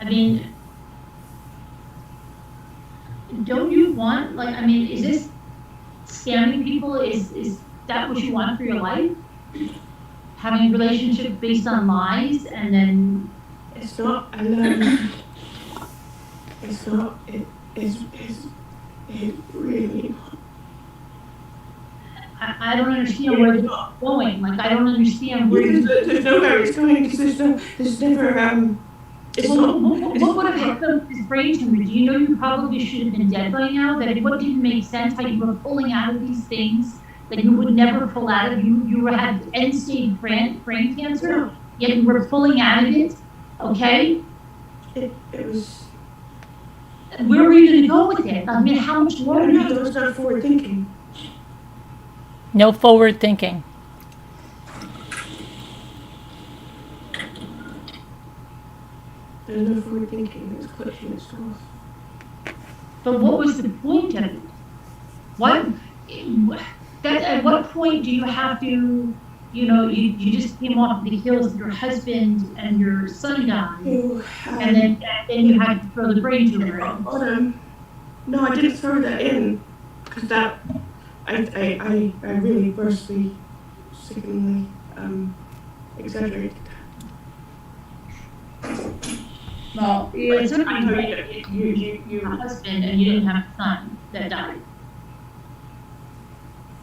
I mean, don't you want, like, I mean, is this scamming people? Is that what you want for your life? having a relationship based on lies and then, It's not, and it's not, it really, I don't understand where this is going. Like, I don't understand where you. there's no where it's going, because there's never, it's not, What would have happened with this brain tumor? Do you know you probably should have been dead by now? That what didn't make sense, how you were pulling out of these things that you would never pull out of. You had end-stage brain cancer, yet you were pulling out of it, okay? it was, Where were you gonna go with it? I mean, how much more? no, there was no forward thinking. No forward thinking. There's no forward thinking, it was clutching at straws. But what was the point of it? What, that, at what point do you have to, you know, you just came off the heels of your husband and your son died, and then you had to throw the brain tumor in. No, I didn't throw that in, because that, I really grossly, sickeningly, exaggerated Well, you took that. your husband and you didn't have a son that died.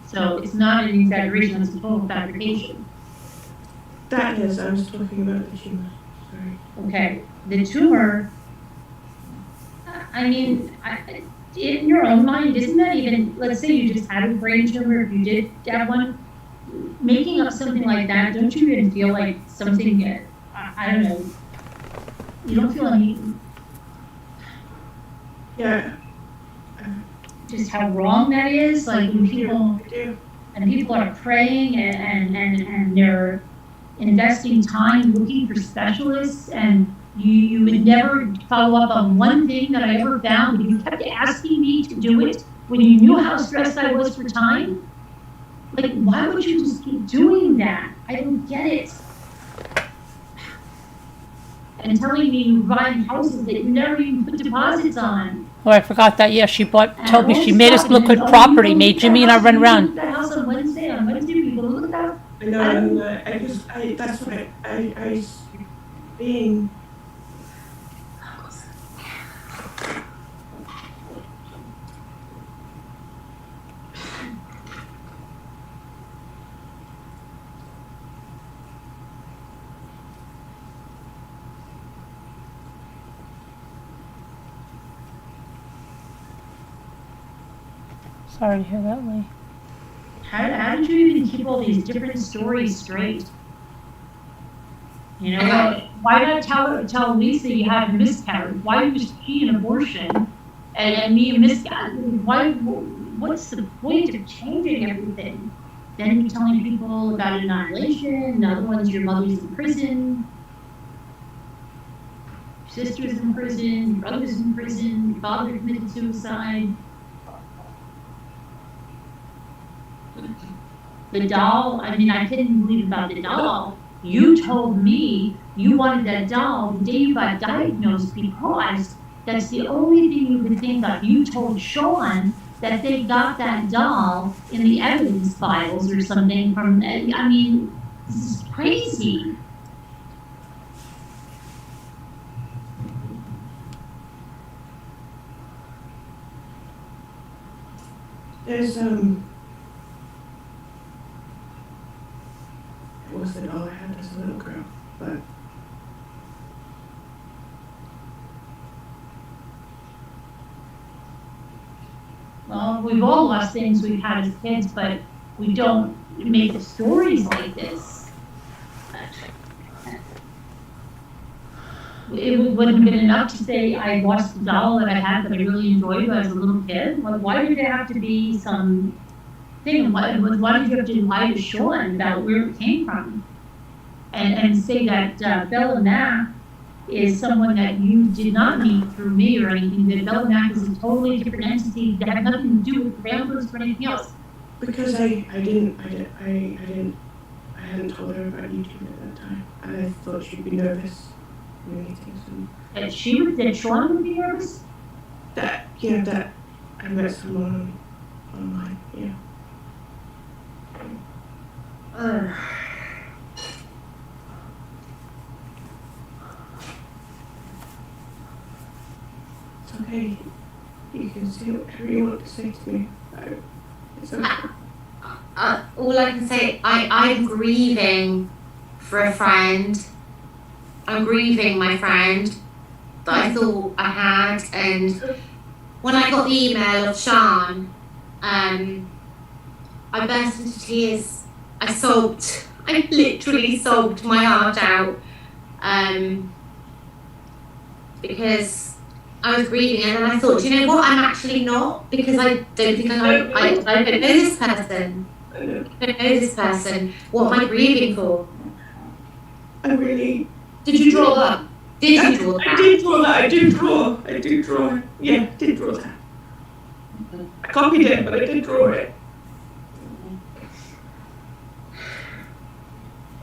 So it's not an exaggeration, it's a total fabrication. That is, I was talking about the tumor, sorry. Okay, the tumor, I mean, in your own mind, isn't that even, let's say you just had a brain tumor, if you did have one, making up something like that, don't you even feel like something, I don't know, you don't feel any, Yeah, just how wrong that is, like when people, I do. and people are praying and they're investing time looking for specialists, and you would never follow up on one thing that I ever found, but you kept asking me to do it when you knew how stressed I was for time. Like, why would you just keep doing that? I don't get it. And telling me you buy houses that you never even put deposits on. Oh, I forgot that. Yeah, she told me she made us look at property, made Jimmy and I run around. The house on Wednesday we go look at that. I know, and that's what I being. Sorry to hear that, Lee. How did you even keep all these different stories straight? You know, why not tell Lisa you had a miscarriage? Why was she an abortion and me a miscarriage? What's the point of changing everything? Then you're telling people about annihilation, the other one's your mother's in prison, your sister's in prison, your brother's in prison, your father committed suicide. The doll, I mean, I couldn't believe about the doll. You told me you wanted that doll the day you got diagnosed because that's the only thing you could think of. You told Sean that they got that doll in the evidence files or something from, I mean, this is crazy. There's it was the doll I had as a little girl, but Well, we've all lost things we've had as kids, but we don't make the stories like this. It wouldn't have been enough to say I lost a doll that I had that I really enjoyed when I was a little kid. Well, why did there have to be some thing? Why did you have to lie to Sean about where it came from? And say that Bella Mack is someone that you did not meet through me or anything, that Bella Mack is a totally different entity that had nothing to do with Ramblers or anything else. because I hadn't told her about YouTube at that time, and I thought she'd be nervous and anything. So That Sean would be nervous? that I met someone online, yeah. okay. You can say whatever you want to say to me. So, it's okay. All I can say, I'm grieving for a friend. I'm grieving my friend that I thought I had, and when I got the email of Sean, I burst into tears. I sobbed. I literally sobbed my heart out, because I was grieving, and then I thought, you know what, I'm actually not, because I don't think I don't know this person. I don't know this person. What am I grieving for? I really. Did you draw that? Did you draw that? I did draw that. I did draw. Yeah, I did draw that. I copied it, but I did draw it.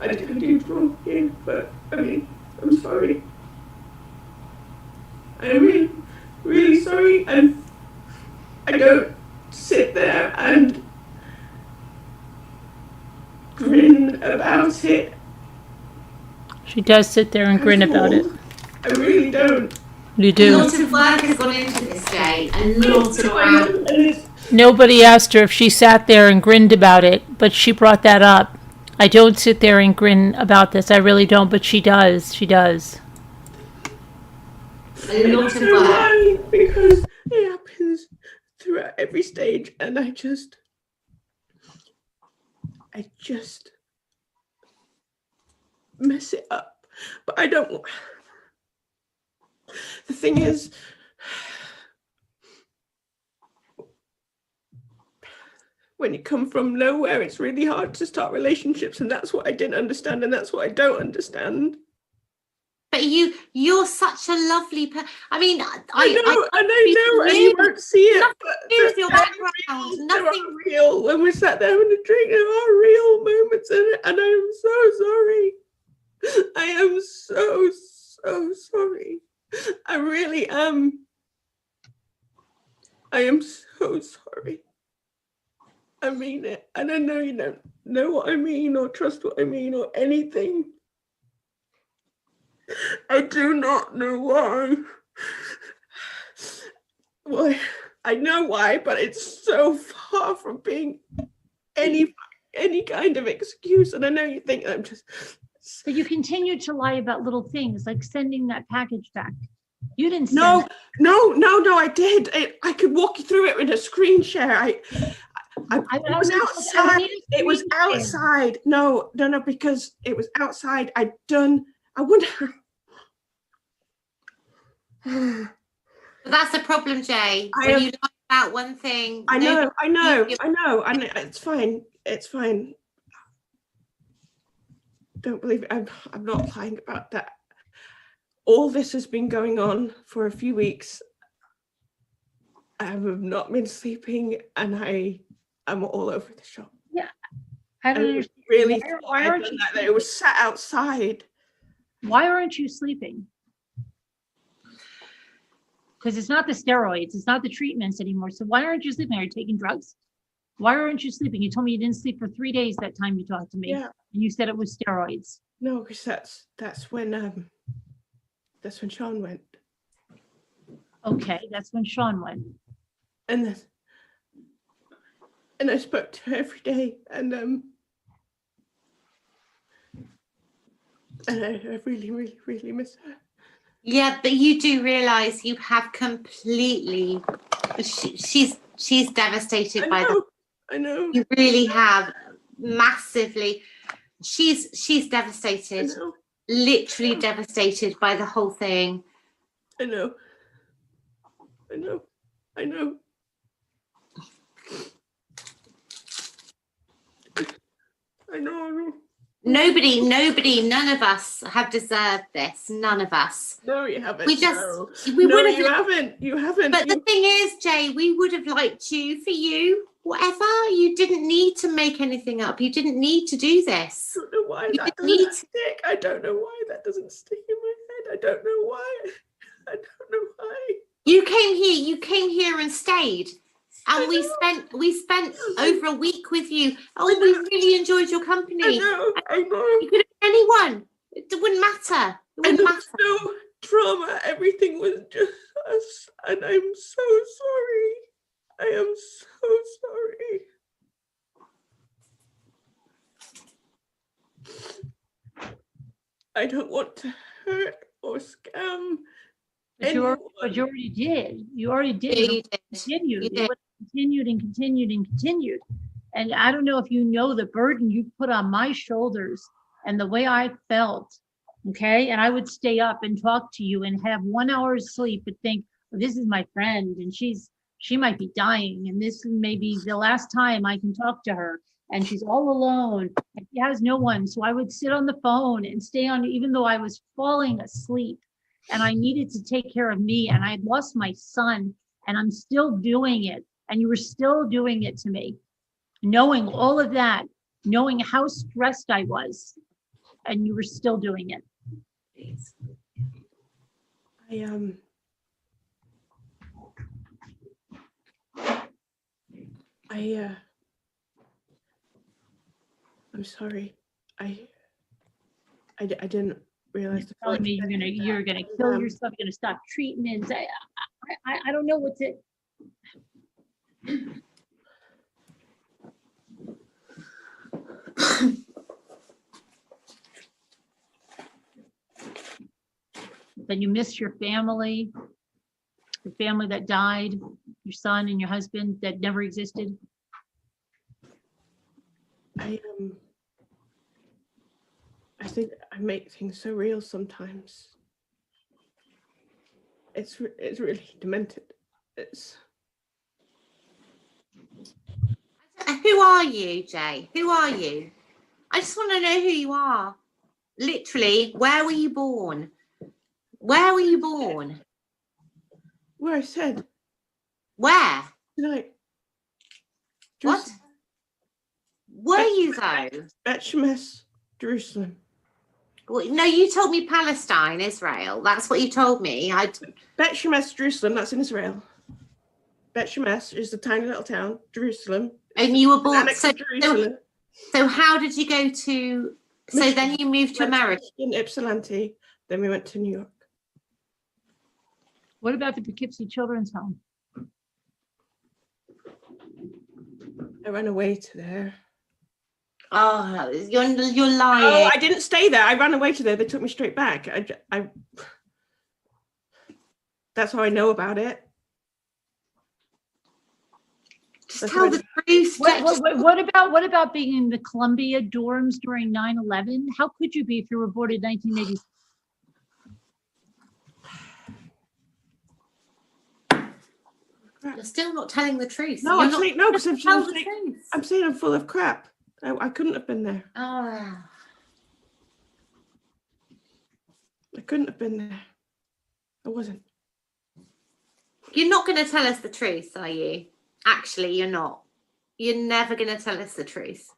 I did draw it, but I mean, I'm sorry. I'm really, really sorry, and I don't sit there and grin about it. She does sit there and grin about it. I really don't. You A do. lot of work has gone into this, Jay. A lot of work. Nobody asked her if she sat there and grinned about it, but she brought that up. I don't sit there and grin about this. I really don't, but she does. She does. A lot of I don't know work. why, because it happens throughout every stage, and I just mess it up. But I don't. The thing is, when you come from nowhere, it's really hard to start relationships, and that's what I didn't understand, and that's what I don't understand. But you're such a lovely person. I mean, I know, and you won't see it, but with your they're background, real, nothing. they're real. When we're sat there having a drink, there are real moments in it, and I am so sorry. I am so sorry. I really am. I am so sorry. I mean it, and I know you don't know what I mean or trust what I mean or anything. I do not know why. Why? I know why, but it's so far from being any kind of excuse. And I know you think I'm just. But you continue to lie about little things like sending that package back. You didn't send No, it. no, I did. I could walk you through it with a screen share. It was outside. It was outside. No, because it was outside. I wouldn't. That's the problem, Jay. When you lie about one thing. I know. It's fine. Don't believe it. I'm not lying about that. All this has been going on for a few weeks. I have not been sleeping, and I'm all over the shop. Yeah, I don't understand. Really, Why aren't you? it was sat outside. Why aren't you sleeping? Because it's not the steroids, it's not the treatments anymore. So why aren't you sleeping? Are you taking drugs? Why aren't you sleeping? You told me you didn't sleep for 3 days that time you talked to me. Yeah. And you said it was steroids. No, because that's when Sean went. Okay, that's when Sean went. And I spoke to her every day, and I really, really, really miss her. Yeah, but you do realise you have completely. She's devastated by that. I know. You really have massively. She's devastated. Literally devastated by the whole thing. I know. Nobody, none of us have deserved this. None of us. No, you haven't. We just, no. we No, would have. you haven't. But the thing is, Jay, we would have liked you for you, whatever. You didn't need to make anything up. You didn't need to do this. I don't know why that doesn't stick. I don't know why that doesn't stick in my head. I don't know why. You came here and stayed. And we spent over a week with you. Oh, we really enjoyed your company. I know. You could have been anyone. It wouldn't matter. It wouldn't matter. No trauma. Everything was just us, and I'm so sorry. I am so sorry. I don't want to hurt or scam anyone. But you already did. You already did. Yeah, And you it did. continued. You It did. would've continued and continued and continued. And I don't know if you know the burden you put on my shoulders and the way I felt. Okay. And I would stay up and talk to you and have 1 hour's sleep, but think, "Oh, this is my friend and she might be dying. And this may be the last time I can talk to her. And she's all alone and she has no one." So I would sit on the phone and stay on, even though I was falling asleep and I needed to take care of me and I had lost my son and I'm still doing it. And you were still doing it to me, knowing all of that, knowing how stressed I was, and you were still doing it. I'm sorry. I didn't realize the Telling me you're gonna kill yourself, you're gonna stop treatments. I don't know what to. Then you miss your family that died, your son and your husband that never existed. I think I make things so real sometimes. It's really demented. Who are you, Jay? Who are you? I just want to know who you are. Literally, where were you born? Where were you born? Where I said. Where? Tonight. What? Were you though? Shemesh, Jerusalem. Well, no, you told me Palestine, Israel. That's what you told me. Shemesh, Jerusalem. That's in Israel. Shemesh is a tiny little town, Jerusalem. And you were born. So how did you go to? So Michigan. then you moved to America. In Ypsilanti. Then we went to New York. What about the Poughkeepsie Children's Home? I ran away to there. Oh, you're lying. Oh, I didn't stay there. I ran away to there. They took me straight back. I that's how I know about it. Just tell the truth. What about being in the Columbia dorms during 9/11? How could you be if you were born in 1980? You're still not telling the truth. No, I'm saying no, because I'm saying I'm full of crap. I couldn't have been there. Oh. I couldn't have been there. I wasn't. You're not going to tell us the truth, are you? Actually, you're not. You're never going to tell us the truth.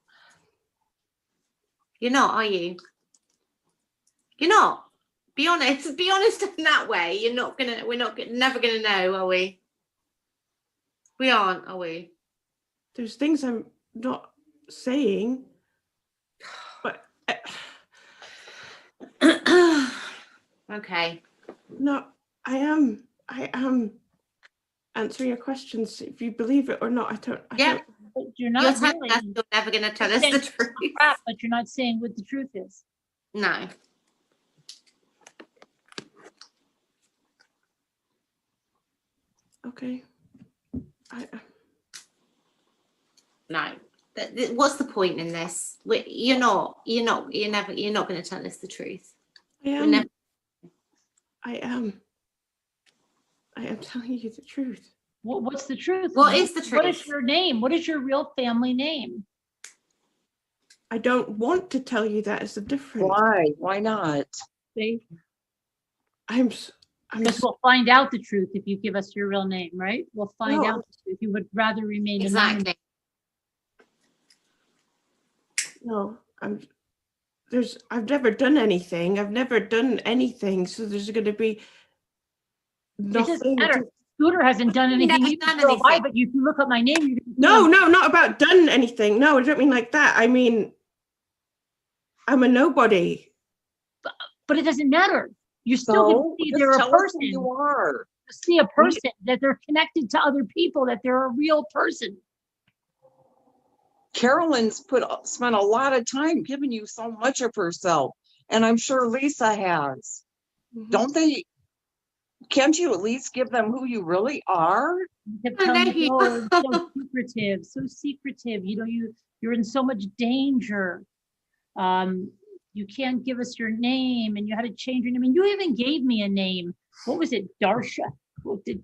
You're not, are you? You're not. Be honest. Be honest in that way. You're not gonna. Never gonna know, are we? We aren't, are we? There's things I'm not saying, but okay. No, I am answering your questions. If you believe it or not, I don't. But you're not. You're telling us you're never going to tell us the truth. Crap, but you're not saying what the truth is. No. Okay. No. What's the point in this? You're not going to tell us the truth. I am telling you the truth. What's the truth? What is the truth? What is your name? What is your real family name? I don't want to tell you that. It's the difference. Why? Why not? See? Because we'll find out the truth if you give us your real name, right? We'll find out the truth. You would rather remain anonymous. Exactly. No, I've never done anything. So there's going to be nothing. It doesn't matter. Scooter hasn't done anything. Never You done can go by, anything. but if you look up my name, you can No, not about done anything. No, I don't mean like that. I mean, I'm a nobody. But it doesn't matter. You still So can see just they're a tell us who person. you are. see a person, that they're connected to other people, that they're a real person. Carolyn's spent a lot of time giving you so much of herself, and I'm sure Lisa has. Don't they? Can't you at least give them who you really are? Kept telling me, oh, it's so secretive. You know, you're in so much danger. You can't give us your name, and you had to change your name. And you even gave me a name. What was it? Darsha. What did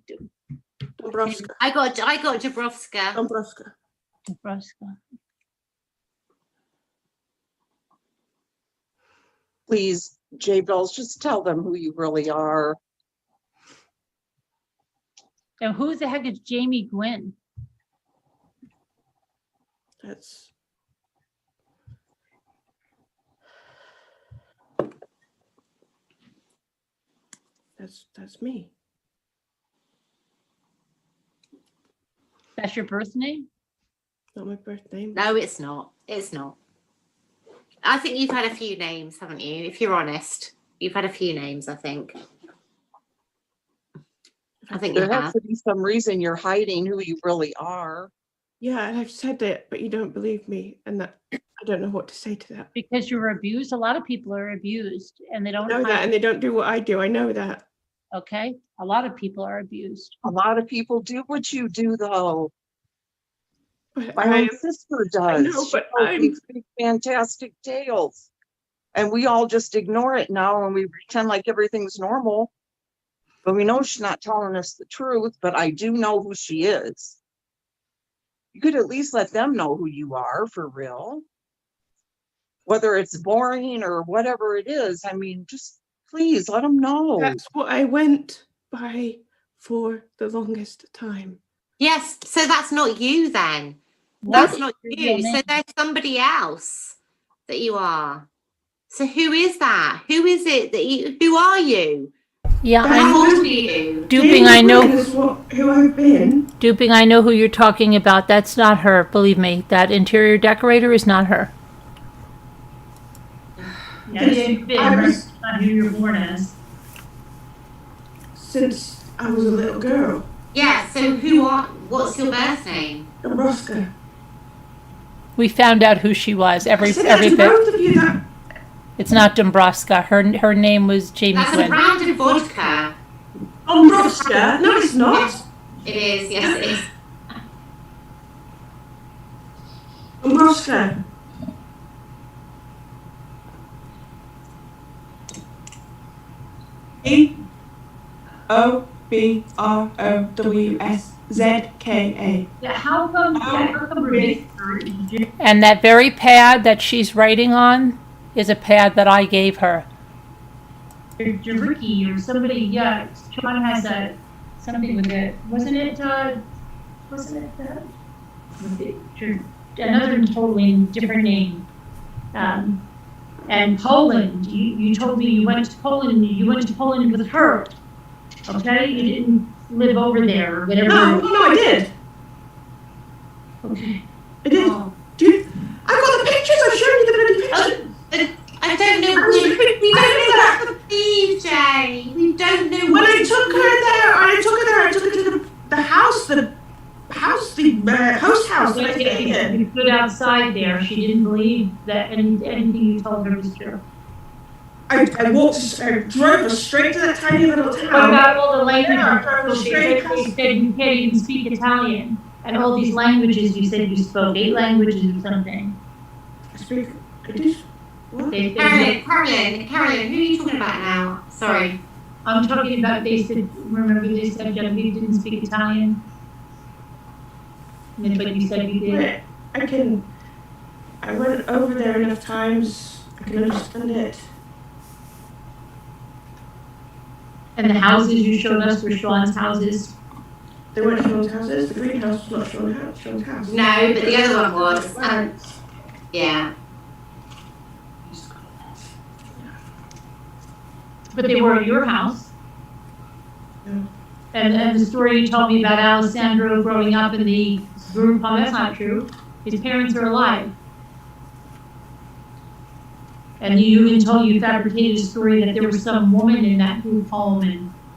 Dombrowska. I got Dabrowska. Dombrowska. Nebraska? Please, J Bells, just tell them who you really are. And who the heck is Jamie Gwynn? That's me. That's your birth name? Not my birth name. No, it's not. It's not. I think you've had a few names, haven't you? If you're honest, you've had a few names, I think. I think you There has have. to be some reason you're hiding who you really are. Yeah, and I've said it, but you don't believe me, and that I don't know what to say to that. Because you were abused. A lot of people are abused, and they I don't know that, and they don't do what I do. I know that. Okay, a lot of people are abused. A lot of people do what you do, though. But My own sister does. know, but She tells these big, fantastic tales, and we all just ignore it now, and we pretend like everything's normal. But we know she's not telling us the truth. But I do know who she is. You could at least let them know who you are for real. Whether it's boring or whatever it is, I mean, just please let them know. That's what I went by for the longest time. Yes, so that's not you then. That's not you. So there's somebody else that you are. So who is that? Who is it that you? Who are you? Yeah, How I'm old are you? duping. I know. Who I've been. Duping. I know who you're talking about. That's not her. Believe me. That interior decorator is not her. Yeah, you've been. That's not who you're born as. Since I was a little girl. Yeah, so what's your birth name? Dombrowska. We found out who she was. Every bit. Both of you that. It's not Dombrowska. Her name was Jamie That's a Gwynn. brand of vodka. Dombrowska? No, it's not. It is, yes, it is. Dombrowska. Obrowska. Yeah, how come Rebecca? And that very pad that she's writing on is a pad that I gave her. Ricky or somebody, yeah, John has something with it. Wasn't it another totally different name? And Poland, you told me you went to Poland with her. Okay, you didn't live over there or whatever. No, I did. Okay. I did. Dude, I've got the pictures. I've shown you the bloody pictures. I don't know. We don't believe, Jay. We don't know. When I took her there, I took her to the house, the host house. But you stood outside there. She didn't believe that anything you told her was true. I drove her straight to that tiny little town. What about all the languages? Yeah, You said you can't even speak Italian. And all these languages you said you spoke, 8 languages or something. I did. What? Carolyn, who are you talking about now? Sorry. I'm talking about, they said Genevieve didn't speak Italian. But you said you did. I went over there enough times, I can understand it. And the houses you showed us were Sean's houses. They weren't Sean's houses, the greenhouse was not Sean's house. No, but the other one was. Yeah. But they were at your house. No. And the story you told me about Alessandro growing up in the group home, that's not true. His parents are alive. And you fabricated a story that there was some woman in that group home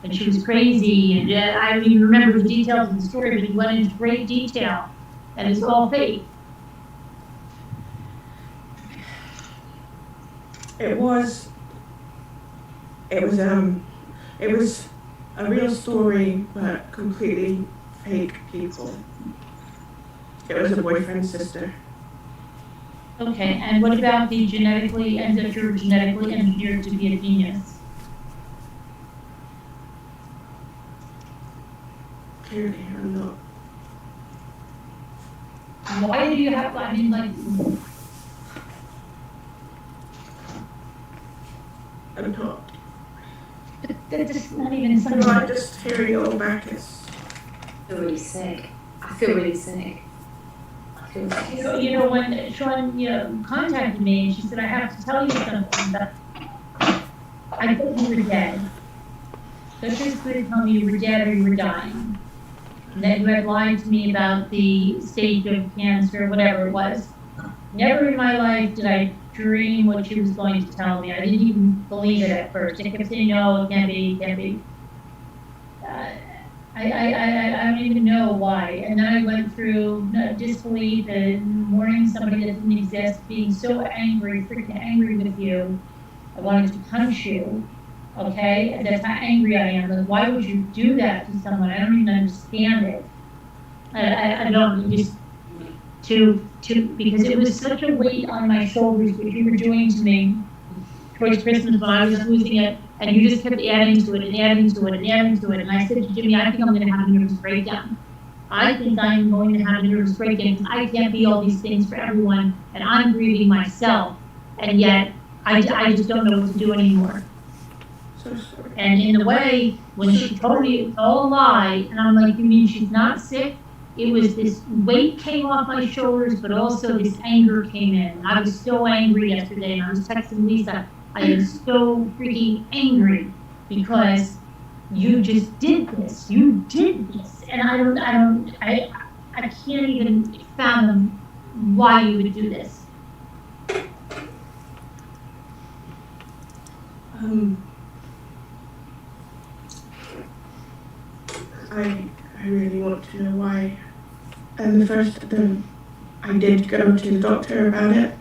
and and she was crazy, and I don't even remember the details of the story, but he went into great detail, and it's all fake. It was a real story, but completely fake people. It was a boyfriend's sister. Okay, and what about the genetically, and that you're genetically engineered to be a genius? Clearly, I'm not. Why do you have, I mean, like, I'm not. that's just not even I'm something. not just hearing all back. It's I feel really sick. I feel really sick. I feel sick. You know, when Sean, contacted me, and she said, I have to tell you something, but I thought you were dead. So she was going to tell me you were dead or you were dying. And that you had lied to me about the stage of cancer, whatever it was. Never in my life did I dream what she was going to tell me. I didn't even believe it at first. I kept saying, no, it can't be, it can't be. I don't even know why. And then I went through disbelief and mourning somebody that didn't exist, being so angry, freaking angry with you. I wanted to punch you. Okay? And that's how angry I am. Like, why would you do that to someone? I don't even understand it. I don't just because it was such a weight on my shoulders what you were doing to me towards Christmas when I was losing it, and you just kept adding to it and adding to it and adding to it. And I said to Jimmy, I think I'm going to have a nervous breakdown. I think I'm going to have a nervous breakdown because I can't be all these things for everyone, and I'm grieving myself, and yet I just don't know what to do anymore. so sorry. And in a way, when she told me it was all a lie, and I'm like, you mean she's not sick? It was this weight came off my shoulders, but also this anger came in. I was so angry yesterday, and I was texting Lisa. I am so freaking angry because you just did this. You did this, and I can't even fathom why you would do this. I really want to know why. And I did go to the doctor about it.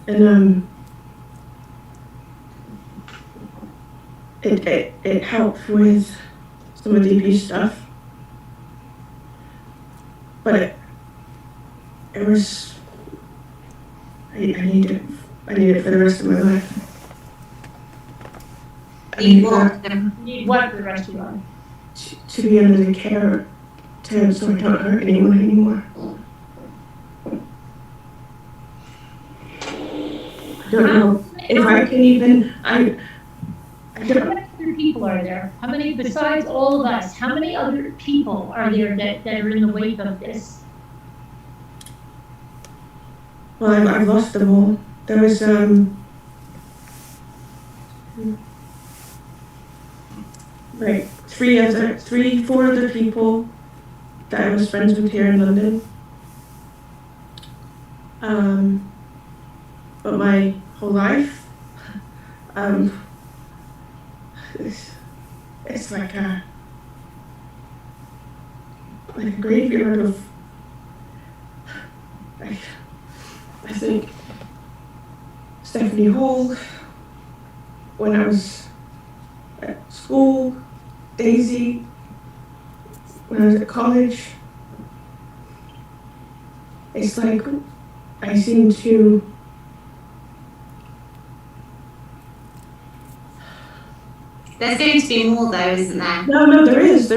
And it helped with some of the abuse stuff. But it was I need it for the rest of my life. I need What for the rest of your life? to be under the care so I don't hurt anyone anymore. I don't know if I can even, I How don't, many other people are there? How many, besides all of us, how many other people are there that are in the wake of this? well, I've lost them all. There was, like 4 other people that I was friends with here in London. But my whole life, it's like a graveyard of, I think, Stephanie Hall, when I was at school, Daisy, when I was at college. It's like I seem to There's going to be more though, isn't there? no, there is.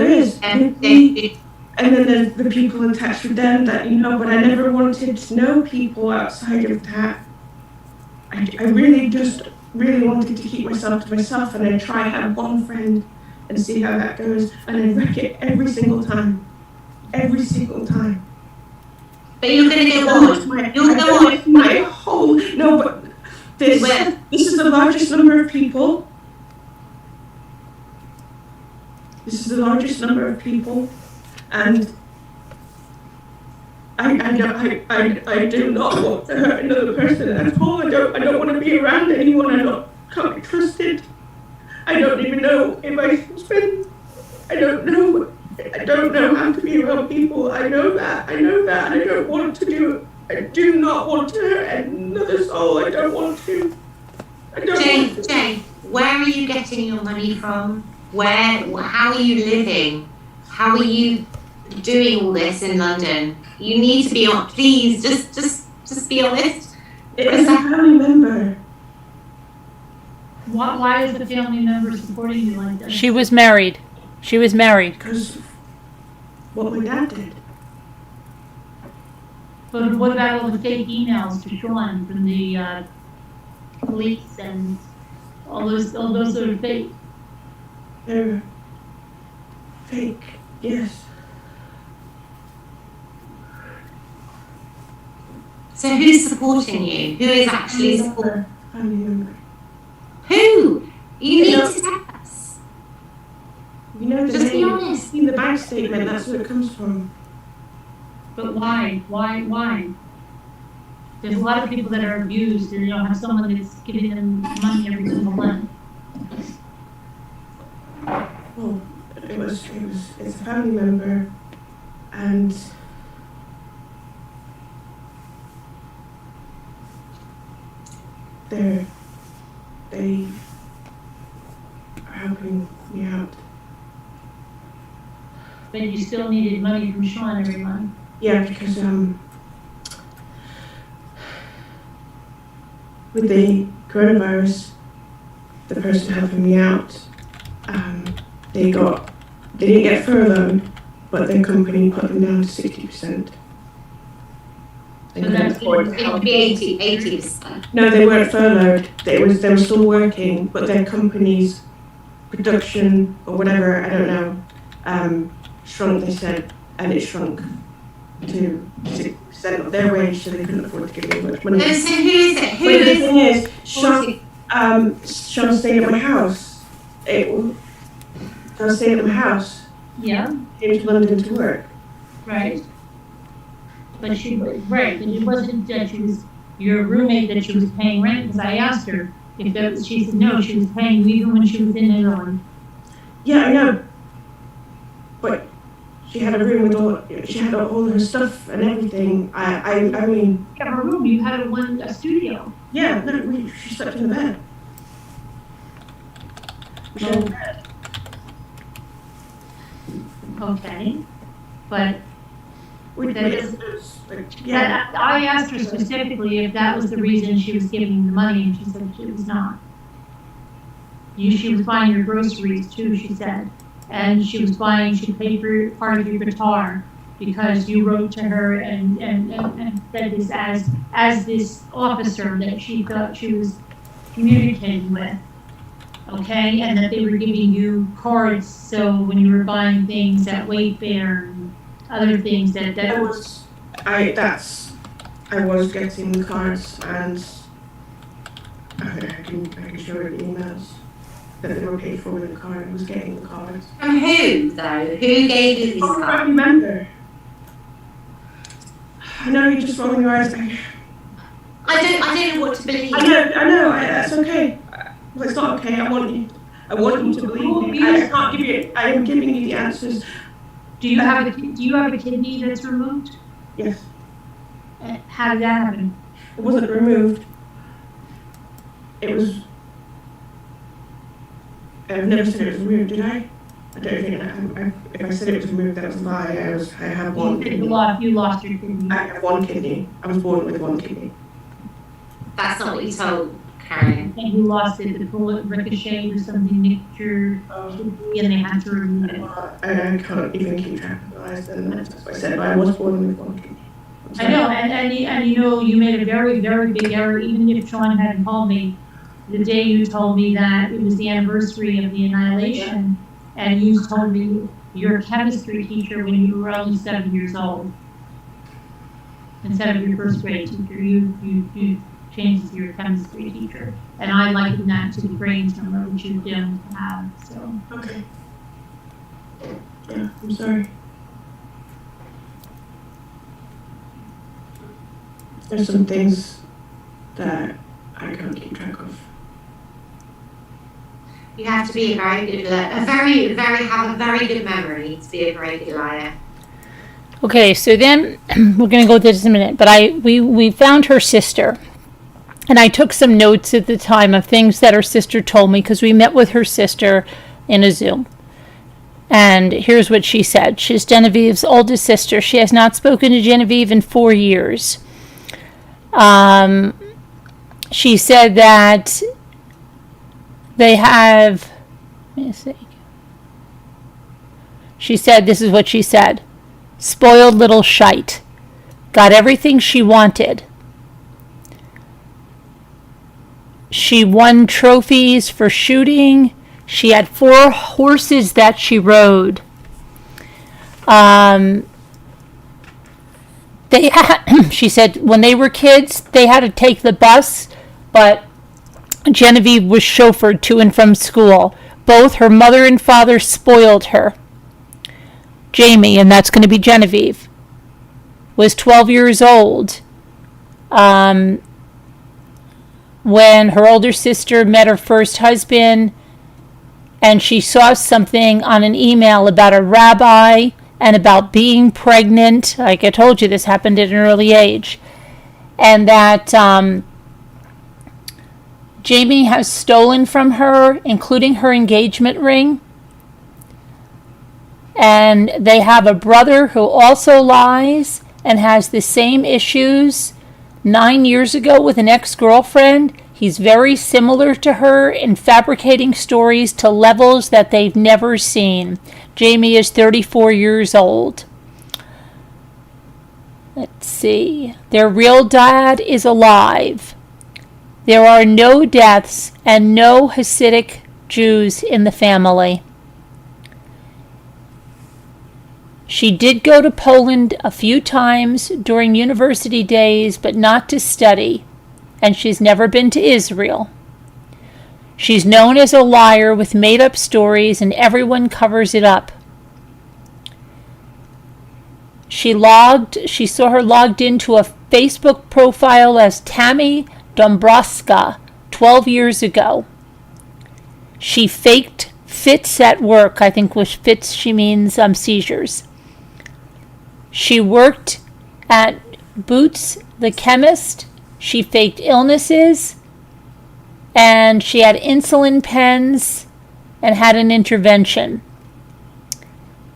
And And then there's the people attached with them that, but I never wanted to know people outside of that. I really wanted to keep myself to myself, and I try to have one friend and see how that goes, and I wreck it every single time. Every single time. but you're going to go on. You'll go on. My whole, no, but this is the largest number of people. This is the largest number of people, and I do not want to hurt another person at all. I don't want to be around anyone. Can't be trusted. I don't even know if I can spend. I don't know. I don't know how to be around people. I know that. I know that. I don't want to do. I do not want to hurt another soul. I don't want to. I don't want to. Jane, where are you getting your money from? How are you living? How are you doing all this in London? You need to be on, please, just be honest. It's a family member. Why is the family member supporting you like this? She was married. She was married. Because what my dad did. But what about all the fake emails to Sean from the police and all those are fake? They're fake, yes. So who's supporting you? Who is actually supporting? Family member. Who? You need to tell us. You know the Just be name. honest. In the bank statement, that's where it comes from. But why? Why? There's a lot of people that are abused and they don't have someone that's giving them money every single month. Well, it's a family member, and they are helping me out. But you still needed money from Sean every month. Yeah, because with the coronavirus, the person helping me out, they didn't get furloughed, but their company put them down to 60%. They So couldn't that's afford to It help. would be 80%. No, they weren't furloughed. They were still working, but their company's production or whatever, I don't know, shrunk. They said, and it shrunk to 60% of their wage, so they couldn't afford to give me much money. So who is it? Who But the is thing is, supporting? Sean stayed at my house. Sean stayed at my house. Yeah, Came to London to work. right. But but it wasn't that she was your roommate that she was paying rent, because I asked her if that was, she said no, she was paying even when she was in Italy. Yeah, I know. But she had a room with she had all her stuff and everything. I mean. You have a room, you had a studio. Yeah, no, she slept in the bed. We shared a bed. Okay, but We that did. is, Yeah. I asked her specifically if that was the reason she was giving the money, and she said it was not. She was buying your groceries too, she said, and she paid for part of your guitar because you wrote to her and said this as this officer that she thought she was communicating with. Okay, and that they were giving you cards, so when you were buying things at Wayfair and other things I was getting cards, and I can show you the emails that they were paid for with the card. I was getting the cards. From who, though? Who gave you these Oh, I cards? remember. I know you're just rolling your eyes. I don't know what to believe. I know, that's okay. Well, it's not okay. I want you to believe me. I can't give you. I am giving you the answers. Do you have a kidney that's removed? Yes, How did that happen? it wasn't removed. It was. I've never said it was removed, did I? I don't think if I said it was removed, that was a lie. I have one You kidney. lost your kidney. I have one kidney. I was born with one kidney. That's not what you told Karen. And you lost it, the bullet ricocheted or something, nicked your kidney, and they had to remove it. I can't even keep track of the lies, and that's what I said. But I was born with one kidney. I know, and you know, you made a very, very big error, even if Sean hadn't called me. The day you told me that it was the anniversary of the annihilation, and you told me you're a chemistry teacher when you were only 7 years old. Instead of your first grade teacher, you changed to your chemistry teacher. And I likened that to the brain tumor, which you didn't have, so. Okay. Yeah, I'm sorry. There's some things that I can't keep track of. You have to be a very good liar. Have a very good memory to be a very good liar. Okay, so then we're going to go through this in a minute, but we found her sister. And I took some notes at the time of things that her sister told me because we met with her sister in a Zoom. And here's what she said. She's Genevieve's oldest sister. She has not spoken to Genevieve in 4 years. She said that they have, let me see. She said, this is what she said. Spoiled little shite. Got everything she wanted. She won trophies for shooting. She had 4 horses that she rode. She said when they were kids, they had to take the bus, but Genevieve was chauffeured to and from school. Both her mother and father spoiled her. Jamie, and that's going to be Genevieve, was 12 years old when her older sister met her first husband, and she saw something on an email about a rabbi and about being pregnant. Like I told you, this happened at an early age. And that Jamie has stolen from her, including her engagement ring. And they have a brother who also lies and has the same issues 9 years ago with an ex-girlfriend. He's very similar to her in fabricating stories to levels that they've never seen. Jamie is 34 years old. Let's see. Their real dad is alive. There are no deaths and no Hasidic Jews in the family. She did go to Poland a few times during university days, but not to study, and she's never been to Israel. She's known as a liar with made-up stories, and everyone covers it up. She saw her logged into a Facebook profile as Tammy Dombrowska 12 years ago. She faked fits at work. I think with fits she means seizures. She worked at Boots the chemist. She faked illnesses. And she had insulin pens and had an intervention.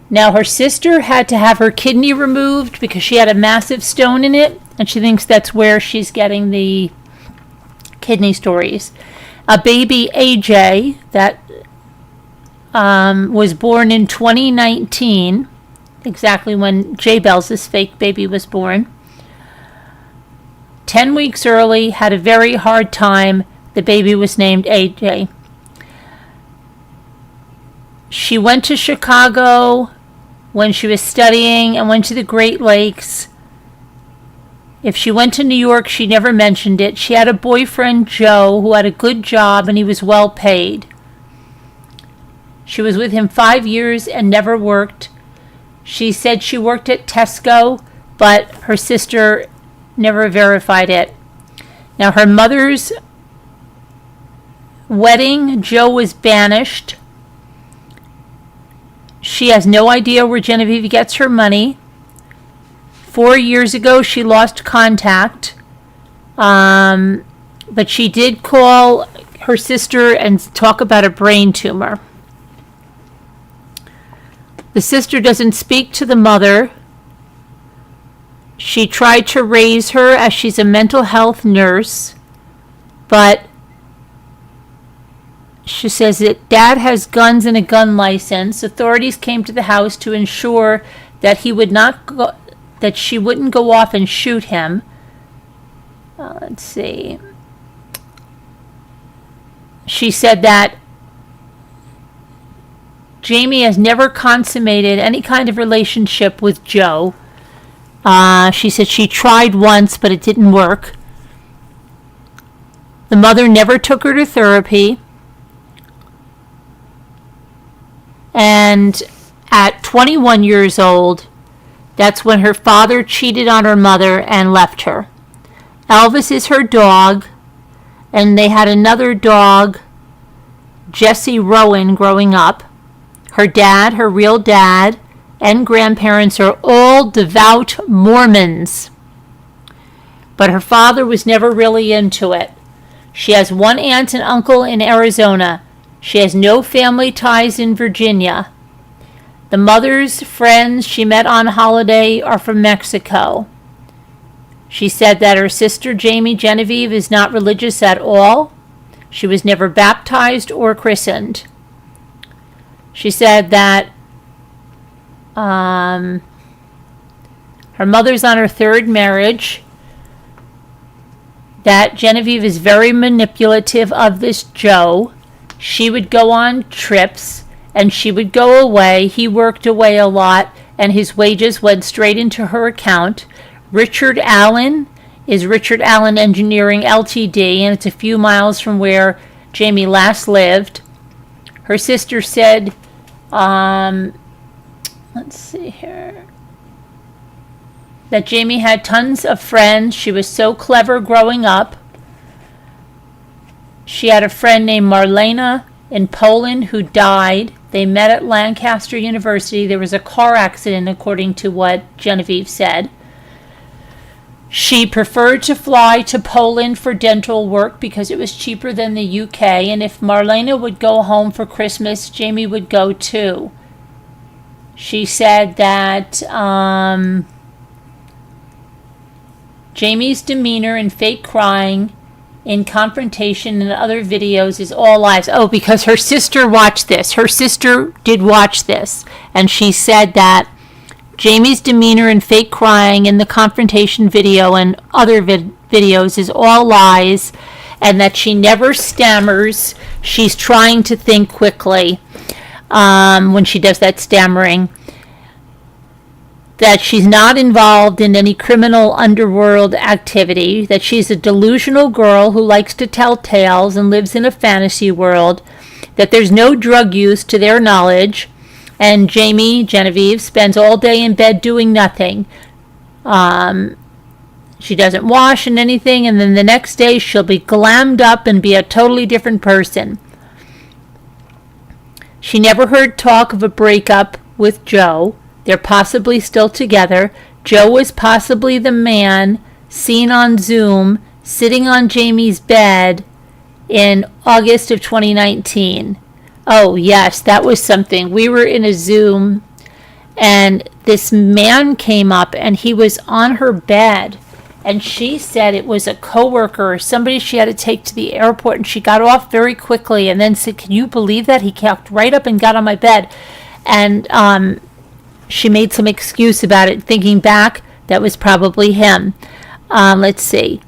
Now her sister had to have her kidney removed because she had a massive stone in it. And she thinks that's where she's getting the kidney stories. A baby AJ that was born in 2019. Exactly when J Bell's this fake baby was born. 10 weeks early, had a very hard time. The baby was named AJ. She went to Chicago when she was studying and went to the Great Lakes. If she went to New York, she never mentioned it. She had a boyfriend, Joe, who had a good job and he was well paid. She was with him 5 years and never worked. She said she worked at Tesco, but her sister never verified it. Now, her mother's wedding, Joe was banished. She has no idea where Genevieve gets her money. 4 years ago, she lost contact. But she did call her sister and talk about a brain tumor. The sister doesn't speak to the mother. She tried to raise her as she's a mental health nurse, but she says that dad has guns and a gun license. Authorities came to the house to ensure that he would not go, that she wouldn't go off and shoot him. Let's see. She said that Jamie has never consummated any kind of relationship with Joe. She said she tried once, but it didn't work. The mother never took her to therapy. And at 21 years old, that's when her father cheated on her mother and left her. Elvis is her dog, and they had another dog, Jesse Rowan growing up. Her dad, her real dad, and grandparents are all devout Mormons. But her father was never really into it. She has one aunt and uncle in Arizona. She has no family ties in Virginia. The mother's friends she met on holiday are from Mexico. She said that her sister Jamie Genevieve is not religious at all. She was never baptized or christened. She said that her mother's on her third marriage, that Genevieve is very manipulative of this Joe. She would go on trips and she would go away. He worked away a lot and his wages went straight into her account. Richard Allen is Richard Allen Engineering Ltd. And it's a few miles from where Jamie last lived. Her sister said, let's see here, that Jamie had tons of friends. She was so clever growing up. She had a friend named Marlena in Poland who died. They met at Lancaster University. There was a car accident, according to what Genevieve said. She preferred to fly to Poland for dental work because it was cheaper than the UK. And if Marlena would go home for Christmas, Jamie would go too. She said that Jamie's demeanor and fake crying in confrontation and other videos is all lies. Oh, because her sister watched this. Her sister did watch this. And she said that Jamie's demeanor and fake crying in the confrontation video and other videos is all lies, and that she never stammers. She's trying to think quickly when she does that stammering. That she's not involved in any criminal underworld activity, that she's a delusional girl who likes to tell tales and lives in a fantasy world, that there's no drug use to their knowledge, and Genevieve, spends all day in bed doing nothing. She doesn't wash and anything, and then the next day she'll be glammed up and be a totally different person. She never heard talk of a breakup with Joe. They're possibly still together. Joe was possibly the man seen on Zoom sitting on Jamie's bed in August of 2019. Oh, yes, that was something. We were in a Zoom, and this man came up, and he was on her bed, and she said it was a coworker or somebody she had to take to the airport, and she got off very quickly, and then said, "Can you believe that? He walked right up and got on my bed." And she made some excuse about it. Thinking back, that was probably him. Let's see.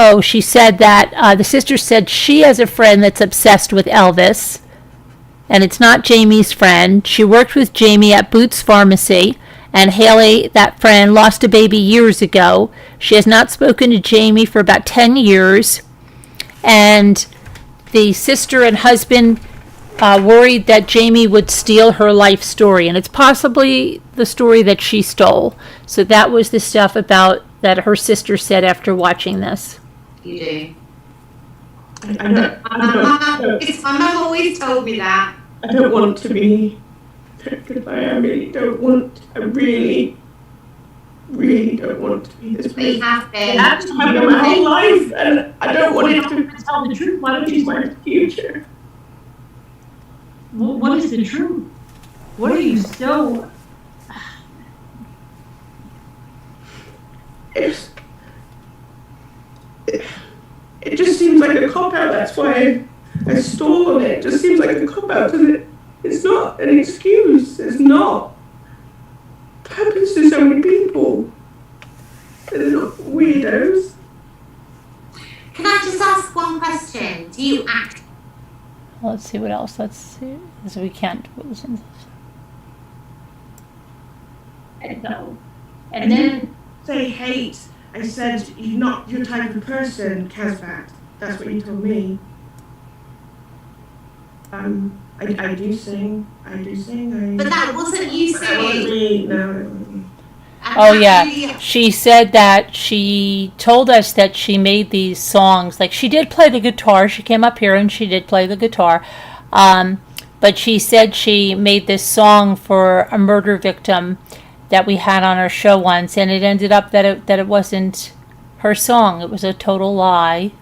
Oh, she said that the sister said she has a friend that's obsessed with Elvis, and it's not Jamie's friend. She worked with Jamie at Boots Pharmacy, and Haley, that friend, lost a baby years ago. She has not spoken to Jamie for about 10 years, and the sister and husband worried that Jamie would steal her life story, and it's possibly the story that she stole. So that was the stuff about that her sister said after watching this. You do. I don't, My mum always told me that. I don't want to be, because I really don't want, I really don't want to be this But person. you have been. I've done my whole life, and I don't want to tell the truth. Why don't you my future? What is the truth? What are you so? It just seems like a cop-out. That's why I stole on it. It just seems like a cop-out because it's not an excuse. It's not. It happens to so many people. They're not weirdos. Can I just ask one question? Do you act? Let's see what else. Let's see. So we can't listen. No. And then Say hate. I said you're not your type of person, Kazvat. That's what you told me. I do sing. But that wasn't you That wasn't singing. me. No, it wasn't me. Oh, that yeah. really- She said that she told us that she made these songs. Like, she did play the guitar. She came up here and she did play the guitar. But she said she made this song for a murder victim that we had on our show once, and it ended up that it wasn't her song. It was a total lie.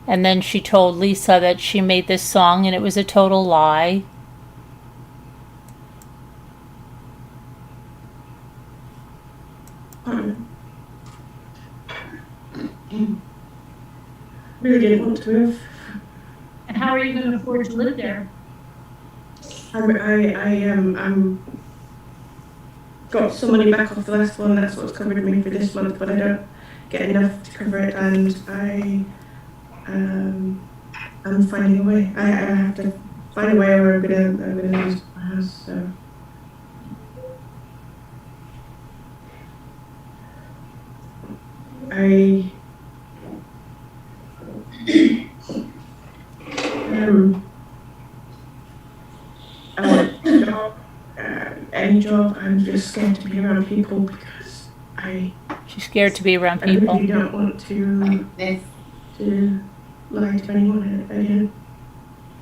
And then she told Lisa that she made this song and it was a total lie. Really didn't want to move. And how are you going to afford to live there? I'm got some money back off the last one. That's what's covered me for this month, but I don't get enough to cover it, and I'm finding a way. I have to find a way, or I'm gonna lose my house. So. I want a job, any job. I'm just scared to be around people because She's scared to be around I people. really don't want to lie to anyone again.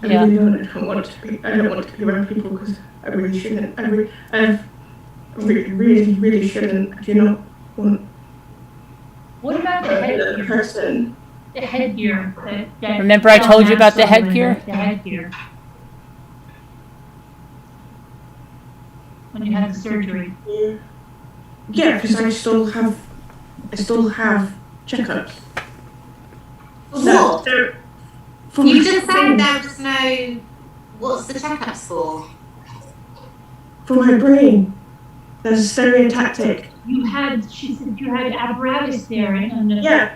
I Yeah. really don't want to be. I don't want to be around people because I really shouldn't. I really shouldn't. I do not want What about the a headgear? person. The headgear. that Remember I told you about the John asked headgear? The headgear. When you had the surgery. Yeah, because I still have checkups. What? For You my just said brain. there was no. What's the checkups for? For my brain. There's a stereotactic. She said you had apparatus there. And Yeah.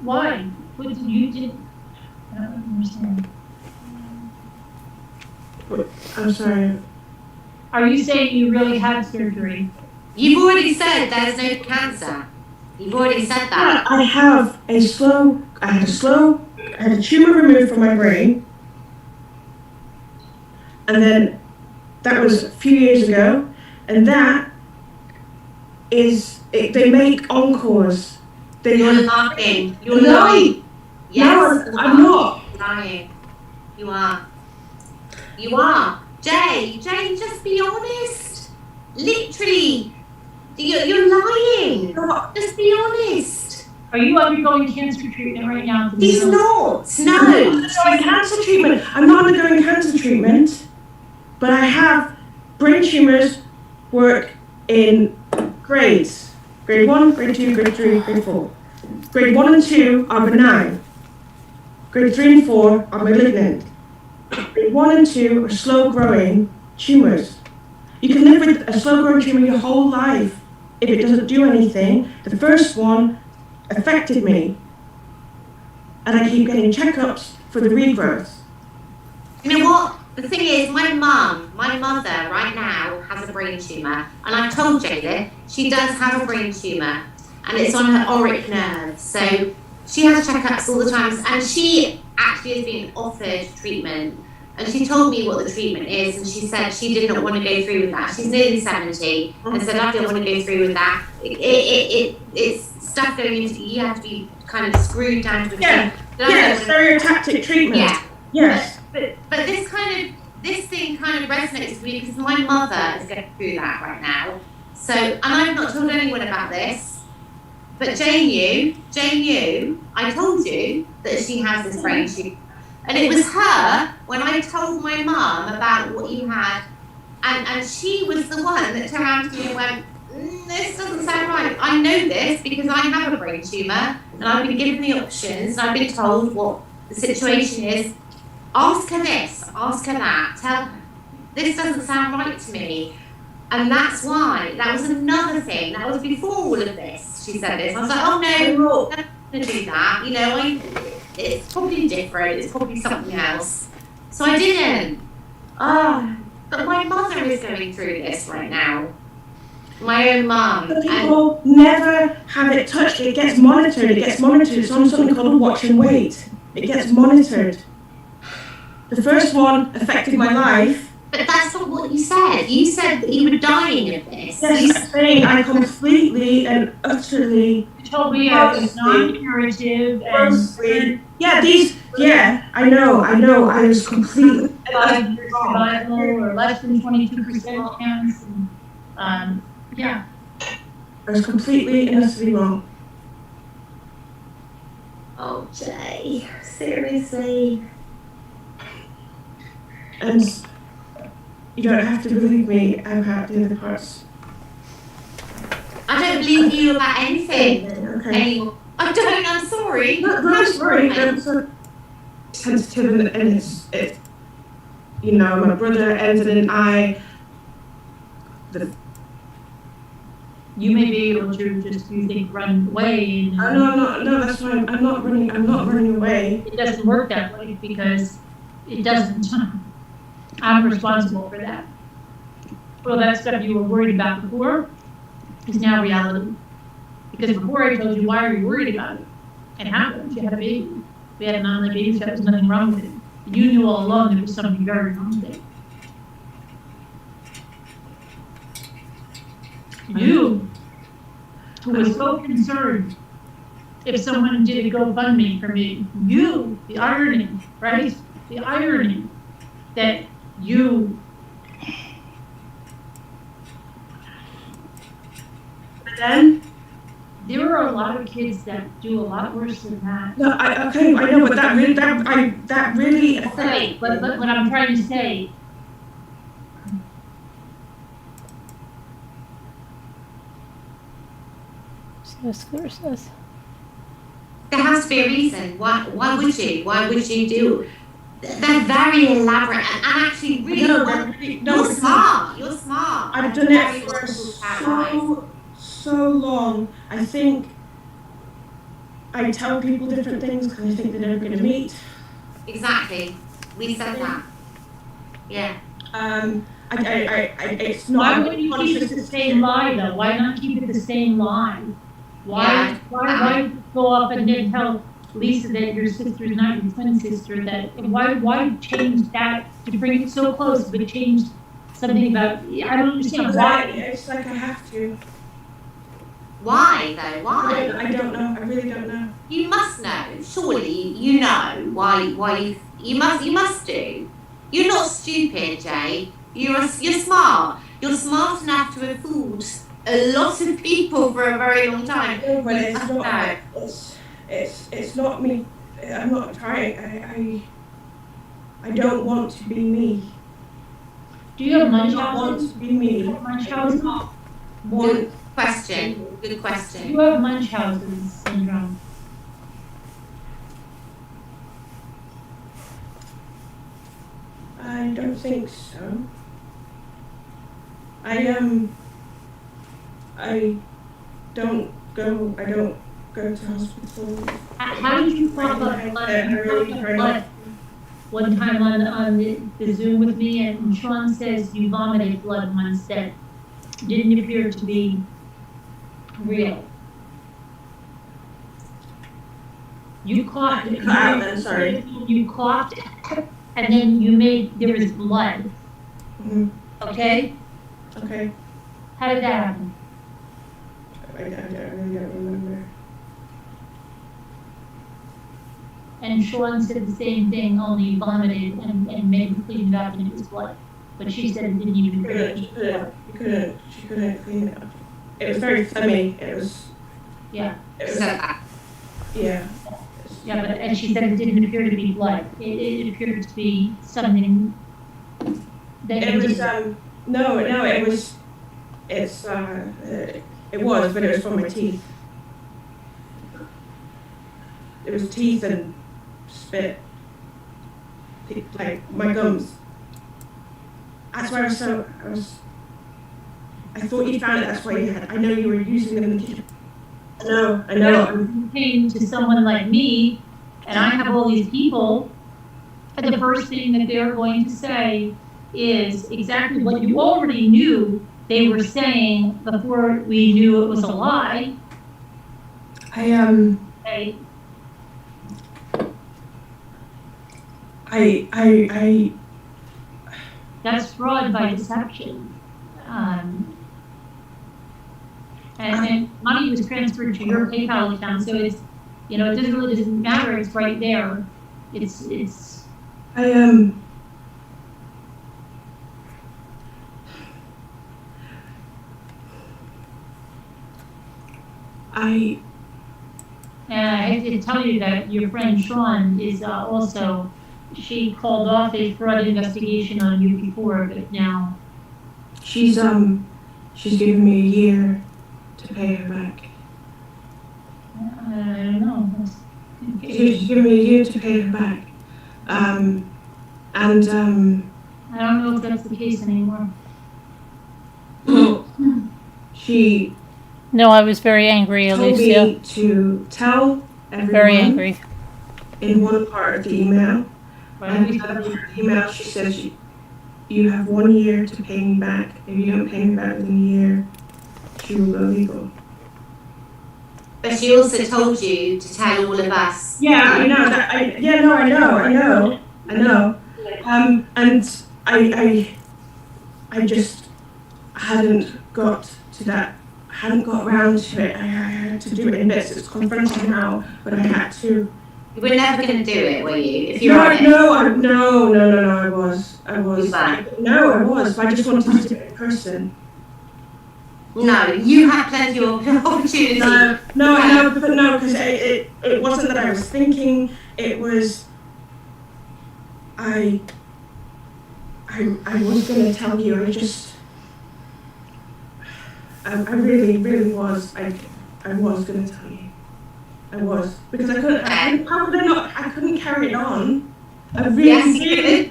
Why? What did you did? I don't understand. I'm sorry. Are you saying you really had surgery? You've already said there's no cancer. You've already said that. I had a tumor removed from my brain. And then that was a few years ago. And that is, they make encores. You're lying. You're No. lying. Yes, No, I'm not. lying. You are. You are. Jay, just be honest. Literally. You're lying. Just be honest. Are you undergoing cancer treatment right now? He's not. I'm No. not undergoing cancer treatment. I'm not undergoing cancer treatment. But I have brain tumors work in grades. Grade 1, grade 2, grade 3, grade 4. Grade 1 and 2 are benign. Grade 3 and 4 are malignant. Grade 1 and 2 are slow-growing tumors. You can live with a slow-growing tumor your whole life if it doesn't do anything. The first one affected me. And I keep getting checkups for the regrowth. You know what? The thing is, my mother right now has a brain tumour. And I've told Jay that she does have a brain tumour. And it's on her auric nerve. So she has checkups all the time. And she actually has been offered treatment. And she told me what the treatment is. And she said she did not want to go through with that. She's nearly 70. And said, I don't want to go through with that. It's stuff going into, you have to be kind of screwed down to a Yeah, stereotactic treatment. Yeah. Yes. But this thing kind of resonates with me because my mother is going through that right now. So, and I've not told anyone about this, but Jane knew, I told you that she has this brain tumor. And it was her, when I told my mum about what you had, and she was the one that turned around to me and went, this doesn't sound right. I know this because I have a brain tumour, and I've been given the options, and I've been told what the situation is. Ask her this, ask her that, tell her, this doesn't sound right to me. And that's why, that was another thing, that was before all of this, she said this. I was like, oh no, I'm not going to do that, you know, it's probably different, it's probably something else. So I didn't. But my mother is going through this right now. My own mum. People never have it touched, it gets monitored. It's on something called a watch and wait. It gets monitored. The first one affected my life, But that's not what you said. You said that you were dying of this. Yes, You I'm saying I completely and utterly, You told me I was non-curative grossly, I know, I was completely and 5 years survival or less than 22% chance. And, yeah, I was completely and utterly wrong. Oh, Jay, seriously. And you don't have to believe me about the other parts. I don't believe you about anything Okay. anymore. I don't, I'm sorry. I'm sorry. I'm so sensitive and it's, you know, my brother and then you may be able to just, you think, run away. And no, that's fine. I'm not running away. it doesn't work that way because it doesn't. I'm responsible for that. Well, that stuff you were worried about before is now reality. Because before I told you, why are you worried about it? And happened. You had a baby. We had an online baby, so there was nothing wrong with it. You knew all along there was something very wrong with it. You, who was so concerned if someone did a GoFundMe for me, you, the irony, right? The irony that you. But then there are a lot of kids that do a lot worse than that. no, I know, but that really Okay, but what I'm trying to say. So Scooter says. There has to be a reason. Why would you? Why would you do? They're very elaborate and actually really. You're smart. You're smart. I've done it for so long. I think I tell people different things because I think they're never going to meet. Exactly. We said that. Yeah. It's not. Why wouldn't you keep it the same lie though? Why not keep it the same lie? Why go up and then tell Lisa that your sister's not your twin sister? That why change that to bring it so close, but change something about? I don't understand why. It's like I have to. Why though? Why? I don't know. I really don't know. You must know. Surely you know why you must do. You're not stupid, Jay. You're smart. You're smart enough to have fooled a lot of people for a very long time. No, but it's not. It's not me. I'm not trying. I don't want to be me. Do you have I Munchausen? don't want to be me. Munchausen? Good question. Good question. You have Munchausen syndrome. I don't think so. I don't go to hospital. How did you cough up blood? One time on the Zoom with me, and Sean says you vomited blood once that didn't appear to be real. You coughed. I'm sorry. You coughed, and then there was blood. Mm-hmm. Okay? Okay. How did that happen? I really don't remember. And Sean said the same thing, only you vomited and made him clean it up and it was blood. But she said it didn't even She couldn't clean it up. It was very phlegmy. It was. Yeah. It was. Yeah. Yeah, and she said it didn't appear to be blood. It appeared to be something that it was no, it was. It was, but it was from my teeth. It was teeth and spit. Like my gums. That's why I thought you found it. That's why you had. I know you were using them in the kitchen. I know. You came to someone like me, and I have all these people, and the first thing that they're going to say is exactly what you already knew they were saying before we knew it was a lie. That's fraud by deception. And money was transferred to your PayPal account, so it's, it really doesn't matter, it's right there. It's, I and I have to tell you that your friend Sean is also, she called off a fraud investigation on you before, but now, she's given me a year to pay her back. I don't know. She's given me a year to pay her back. And I don't know if that's the case anymore. well, she No, I was very angry, told Alicia. me to tell everyone Very angry. in one part of the email. Right? And in the other part of the email, she says, you have 1 year to pay me back. If you don't pay me back within a year, she will go legal. But she also told you to tell all of us. Yeah, I know. I know. And I just hadn't got to that. I hadn't got around to it. I had to do it in bits. It's confronting now, but I had to. You were never going to do it, were you? If you're No, honest. I was. You were. No, I was. But I just wanted to do it in person. No, you had plenty of opportunity. No, because it wasn't that I was thinking. It was I was going to tell you. I really was. I was going to tell you. I was, because I couldn't. How could I not? I couldn't carry it on. I really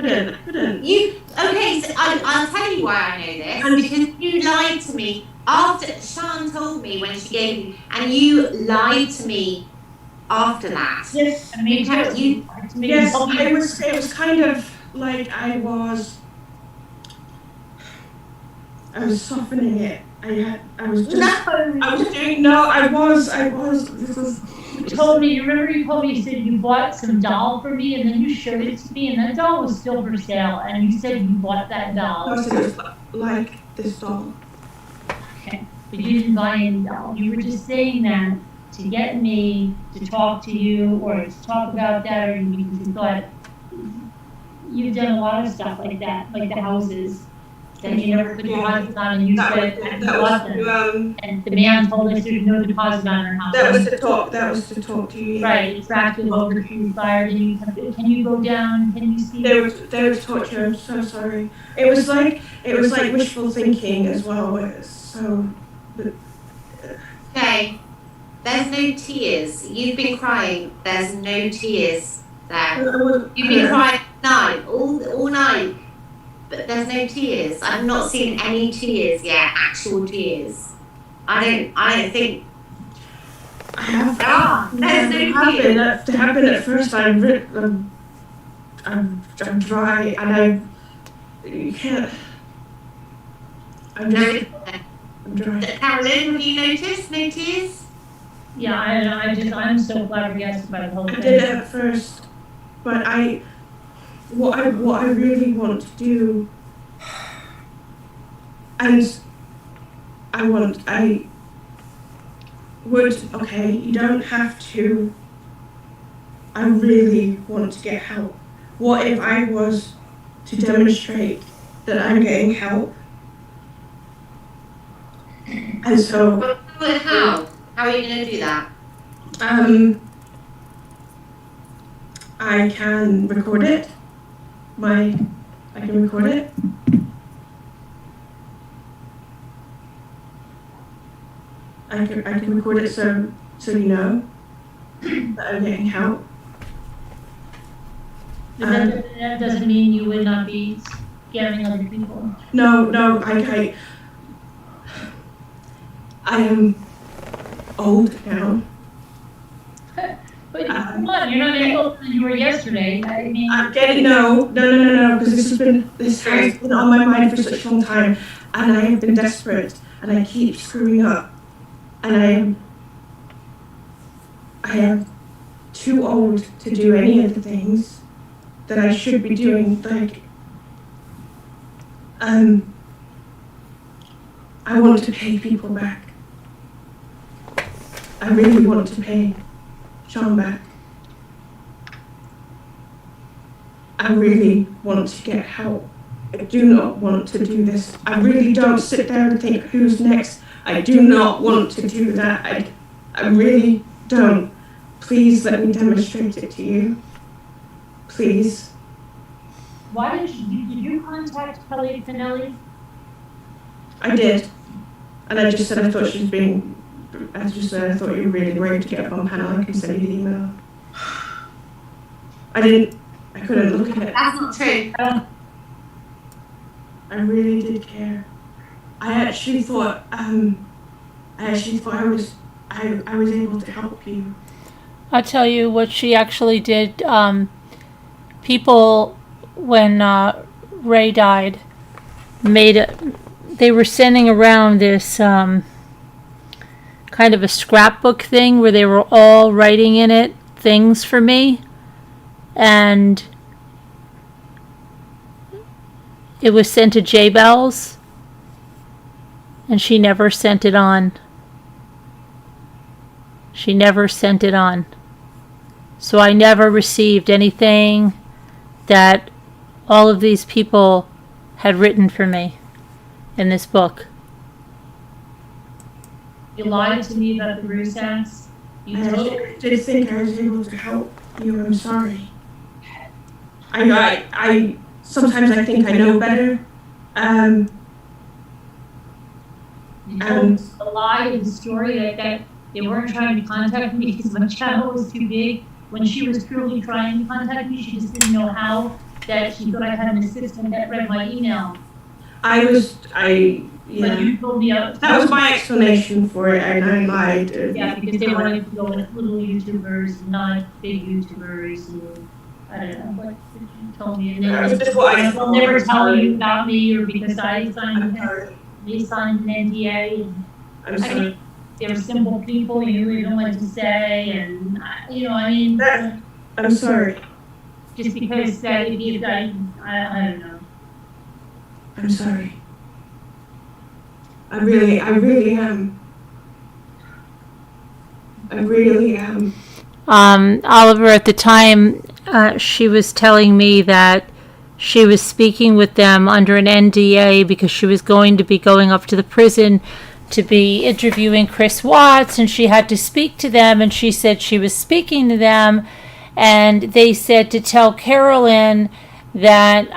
couldn't. Okay, so I'll tell you why I know this. And- because you lied to me after Sean told me when she gave you, and you lied to me after that. Yes. I mean, You, Yes, it was kind of like I was softening it. I was just. This was. you told me, you remember you told me, you said you bought some doll for me, and then you showed it to me, and that doll was still for sale, and you said you bought that doll. I said it was like this doll. Okay, but you didn't buy any doll. You were just saying that to get me to talk to you or to talk about that, or because you thought you've done a lot of stuff like that, like the houses that you never put deposits on, and you said that you bought them. And the man told us there's no deposit on our house. That was to talk to you. Right, it's actually over to fire. Can you go down? Can you see? There was torture. I'm so sorry. It was like wishful thinking as well. okay, there's no tears. You've been crying. There's no tears there. You've been crying all night. But there's no tears. I've not seen any tears yet, actual tears. I don't think. I have. There's no tears. To happen at first, I'm dry, and you can't. I'm dry. Carolyn, have you noticed no tears? Yeah, I'm so flabbergasted by the whole I thing. did it at first, but what I really want to do, and okay, you don't have to. I really want to get help. What if I was to demonstrate that I'm getting help? And so. But how? How are you going to do that? I can record it. I can record it. I can record it so you know that I'm getting help. But that doesn't mean you would not be scaring other people. No, I am old now. But come on, you're not any older than you were yesterday. I mean, I'm getting no, because this has been on my mind for such a long time, and I have been desperate, and I keep screwing up, and I am too old to do any of the things that I should be doing. Like, I want to pay people back. I really want to pay Sean back. I really want to get help. I do not want to do this. I really don't sit there and think, who's next? I do not want to do that. I really don't. Please let me demonstrate it to you. Please. Why did you contact Kelly Finelli? I did. And I just said I thought she was being, I just said I thought you were really brave to get up on panel. I can send you the email. I couldn't look at it. That's not true. I really did care. I actually thought I was able to help you. I'll tell you what she actually did. People, when Ray died, they were sending around this kind of a scrapbook thing where they were all writing in it things for me. And it was sent to J Bells, and she never sent it on. She never sent it on. So I never received anything that all of these people had written for me in this book. You lied to me about the Bruce ass. You told I did think I was able to help you. I'm sorry. I sometimes I think I know better. You told a lie in the story that they weren't trying to contact me because my channel was too big. When she was truly trying to contact me, she just didn't know how. That she thought I had an assistant that read my email. Yeah. But you told me That was my explanation for it, and I lied. yeah, because they wanted to go with little YouTubers, not big YouTubers, and I don't know what you told me. And That's then just what I I'll never tell you about me, or because I'm sorry. they signed an NDA. And I'm sorry. they're simple people, you really don't like to say, and I mean, I'm sorry. just because that if you I don't know. I'm sorry. I really am. I really am. Oliver, at the time, she was telling me that she was speaking with them under an NDA because she was going to be going up to the prison to be interviewing Chris Watts, and she had to speak to them, and she said she was speaking to them, and they said to tell Carolyn that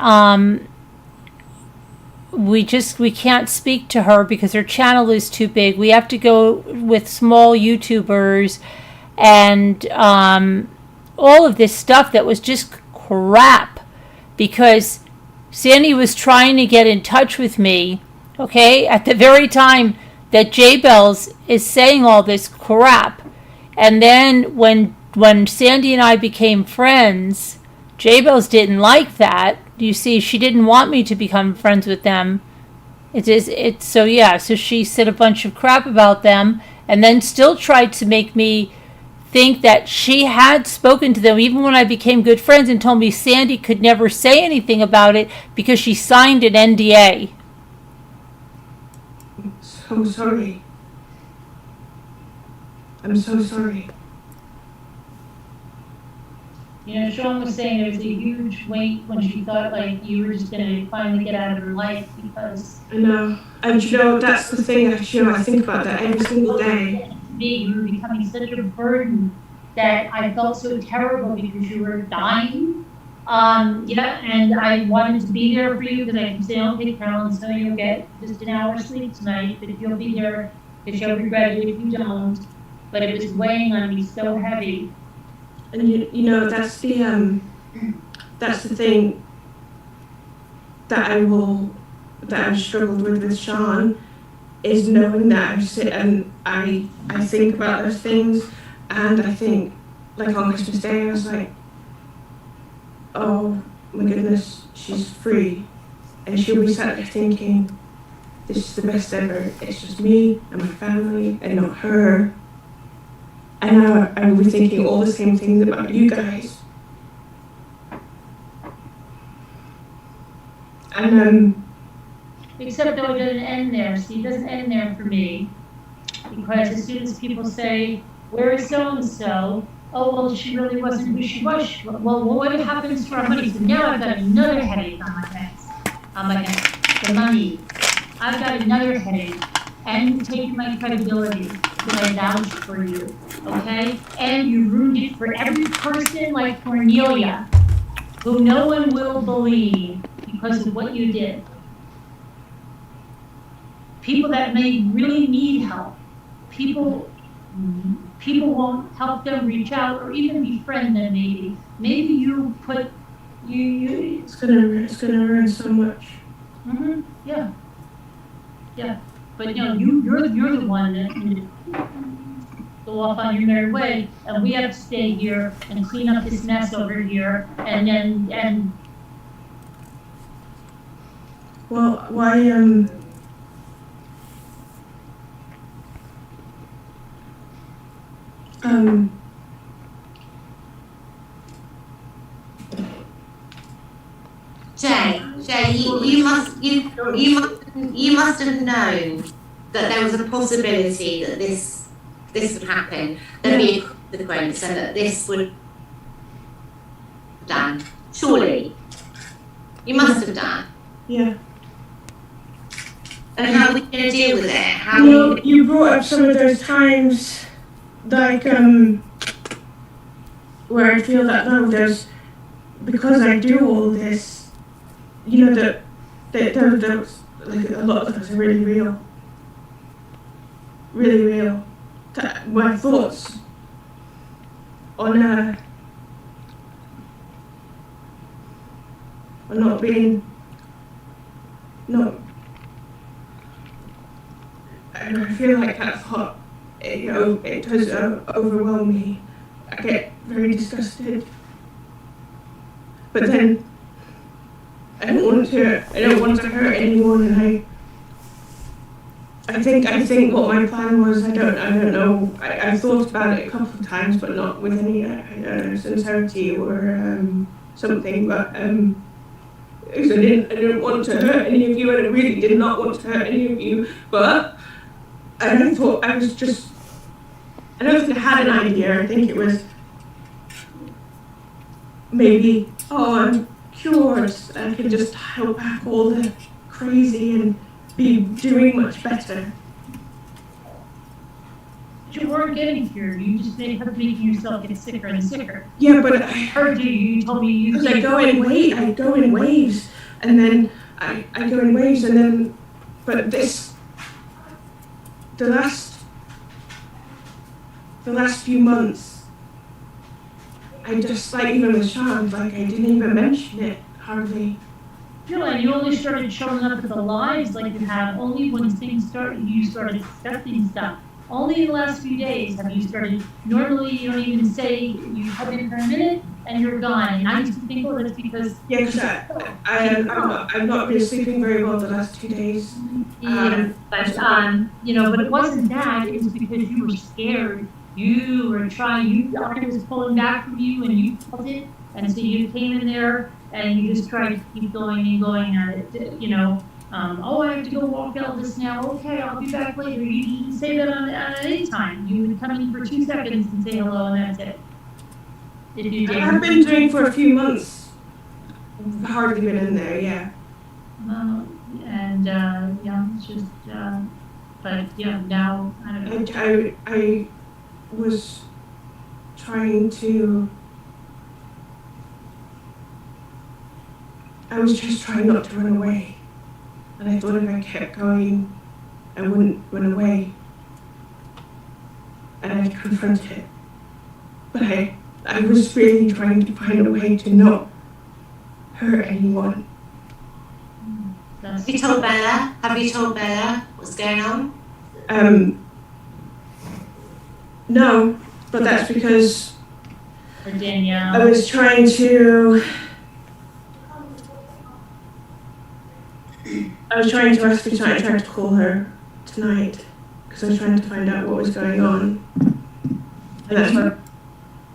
we can't speak to her because her channel is too big. We have to go with small YouTubers, and all of this stuff that was just crap, because Sandy was trying to get in touch with me, okay, at the very time that J Bells is saying all this crap. And then when Sandy and I became friends, J Bells didn't like that. You see, she didn't want me to become friends with them. So she said a bunch of crap about them, and then still tried to make me think that she had spoken to them, even when I became good friends, and told me Sandy could never say anything about it because she signed an NDA. So sorry. I'm so sorry. Sean was saying there was a huge weight when she thought like you were just gonna finally get out of her life because I know. And that's the thing, I think about that every single day. you were becoming such a burden that I felt so terrible because you were dying. And I wanted to be there for you because I can say, okay, Carolyn, so you'll get just an hour's sleep tonight, but if you'll be there, because you'll regret it if you don't. But it was weighing on me so heavy. And that's the thing that I've struggled with Sean, is knowing that I sit and I think about those things, and I think, like on Christmas Day, I was like, oh my goodness, she's free, and she'll be sat there thinking, this is the best ever. It's just me and my family and not her. And now I'm rethinking all the same things about you guys. And Except though it doesn't end there. See, it doesn't end there for me. Because as soon as people say, where is so-and-so? Oh, well, she really wasn't who she was. Well, what happens to our money? So now I've got another headache on my hands. On my hands. The money. I've got another headache. And you take my credibility because I vouched for you. Okay? And you ruined it for every person like Cornelia, who no one will believe because of what you did. People that may really need help. People won't help them reach out or even befriend them maybe. Maybe you put, you. It's gonna ruin so much. Yeah. Yeah, but you know, you're the one that go off on your merry way, and we have to stay here and clean up this mess over here, and Well, why Jay, you must have known that there was a possibility that this would happen, there'd be a consequence, and that this would be done. Surely, you must have done. Yeah. And how are we going to deal with it? You brought up some of those times, like where I feel that no, there's because I do all this, you know, that those like a lot of those are really real. Really real. My thoughts on not being I feel like that thought, it does overwhelm me. I get very disgusted. But then I don't want to hurt anyone, and I think what my plan was, I don't know. I've thought about it a couple of times, but not with any sincerity or something. But I didn't want to hurt any of you, and I really did not want to hurt any of you. But I don't think I had an idea. I think it was maybe, I'm cured. I could just dial back all the crazy and be doing much better. you weren't getting cured. You just kept making yourself get sicker and sicker. Yeah, but I heard you. You told me you. I go in waves, and then I go in waves, and then, but the last few months, I just, like, even with Sean, like, I didn't even mention it, hardly. And you only started showing up to the lives like you have only when things started, you started accepting stuff. Only in the last few days have you started, normally you don't even say, you come in for a minute and you're gone. And I used to think, that's because. Yeah, because I've not been sleeping very well the last 2 days. But it wasn't that, it was because you were scared. You were trying, Arthur was pulling back from you and you felt it. And so you came in there and you just tried to keep going and going at it, I have to go walk Elvis now. Okay, I'll be back later. You didn't say that on any time. You would come in for 2 seconds and say hello and that's it. If you did. I've been doing for a few months. I've hardly been in there, yeah. It's just, but yeah, now, I don't know. I was trying to, I was just trying not to run away. And I thought if I kept going, I wouldn't run away. And I'd confront it. But I was really trying to find a way to not hurt anyone. Have you told Bella what's going on? No, but that's because Danielle. I was trying to ask her tonight. I tried to call her tonight because I was trying to find out what was going on. And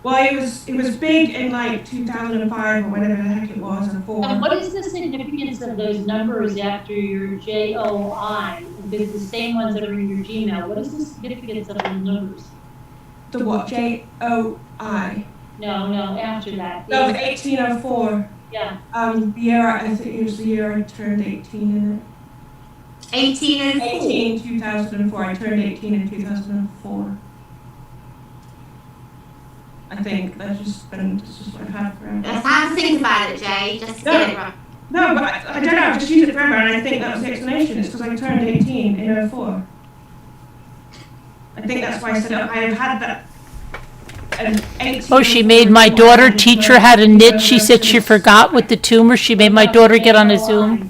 Well, it was big in like 2005 or whatever the heck it was, or And 4. what is the significance of those numbers after your JOI? Because the same ones that are in your Gmail, what is the significance of those numbers? The what? JOI. No, after that. That was 1804. Yeah. The year I think it was the year I turned 18 in it. 1804. 2004. I turned 18 in 2004. I think that's just what I've had forever. Let's have a think about it, Jay. Just get it right. No, but I don't know. I've just used it forever, and I think that was the explanation. It's because I turned 18 in 04. I think that's why I said I have had that. Oh, she made my daughter teach her how to knit. She said she forgot with the tumor. She made my daughter get on a Zoom.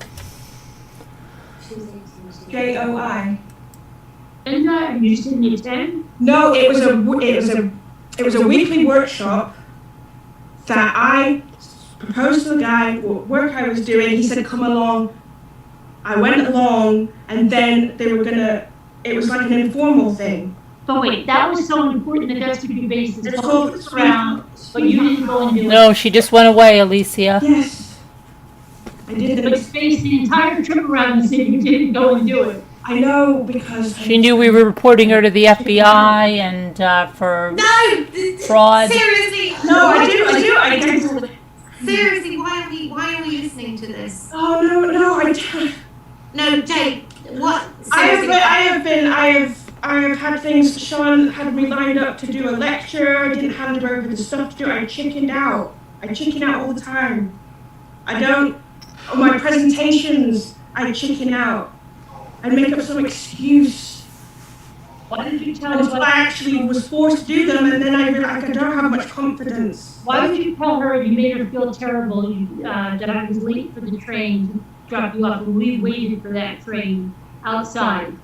JOI. And you just didn't attend? No, it was a weekly workshop that I proposed to the guy what work I was doing. He said, "Come along." I went along, and then they were gonna. It was like an informal thing. But wait, that was so important that that's what you based It's this called whole around, but you didn't go and do it. No, she just went away, Alicia. Yes, I did. But spaced the entire trip around and said you didn't go and do it. I know because She knew we were reporting her to the FBI and for No! fraud. Seriously! No, I do. Seriously, why are we listening to this? Oh no, I do. No, Jay, what? I Seriously. have had things. Sean had me lined up to do a lecture. I didn't hand her over the stuff to do. I chickened out. I chicken out all the time. I don't. On my presentations, I chicken out. I make up some excuse. Why did you tell Until her? I actually was forced to do them, and then I realized I don't have much confidence. Why did you tell her you made her feel terrible? That I was late for the train to drop you off, and we waited for that train outside.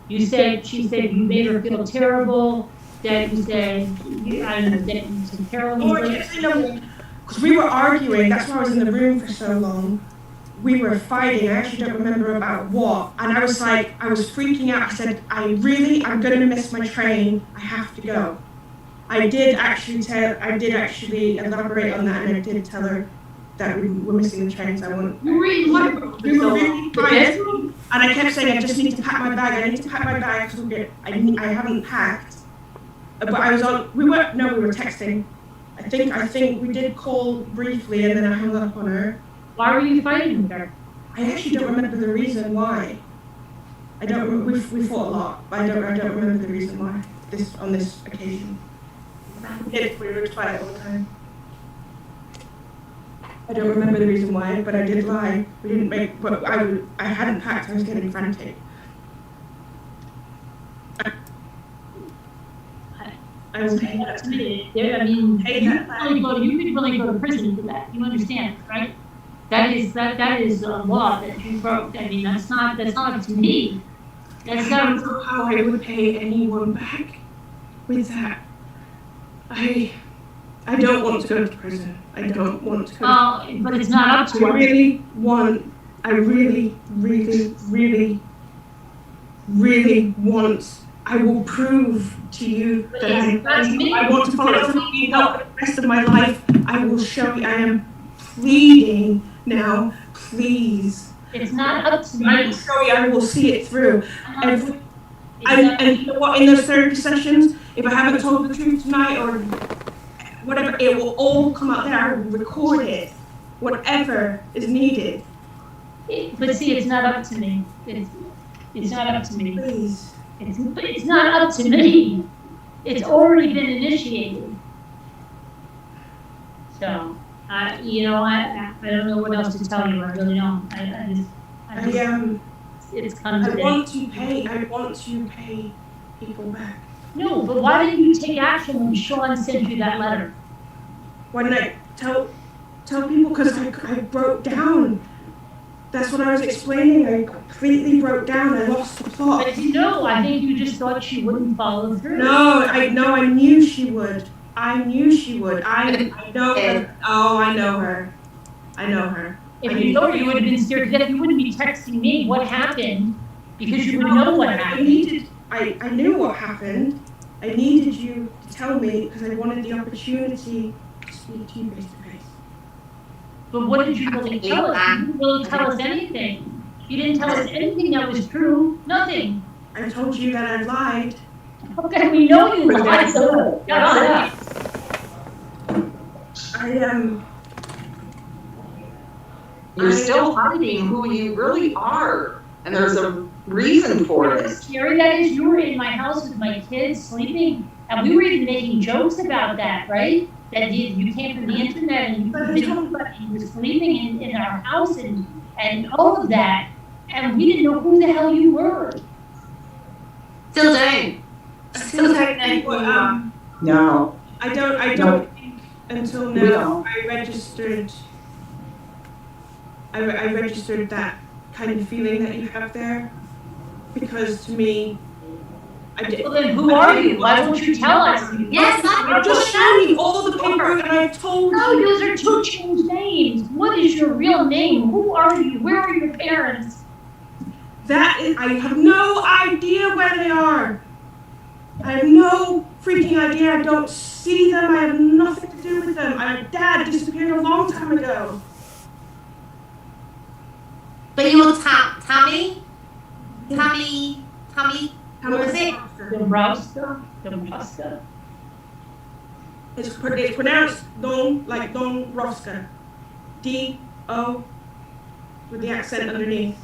She said you made her feel terrible. That you said that you said terrible. Or just, because we were arguing. That's why I was in the room for so long. We were fighting. I actually don't remember about what. And I was freaking out. I said, I'm going to miss my train. I have to go. I did actually elaborate on that, and I did tell her that we were missing the trains. We were really fighting. And I kept saying, I just need to pack my bag. I need to pack my bag because I haven't packed. But we were texting. I think we did call briefly, and then I hung up on her. Why were you fighting with her? I actually don't remember the reason why. We fought a lot, but I don't remember the reason why on this occasion. We would fight all the time. I don't remember the reason why, but I did lie. We didn't make, but I hadn't packed. I was getting frantic. I was hate that. I mean, you could really go to prison for that. You understand, right? That is a law that you broke. I mean, that's not up to me. That's I not. don't know how I would pay anyone back with that. I don't want to go to prison. I don't want to go. But it's not up to us. I really want. I will prove to you that I want to follow something out the rest of my life. I will show you. I am pleading now. Please. It's not up to I will me. show you. I will see it through. And you know what? In those therapy sessions, if I haven't told the truth tonight or whatever, it will all come out there. I will record it. Whatever is needed. But see, it's not up to me. It's not up to me. Please. It's not up to me. It's already been initiated. So, I don't know what else to tell you. I really don't. It's kind of. I want to pay people back. No, but why didn't you take action when Sean sent you that letter? Why didn't I tell people? Because I broke down. That's what I was explaining. I completely broke down. I lost the plot. But I think you just thought she wouldn't follow through. No, I knew she would. I know her. Oh, I know her. If you know her, you would have been scared to death. You wouldn't be texting me what happened because you would know what happened. I knew what happened. I needed you to tell me because I wanted the opportunity to speak to you face to face. But what did you really tell us? You didn't really tell us anything. You didn't tell us anything that was true. Nothing. I told you that I lied. Okay, we know you lied. So shut up. You're still hiding who you really are. And there's a reason for it. Scary that is, you were in my house with my kids sleeping, and we were even making jokes about that, right? That you came from the internet and you were sleeping in our house and all of that, and we didn't know who the hell you were. Still don't. Still don't know who you are. No. I don't think until now I registered that kind of feeling that you have there, because to me, I did. Well, then who are you? Why won't you tell us? Yes, I'm just showing you all the paperwork, and I told No, you. those are two changed names. What is your real name? Who are you? Where are your parents? I have no idea where they are. I have no freaking idea. I don't see them. I have nothing to do with them. My dad disappeared a long time ago. But you're Tammy? Tammy? What was it? Dombrowska. It's pronounced Don, like Don Roska. D-O with the accent underneath.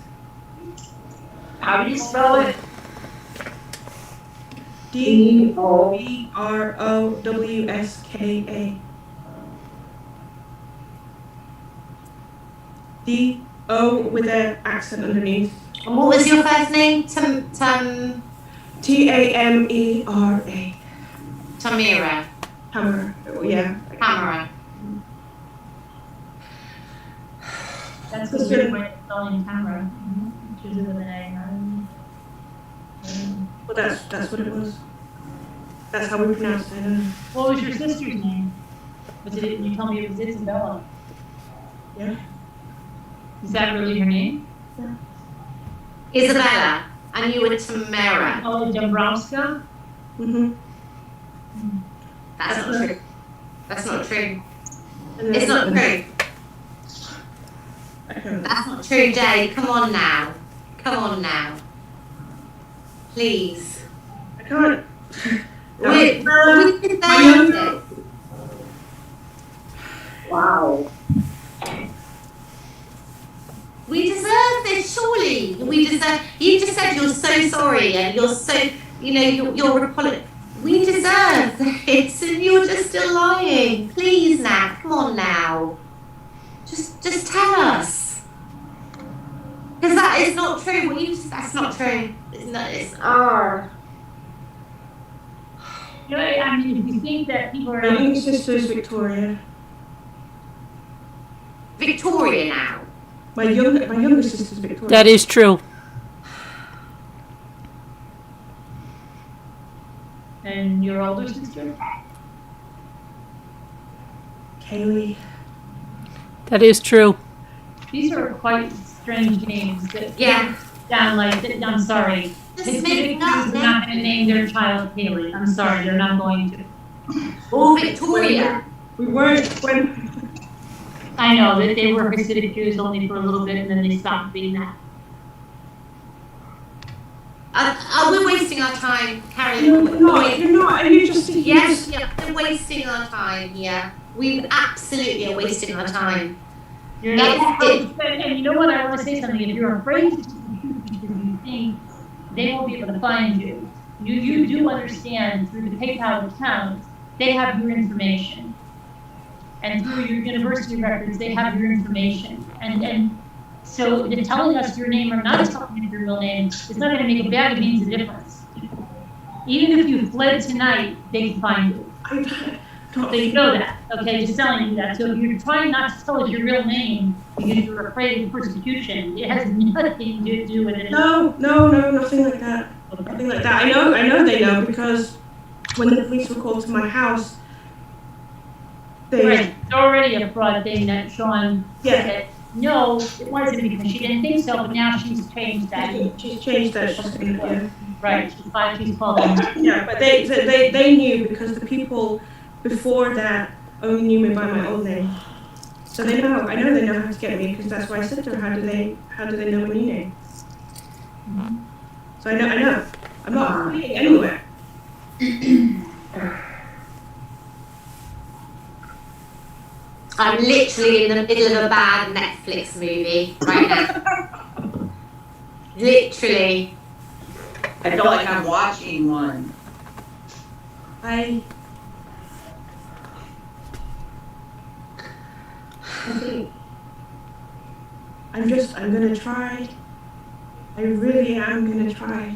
How do you spell it? D-O-B-R-O-W-S-K-A. D-O with an accent underneath. And what was your first name? T-A-M-E-R-A. Tamira. Hammer. Yeah. Tamara. That's a good way of spelling camera. Which is with an A. Well, that's what it was. That's how we pronounced it. What was your sister's name? Was it? You told me it was Isabella. Yeah. Is that really her name? Isabella. And you were Tamara. Oh, Dombrowska. Mm-hmm. That's not true. That's not true. It's not true. That's not true, Jay. Come on now. Please. I can't. We deserve it. Wow. We deserve this, surely. We deserve. You just said you're so sorry and you're so, you're apologetic. We deserve this, and you're just still lying. Please now, come on now. Just tell us. Because that is not true. That's not true. It's our. I mean, if you think that people are. My younger sister is Victoria. Victoria now. My younger sister is Victoria. That is true. And your older sister? Kaylee. That is true. These are quite strange names that sound like, I'm sorry. Just make up. They're not going to name their child Kaylee. I'm sorry, they're not going to. Or Victoria. We weren't when. I know that they were Hasidic accused only for a little bit and then they stopped being that. We're wasting our time, Carrie. You're not. And you just. Yes, we're wasting our time. Yeah, we absolutely are wasting our time. You're not. And you know what? I want to say something. If you're afraid to because you think they won't be able to find you, you do understand through the PayPal accounts they have your information, and through your university records they have your information, and so the telling us your name or not telling us your real name is not going to make a bad means a difference. Even if you fled tonight, they can find you. So you know that, okay? Just telling you that. So if you're trying not to tell us your real name because you're afraid of persecution, it has nothing to do with it. No, nothing like that. Nothing like that. I know they know because when the police were called to my house, they. Right. It's already a fraud thing that Sean said. no, it wasn't because she didn't think so, but now she's changed that. She's changed that. She's gonna, yeah. Right, she's called them. Yeah, but they knew because the people before that only knew me by my old name. So they know, I know they know how to get me because that's why I said to her, how do they know my new name? So I know. I'm not fleeing anywhere. I'm literally in the middle of a bad Netflix movie right now. Literally. I feel like I'm watching one. I think I'm gonna try. I really am gonna try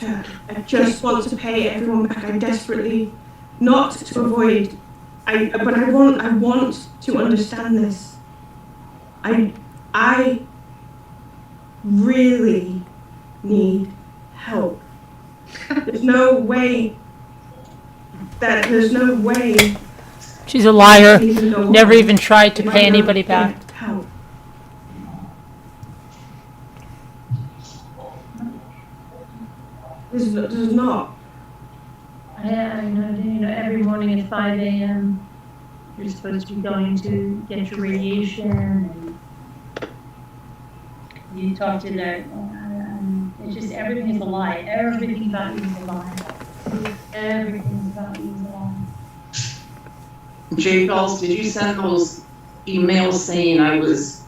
I just want to pay everyone back. I desperately, not to avoid, but I want to understand this. I really need help. There's no way. She's a liar. Even know Never why. even tried to If I pay don't anybody get back. help. There's not. Yeah, you know, every morning at 5 a.m., you're supposed to be going to get your radiation, and you talk to the, it's just, everything is a lie. Everything about you is a lie. Everything about you is a lie. Jay Bells, did you send those emails saying I was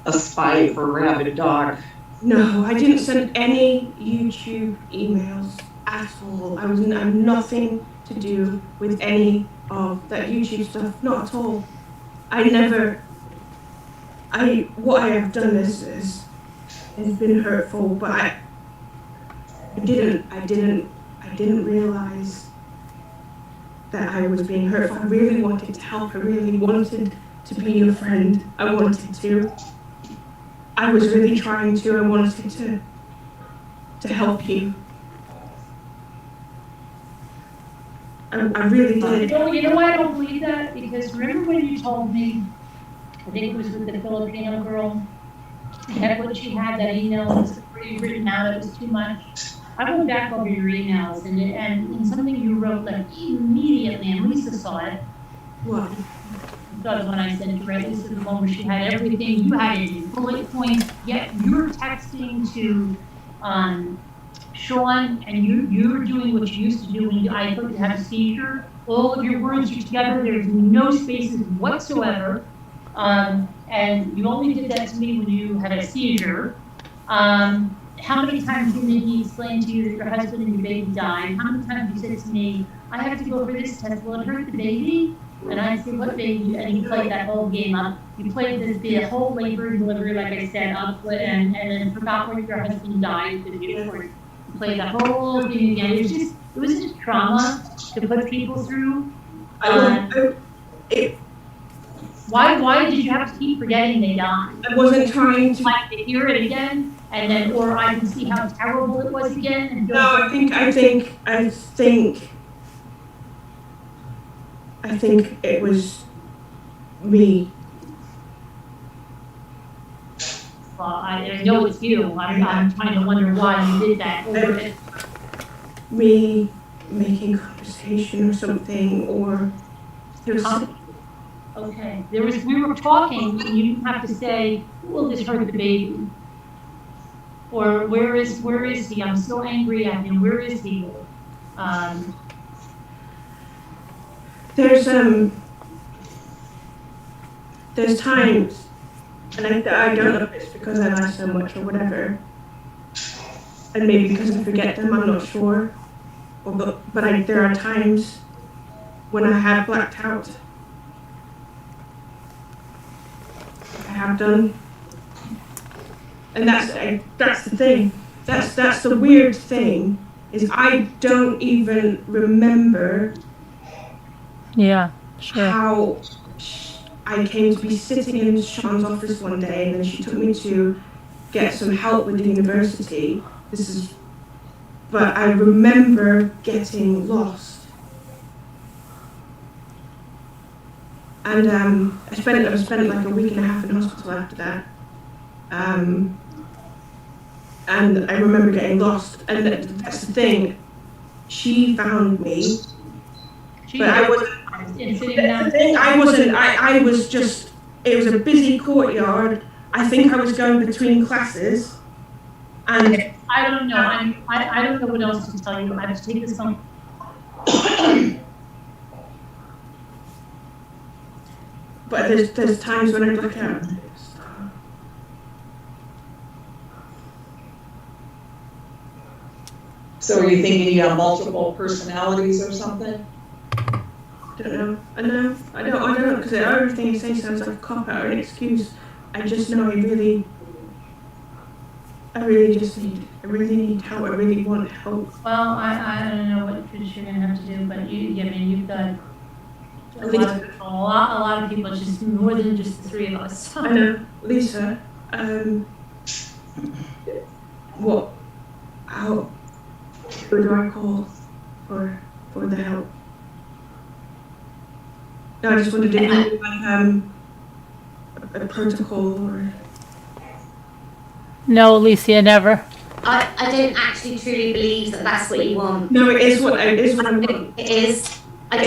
a spy for Rabid Dog? No, I didn't send any YouTube emails at all. I'm nothing to do with any of that YouTube stuff. Not at all. What I have done has been hurtful, but I didn't realize that I was being hurtful. I really wanted to help. I really wanted to be your friend. I wanted to. I was really trying to. I wanted to help you. I really did. You know why I don't believe that? Because remember when you told me, I think it was with the Filipino girl, that when she had that email, it was pretty written out, it was too much. I went back over your emails, and in something you wrote, like, immediately, and Lisa saw it. What? That was when I sent you, right? This is the one where she had everything, you had it in bullet points, yet you were texting to, Sean, and you were doing what you used to do when I thought you had a seizure. All of your words are together, there's no spaces whatsoever. And you only did that to me when you had a seizure. How many times did he explain to you that your husband and your baby died? How many times you said to me, I have to go for this test, will it hurt the baby? And I said, what baby? And you played that whole game up. You played the whole labor and delivery, like I said, up, and then forgot where your husband died because you played that whole thing again. It was just trauma to put people through. Why did you have to keep forgetting they died? I wasn't trying to. Like to hear it again, and then, or I can see how terrible it was again. And No, I think it was me. Well, I know it's you. I'm trying to wonder why you did that. Me making conversation or something, or there was Okay, we were talking, and you didn't have to say, will this hurt the baby? Or where is he? I'm so angry at him. Where is he? There's times, and I don't know if it's because I lie so much or whatever, and maybe because I forget them, I'm not sure. But there are times when I have blacked out. I have done, and that's the thing. That's the weird thing, is I don't even remember. Yeah, sure. How I came to be sitting in Sean's office one day, and then she took me to get some help with the university. But I remember getting lost. And I spent like a week and a half in hospital after that. And I remember getting lost. And that's the thing. She found me, but I wasn't. And sitting down. I wasn't. I was just. It was a busy courtyard. I think I was going between classes, and I don't know, I don't know what else to tell you, I have to take this home. but there's times when I black out. So are you thinking you have multiple personalities or something? I don't know, because everything you say sounds like a cop-out or an excuse. I just know I really need help. I really want help. Well, I don't know what you're gonna have to do, but you've got a lot of people, it's just more than just the three of us. I know, Lisa, who do I call for the help? No, I just wanted to do like a protocol or. No, Alicia, never. I don't actually truly believe that that's what you want. No, it is what I want. It is. I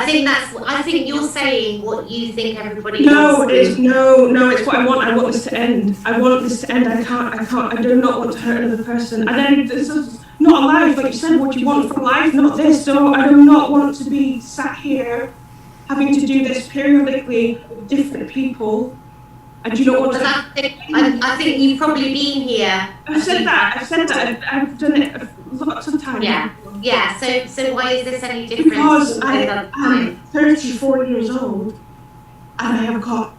think you're saying what you think everybody wants. No, it's what I want. I want this to end. I do not want to hurt another person. And then this is not a life, like you said, what you want from life, not this. So I do not want to be sat here having to do this periodically with different people. I do not want to. I think you've probably been here. I've said that. I've done it lots of times. Yeah. So why is this any different? Because I am 34 years old and I have got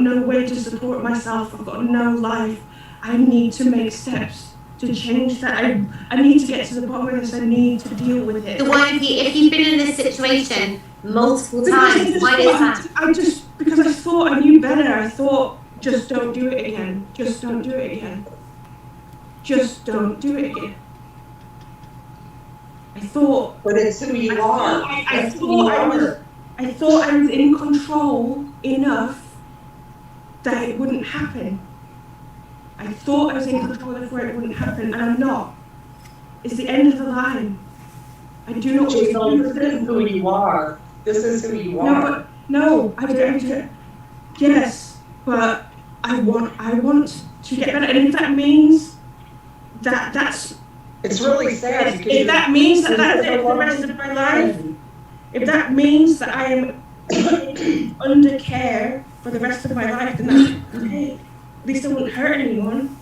no way to support myself. I've got no life. I need to make steps to change that. I need to get to the bottom of this. I need to deal with it. So why if you've been in this situation multiple times, why is that? Because I thought I knew better. I thought, just don't do it again. Just don't do it again. Just don't do it again. I thought. But it's who you are. I thought I was in control enough that it wouldn't happen. I thought I was in control enough where it wouldn't happen, and I'm not. It's the end of the line. I do not. This is who you are. This is who you are. Yes, but I want to get better, and if that means that's. It's really sad. If that means that's it for the rest of my life, if that means that I am under care for the rest of my life, then that's okay. At least I won't hurt anyone.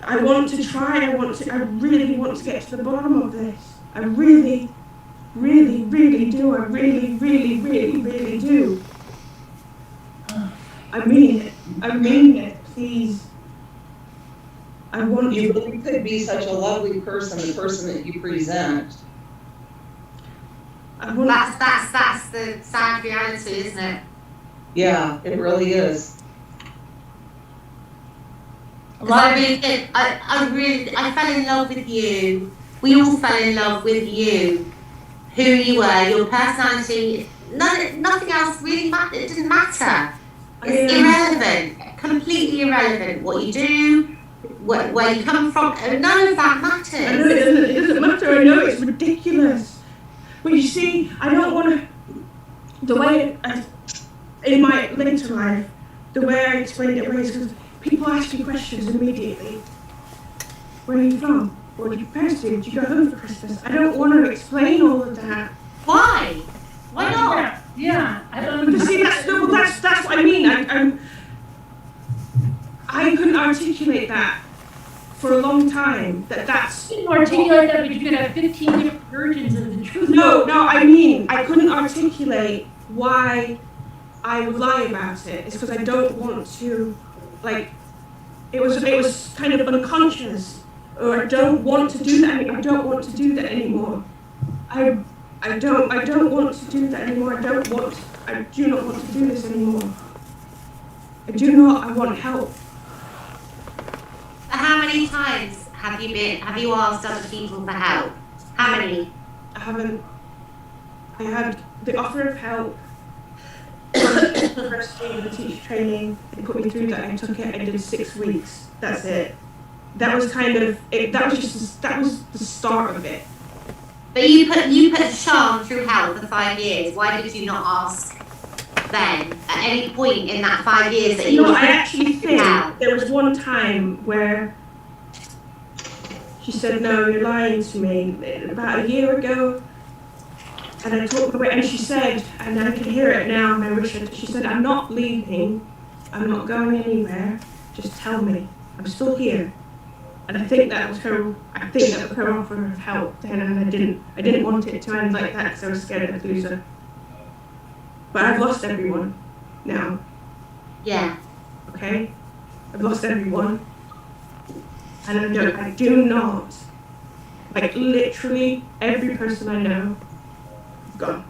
I want to try. I really want to get to the bottom of this. I really, really, really do. I really, really, really, really do. I mean it. Please. You really could be such a lovely person, the person that you present. That's the sad reality, isn't it? Yeah, it really is. I fell in love with you. We all fell in love with you. Who you were, your personality, nothing else really mattered. It didn't matter. It's irrelevant, completely irrelevant. What you do, where you come from, none of that matters. I know it doesn't matter. I know it's ridiculous. But you see, I don't want to. The way in my later life, the way I explained it was because people ask you questions immediately. Where are you from? What did your parents do? Did you go home for Christmas? I don't want to explain all of that. Why? Why not? Yeah, I don't know. Because see, that's what I mean. I couldn't articulate that for a long time. That's. You couldn't articulate that, but you could have 15 different versions of the truth. No, I mean, I couldn't articulate why I would lie about it. It's because I don't want to, like, it was kind of unconscious, or I don't want to do that. I don't want to do that anymore. I don't want to do that anymore. I do not want to do this anymore. I want help. How many times have you asked other people for help? How many? I haven't. I had the offer of help. The first day of the teacher training, they put me through that. I took it. I did 6 weeks. That's it. That was kind of it. That was the start of it. But you put Sean through hell for 5 years. Why did you not ask then at any point in that 5 years that you No, were I actually think hell? there was one time where she said, "No, you're lying to me." About a year ago, and I talked away, and she said, and I can hear it now, and I wish she said, "I'm not leaving. I'm not going anywhere. Just tell me. I'm still here." And I think that was her. I think that was her offer of help then, and I didn't want it to end like that because I was scared I'd lose her. But I've lost everyone now. Yeah. Okay, I've lost everyone, and I do not, like literally every person I know, gone.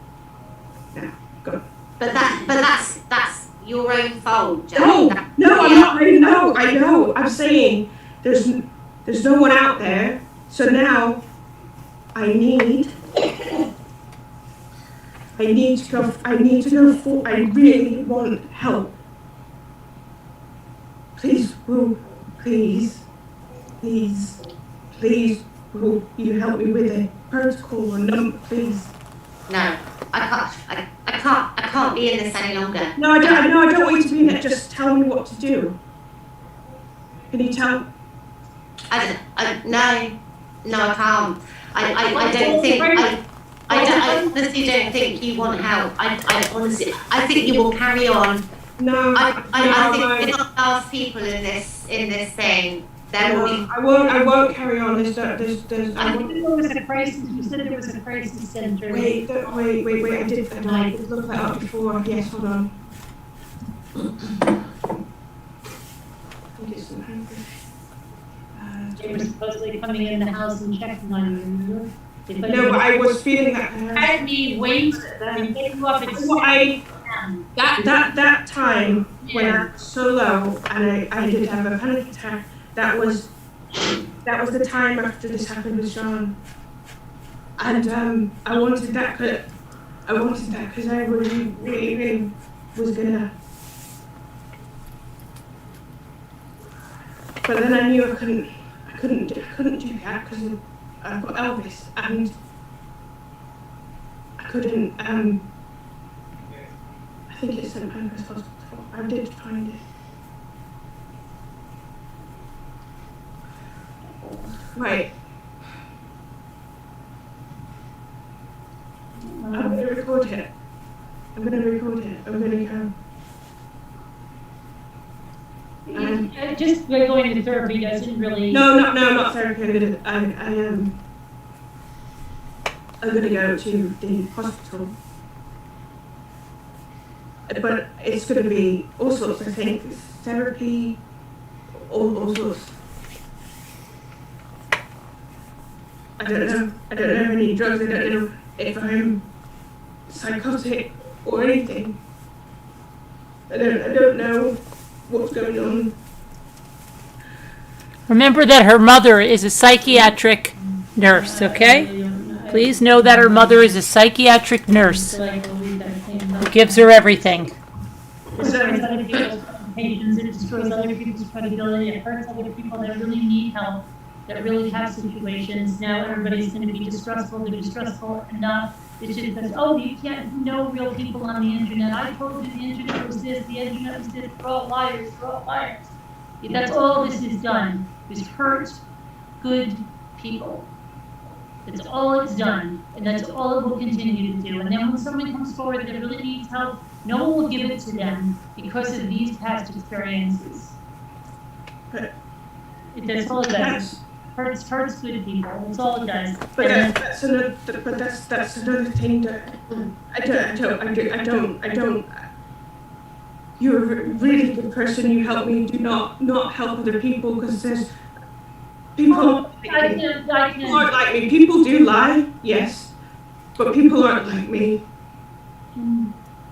Now, gone. But that's your own fault, Joe. No, That- no, I'm yeah. not. I know. I'm saying there's no one out there. So now I need to go. I I really want help. Please, Will, please, will you help me with a protocol or number, please? No, I can't be in this any longer. No, I don't want you to be in it. Just tell me what to do. Can you tell? No, I can't. I don't think, I honestly don't think you want help. I think you will carry on. No, I think you're not the last people in this thing. There will be. I won't carry on. There's. I think there was a crisis, you said there was a crisis center. Wait. I did look that up before. Yes, hold on. I think it's in Hungary. They were supposedly coming in the house and checking on you, remember? They put No, you- but I was feeling that. Had me wait, and pick you up and That time when I was so low and I did have a panic attack. That was the time after this happened with Sean. And I wanted that because I really was gonna. But then I knew I couldn't do that because I've got Elvis and I couldn't. I think it's St Pancras Hospital. I did find it. Right. I'm going to record it. I'm going to go. just going to therapy doesn't really. No, not therapy. I'm going to go to the hospital. But it's going to be all sorts of things. Therapy, all sorts. I don't know any drugs. I don't know if I'm psychotic or anything. I don't know what's going on. Remember that her mother is a psychiatric nurse, okay? Please know that her mother is a psychiatric nurse who gives her everything. It destroys other people's reputations, it destroys other people's credibility, it hurts other people that really need help, that really have situations. Now everybody's going to be distrustful, they're distrustful enough. It's just because, oh, you can't know real people on the internet. I told you the internet was this, the internet was this, they're all liars, they're all liars. That's all this has done, is hurt good people. That's all it's done, and that's all it will continue to do. And then when someone comes forward that really needs help, no one will give it to them because of these past experiences. That's all it does. Hurts good people. That's all it does. But that's another thing that I don't. You're a really good person. You help me. Do not help other people because there's people. People aren't like me. People do lie, yes, but people aren't like me.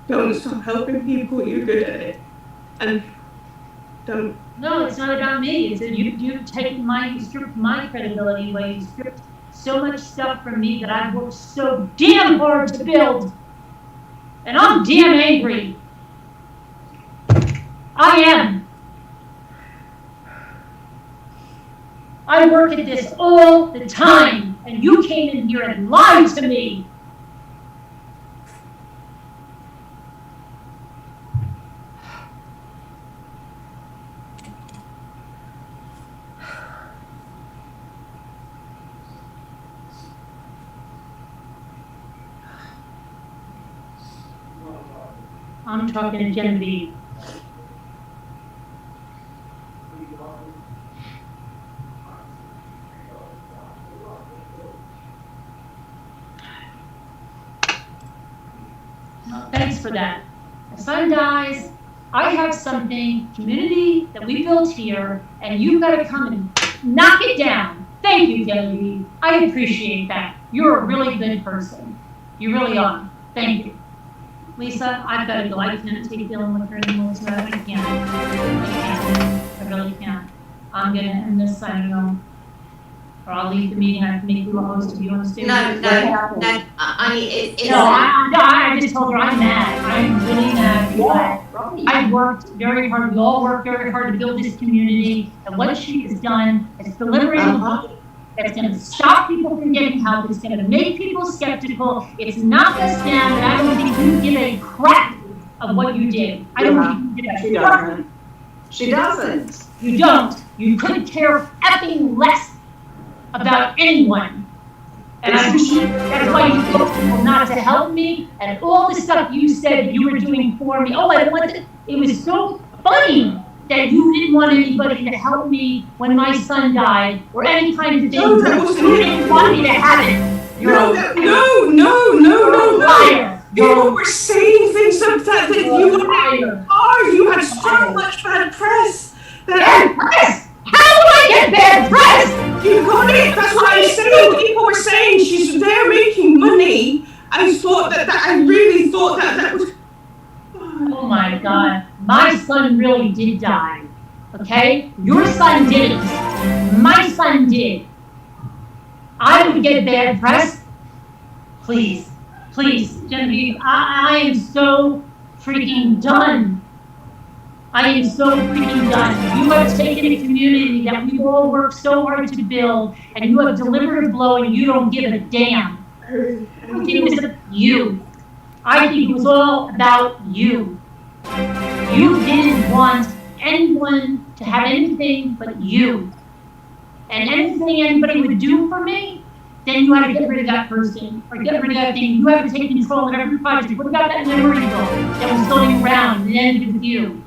Don't stop helping people. You're good at it, and don't. No, it's not about me. It's that you've taken you stripped my credibility away. You so much stuff from me that I've worked so damn hard to build. And I'm damn angry. I am. I work at this all the time, and you came in here and lied to me. I'm talking to Genevieve. Thanks for that. My son dies, I have something, community that we built here, and you've got to come and knock it down. Thank you, Genevieve. I appreciate that. You're a really good person. You really are. Thank you. Lisa, I've got to go. I can't take dealing with her anymore, so I can't. I really can't. I'm going to end this signing off. Or I'll leave the meeting. I have to make you a host if you want to stay. No, I just told her I'm mad. I'm really mad because I worked very hard. We all worked very hard to build this community. And what she has done is deliberating a vote that's going to stop people from getting help. It's going to make people skeptical. It's knocked us down. And I don't think you give a crap of what you did. I don't think you give a crap. She doesn't. You don't. You couldn't care effing less about anyone. And that's why you told people not to help me, and all the stuff you said you were doing for me. Oh, I wanted, it was so funny that you didn't want anybody to help me when my son died, or any kind of thing. No, that wasn't you didn't want me to have it. No. People were saying things like that you were hard. You had so much bad press. Bad press? How do I get bad press? You got it. That's what I'm saying. People were saying she's there making money. I really thought that was. Oh my God. My son really did die. Okay? Your son didn't. My son did. I would get bad press. Please, Genevieve, I am so freaking done. I am so freaking done. You have taken a community that we all worked so hard to build, and you have delivered a blow, and you don't give a damn. I think it was you. I think it was all about you. You didn't want anyone to have anything but you. And anything anybody would do for me, then you had to get rid of that person, or get rid of that thing. You had to take control of every project. What about that memory book that was going around and ended with you?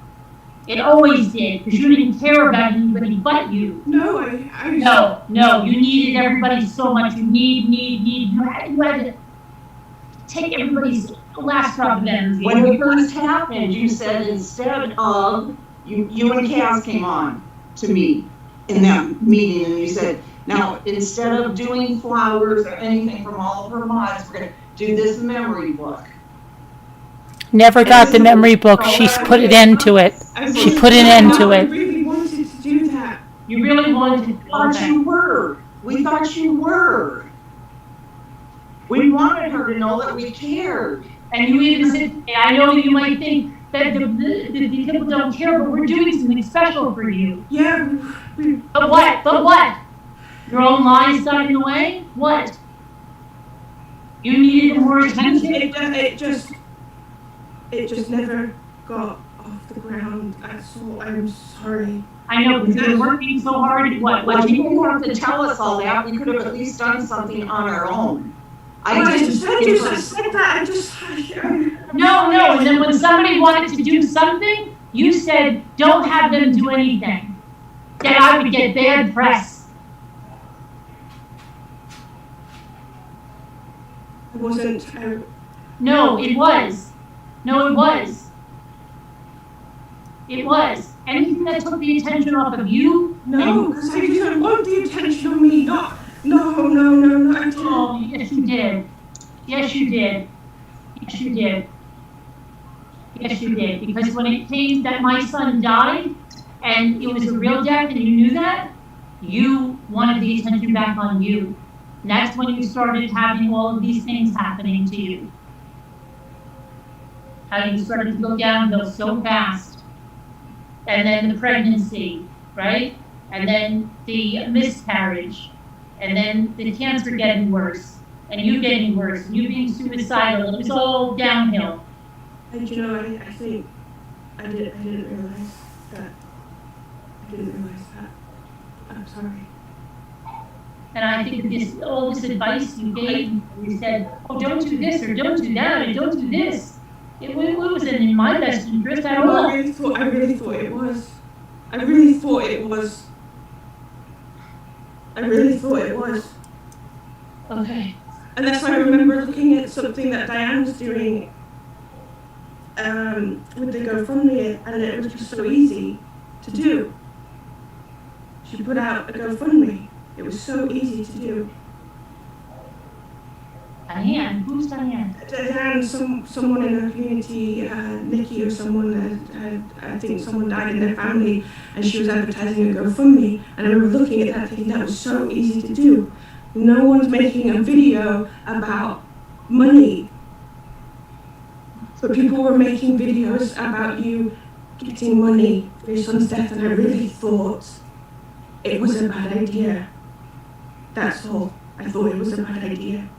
It always did, because you didn't care about anybody but you. No, No, you needed everybody so much. You you had to take everybody's last drop of energy. When it first happened, you said instead of, you and Cass came on to me in that meeting, and you said, now, instead of doing flowers or anything from all of her mods, we're gonna do this memory book. Never got the memory book. She's put an end to it. She put an end to I it. really wanted to do that. You really wanted to We thought you were. We wanted her to know that we cared. And you even said, I know you might think that the people don't care, but we're doing something special for you. Yeah. But what? Your own lies got in the way? What? You needed more attention? It just never got off the ground. That's all. I'm sorry. I know, because you were working so hard. What? Well, you didn't have to tell us all that. We could have at least done something on our own. I said that. No. And then when somebody wanted to do something, you said, don't have them do anything. That I would get bad press. I wasn't. No, it was. It was. Anything that took the attention off of you? No, because I didn't want the attention on me. No, I didn't. Oh, yes, you did. Because when it came that my son died, and it was a real death, and you knew that, you wanted the attention back on you. And that's when you started having all of these things happening to you. How you started to go downhill so fast. And then the pregnancy, right? And then the miscarriage. And then the cancer getting worse. And you getting worse. And you being suicidal. It was all downhill. And you know, I think I didn't realize that. I didn't realize that. I'm sorry. And I think this, all this advice you gave, you said, oh, don't do this or don't do that and don't do this. It wasn't in my best interest at all. I really thought it was. I really thought it was. Okay. And that's why I remember looking at something that Diane was doing with the GoFundMe, and it was just so easy to do. She put out a GoFundMe. It was so easy to do. Diane, who's Diane? Diane, someone in her community, Nikki or someone, I think someone died in their family, and she was advertising a GoFundMe. And I remember looking at that thinking that was so easy to do. No one's making a video about money. But people were making videos about you getting money for your son's death, and I really thought it was a bad idea. That's all. I thought it was a bad idea.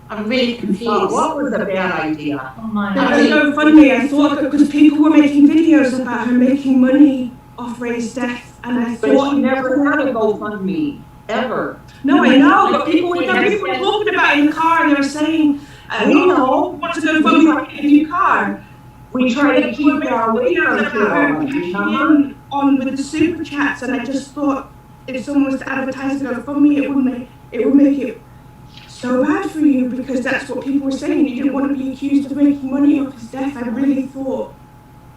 I'm really confused. What was a bad idea? Oh my I GoFundMe, I thought, because people were making videos about her making money off Ray's death, and I But thought she never had a GoFundMe, ever. No, I know, but people were talking about it in the car, and they were saying, We know. what's a GoFundMe for a new car? We try to keep our radar Videos about her cashing on with the super chats, and I just thought if someone was to advertise a GoFundMe, it would make it so bad for you, because that's what people were saying. You didn't want to be accused of making money off his death. I really thought.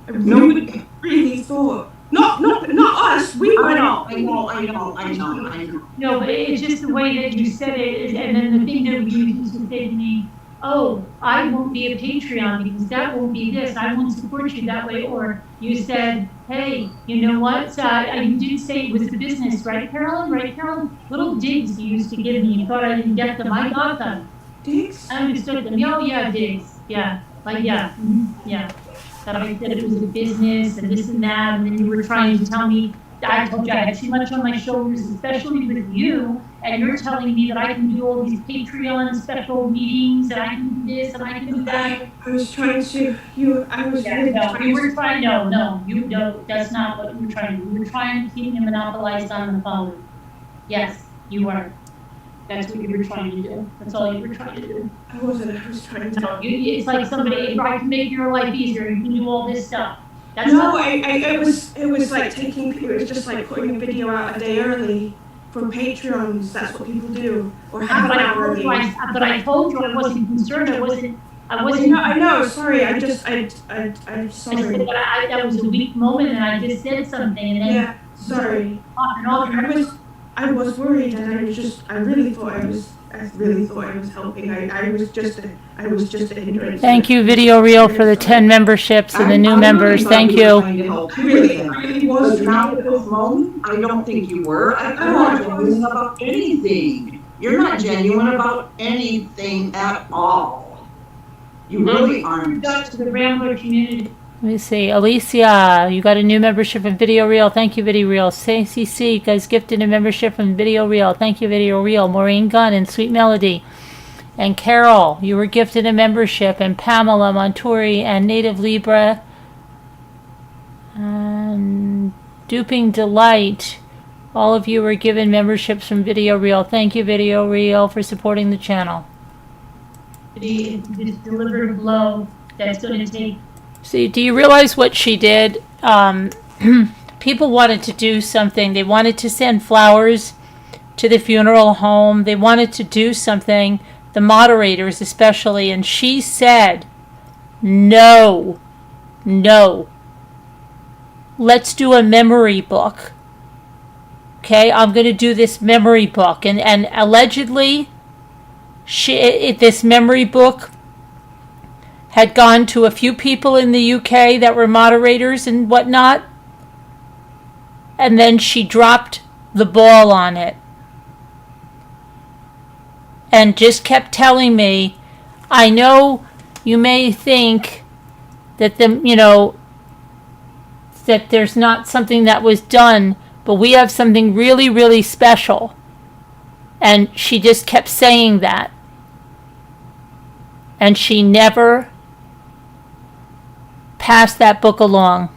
Really thought. Not us. We I were. know. No, but it's just the way that you said it, and then the thing that you used to say to me, oh, I won't be a Patreon because that won't be this, I won't support you that way, or you said, hey, you know what, you did say it was a business, right, Carolyn? Right, Carolyn? Little digs you used to give me, you thought I didn't get them, I got them. Digs? I understood them, oh yeah, digs, yeah, like, yeah, yeah. That I said it was a business and this and that, and then you were trying to tell me, I told you I had too much on my shoulders, especially with you, and you're telling me that I can do all these Patreon special meetings, and I can do this, and I can do that. I was trying to, No, that's not what you were trying to do. You were trying to keep me monopolized on the phone. Yes, you were. That's what you were trying to do. That's all you were trying to do. I was trying to. No, it's like somebody, I can make your life easier, you can do all this stuff. That's No, not, it was like it was just like putting a video out a day early for Patreons. That's what people do, or half an hour early. but I told you I wasn't concerned, I wasn't. I know, sorry, I'm sorry. I said, but that was a weak moment, and I just said something, and then. Yeah, sorry. I was worried, and I really thought I was helping. I was just a hindrance. Thank you, Video Reel, for the 10 memberships and the new members. Thank you. Really was. But now at this moment, I don't think you were. I'm not genuine about anything. You're not genuine about anything at all. You really aren't. To the Rambler community. Let me see. Alicia, you got a new membership from Video Reel. Thank you, Video Reel. CCC, you guys gifted a membership from Video Reel. Thank you, Video Reel. Maureen Gunn and Sweet Melody. And Carol, you were gifted a membership. And Pamela Monturi and Native Libra. And Duping Delight. All of you were given memberships from Video Reel. Thank you, Video Reel, for supporting the channel. This delivered blow that's going to take. See, do you realize what she did? People wanted to do something. They wanted to send flowers to the funeral home. They wanted to do something, the moderators especially, and she said, no, let's do a memory book. Okay, I'm going to do this memory book. And allegedly, this memory book had gone to a few people in the UK that were moderators and whatnot, and then she dropped the ball on it. and just kept telling me, I know you may think that that there's not something that was done, but we have something really, really special. And she just kept saying that. And she never passed that book along.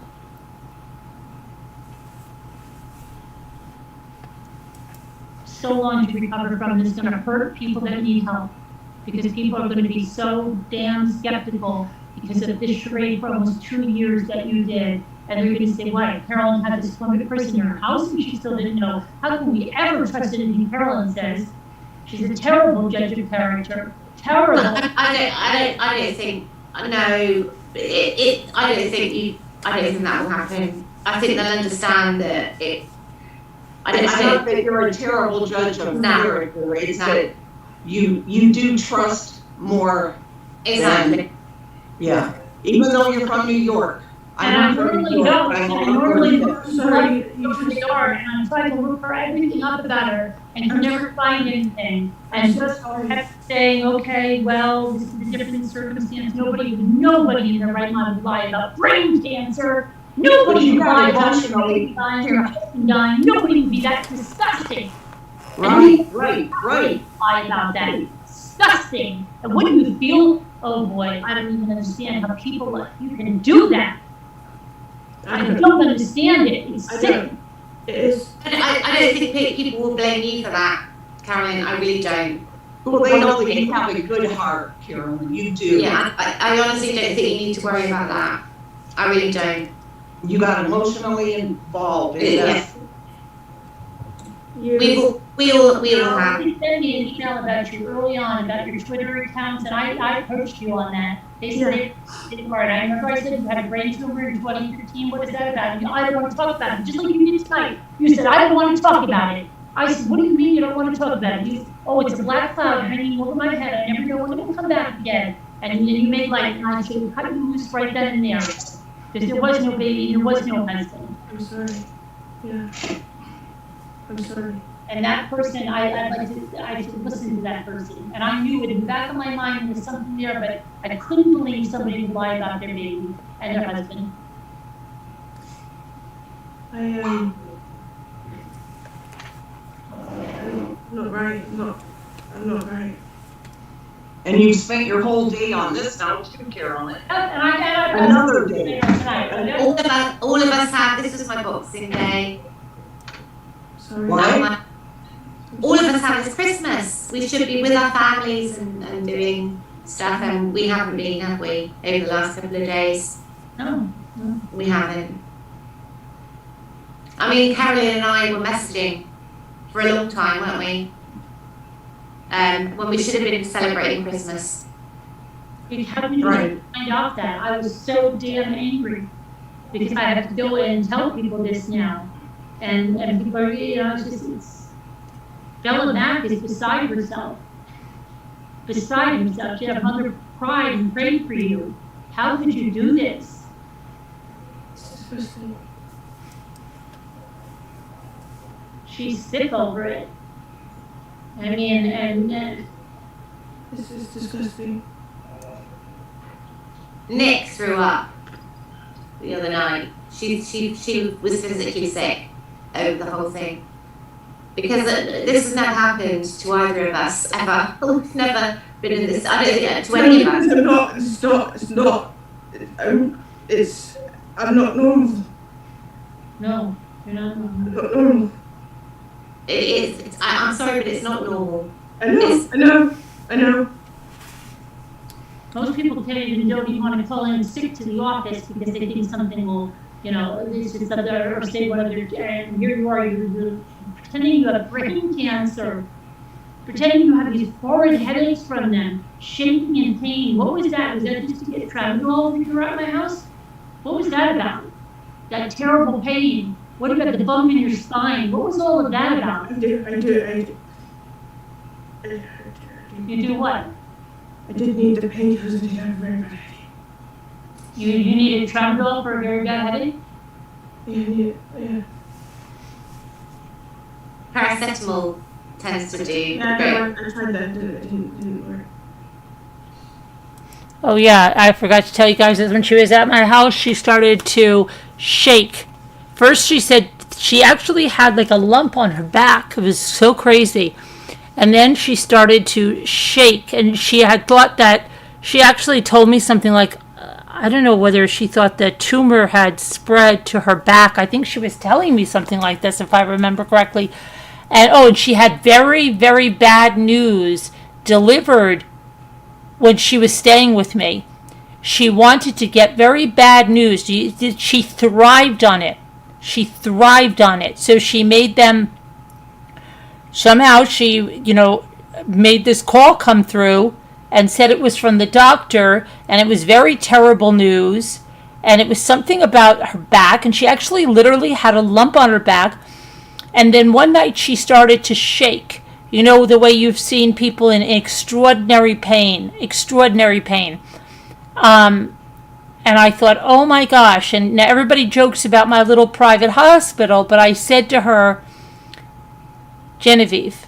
So long to recover from this is going to hurt people that need help, because people are going to be so damn skeptical because of this charade for almost 2 years that you did, and they're going to say, "Why, Carolyn had this one person in her house and she still didn't know. How can we ever trust anything Carolyn says? She's a terrible judge of character. Terrible." I don't think. No, I don't think that will happen. I think they'll understand that it. It's not that you're a terrible judge of character, it's that you do trust more. Exactly. Yeah, even though you're from New York. And I normally don't. I normally look Sorry, for the yard, and I'm trying to look for everything up about her, and can never find anything. And just kept saying, okay, well, this is a different circumstance. Nobody in their right mind would lie about brain cancer. Nobody would lie about your baby dying, your husband dying. Nobody would be that disgusting. Right. Lie about that. Disgusting. And wouldn't you feel, oh boy, I don't even understand how people, you can do that. I don't understand it. It's sick. It is. I don't think people will blame you for that, Carolyn. I really don't. Well, they know that you have a good heart, Carolyn. You do. Yeah, I honestly don't think you need to worry about that. I really don't. You got emotionally involved in Yes. that. You We all have. sent me an email about you early on, about your Twitter accounts, and I approached you on that. They said they didn't work. I remember I said you had a brain tumor in 2015. What is that about? I don't want to talk about it. Just like you did tonight. You said, I don't want to talk about it. I said, what do you mean you don't want to talk about it? You said, oh, it's a black cloud hanging over my head. I never know when it will come back again. And then you made light, and I said, cut you loose right then and there. Because there was no baby, there was no husband. I'm sorry. Yeah. I'm sorry. And that person, I should listen to that person. And I knew it in the back of my mind there was something there, but I couldn't believe somebody would lie about their baby and their husband. I'm not right. I'm not right. And you spent your whole day on this now too, Carolyn. And I Another day. tonight. All of us have. This was my boxing day. Sorry. Why? All of us have. It's Christmas. We should be with our families and doing stuff, and we haven't been, have we, over the last couple of days? No. We haven't. I mean, Carolyn and I were messaging for a long time, weren't we? When we should have been celebrating Christmas. How did you find out that? I was so damn angry because I have to go and tell people this now. And people are, it's Bella Mack is beside herself. Beside herself. She had mother cried and prayed for you. How could you do this? It's disgusting. She's sick over it. I mean, and This is disgusting. Nick threw up the other night. She was physically sick over the whole thing. Because this has never happened to either of us ever. We've never been in this. I don't think to any of us. I'm not normal. no, you're not. I'm not normal. It is. I'm sorry, but it's not normal. I know. Most people don't even want to call in sick to the office because they think something will, it's just or say whether, and here you are, you're pretending you have brain cancer, pretending you have these horrid headaches from them, shaking in pain. What was that? Was that just to get Tramadol throughout my house? What was that about? That terrible pain. What about the bump in your spine? What was all of that about? I do. You do what? I did need the painkillers. I did have a very bad headache. You needed Tramadol for a very bad headache? Yeah. Paracetamol tends to do. Yeah, no, I tried that. It didn't work. Oh yeah, I forgot to tell you guys that when she was at my house, she started to shake. First, she said she actually had like a lump on her back. It was so crazy. And then she started to shake, and she had thought that she actually told me something like, I don't know whether she thought the tumor had spread to her back. I think she was telling me something like this, if I remember correctly. And she had very, very bad news delivered when she was staying with me. She wanted to get very bad news. She thrived on it. She thrived on it. So she made them, somehow she, made this call come through and said it was from the doctor, and it was very terrible news, and it was something about her back, and she actually literally had a lump on her back. And then one night she started to shake. You know, the way you've seen people in extraordinary pain. And I thought, oh my gosh. And now everybody jokes about my little private hospital, but I said to her, Genevieve,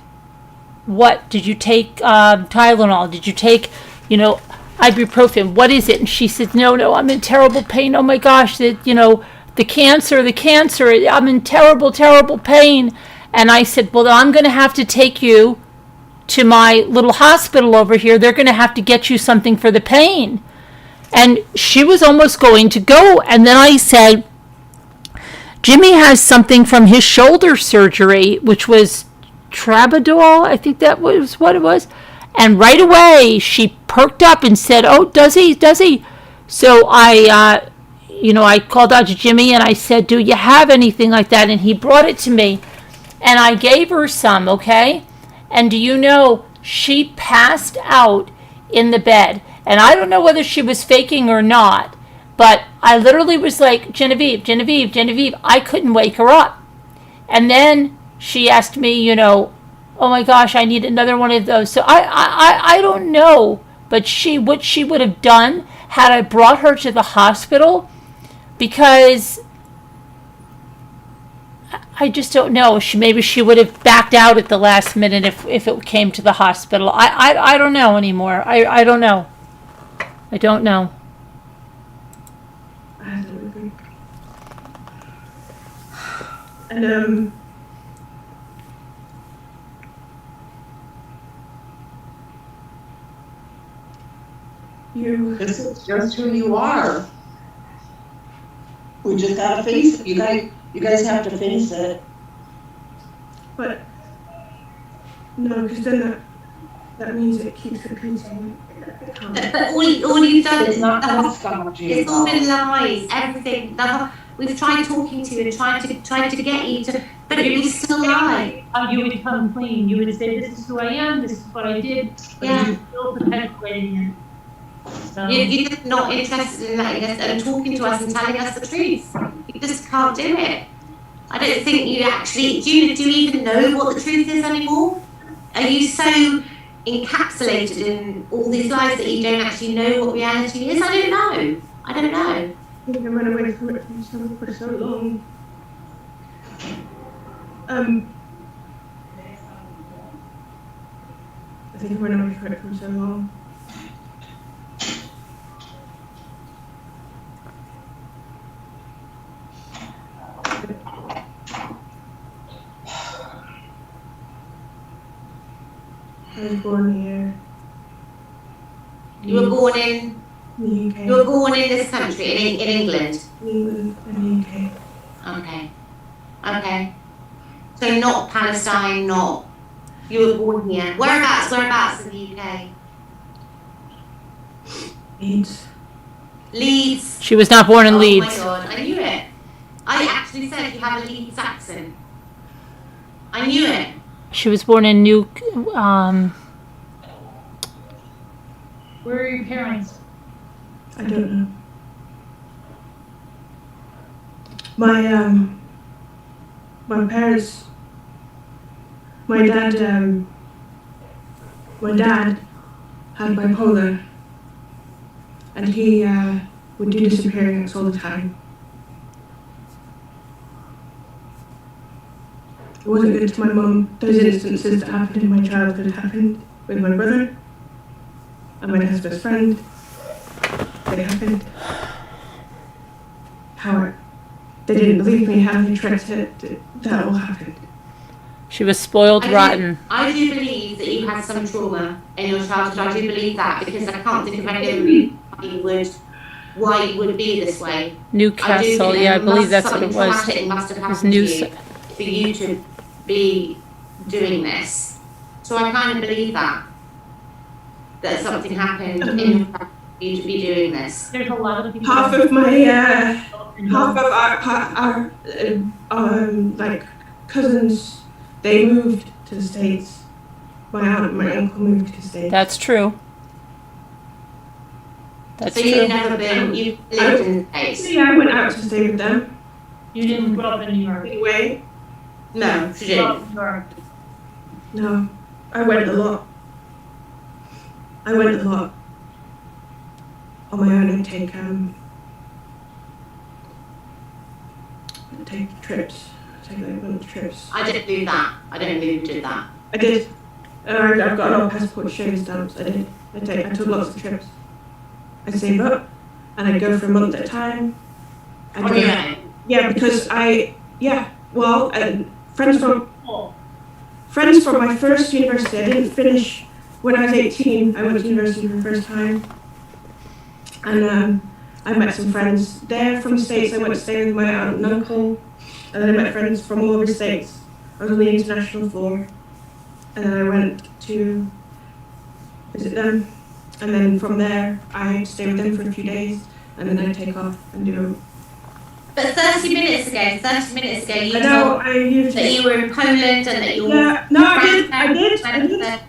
what did you take? Tylenol? Did you take, ibuprofen? What is it? And she said, no, I'm in terrible pain. Oh my gosh, the cancer, I'm in terrible, terrible pain. And I said, well, I'm going to have to take you to my little hospital over here. They're going to have to get you something for the pain. And she was almost going to go. And then I said, Jimmy has something from his shoulder surgery, which was Tramadol. I think that was what it was. And right away, she perked up and said, oh, does he? So I called out to Jimmy and I said, do you have anything like that? And he brought it to me. And I gave her some, okay? And do you know, she passed out in the bed. And I don't know whether she was faking or not, but I literally was like, Genevieve. I couldn't wake her up. And then she asked me, oh my gosh, I need another one of those. So I don't know, but what she would have done had I brought her to the hospital, because I just don't know. Maybe she would have backed out at the last minute if it came to the hospital. I don't know anymore. I don't know. I don't know. I don't agree. And This is just who you are. We just gotta face it. You guys have to face it. but no, because then that means it keeps repeating. But all you've done It's is not gonna stop you. it's all been lies. Everything. We've tried talking to you and trying to get you to, but it was still lie. You would come clean. You would say, this is who I am, this is what I did. But Yeah. you're still perpetuating it. So, You're just not interested in letting us and talking to us and telling us the truth. You just can't do it. I don't think you actually, do you even know what the truth is anymore? Are you so encapsulated in all these lies that you don't actually know what reality is? I don't know. I think I ran away from it for so long. I think I ran away from it for so long. I was born here You were born in in the UK. you were born in this country, in England. England and the UK. Okay. So not Palestine, not you were born here. Whereabouts in the UK? Leeds. She was not born in Leeds. Oh my god, I knew it. I actually said you have a Leeds accent. I knew it. She was born in where are your parents? I don't know. My parents, my dad had bipolar, and he would do disappearing acts all the time. It wasn't good to my mum. Those instances that happened in my childhood happened with my brother and my dad's best friend. They happened. How they didn't believe me, how they tried to, that all happened. She was spoiled rotten. I do believe that you had some trauma in your childhood. I do believe that because I can't think of any other reason why you would be this way. Newcastle, yeah, I believe that's what it was. Something must have It was happened to you for you to be doing this. So I kind of believe that something happened in your childhood for you to be doing this. There's a lot of people. Half of our like cousins, they moved to the States. My aunt and my uncle moved to the States. That's true. That's So true. you've never been, you've lived in the States? Yeah, I went out to stay with them. You didn't grow up in New York. Anyway, No, she didn't. no, I went a lot. I went a lot. On my own, I'd take trips. Take like little trips. I didn't do that. I don't believe you did that. I did. I've got an old passport showing stamps. I did. I took lots of trips. I'd save up, and I'd go for a month at a time. On your own? Yeah, because friends from my first university. I didn't finish when I was 18. I went to university for the first time, and I met some friends there from the States. I went to stay with my aunt and uncle, and then I met friends from all over the States. I was on the international floor, and then I went to visit them, and then from there I'd stay with them for a few days, and then I'd take off and do. But 30 minutes ago, you I know, told I used that you were in Poland and that your Yeah, no, I did. grandparents-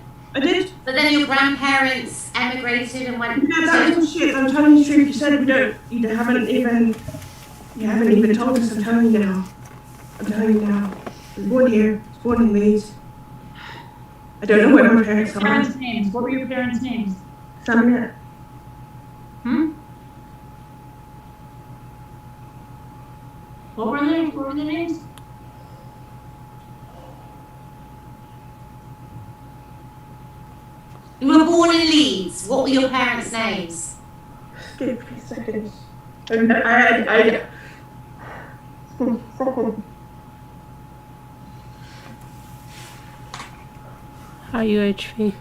But then your grandparents emigrated and went Yeah, that's bullshit. I'm telling you the truth. You said you haven't even told us. I'm telling you now. I was born here. I was born in Leeds. I don't know where my parents are. Parents' names. What were your parents' names? Samir. What were they? What were the names? You were born in Leeds. What were your parents' names? Give me seconds. I IUHV.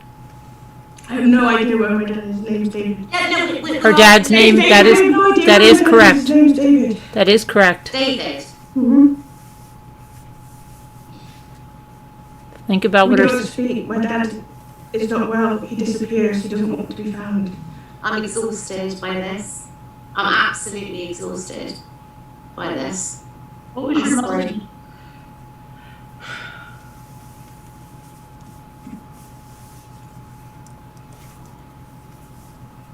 I have no idea where my dad's name is. David. Yeah, no, Her dad's name, that is correct. His name's David. That is correct. David. Mm-hmm. Think about We what don't her. speak. My dad is not well. He disappears. He doesn't want to be found. I'm exhausted by this. I'm absolutely exhausted by this. What was I'm your sorry. mother's name?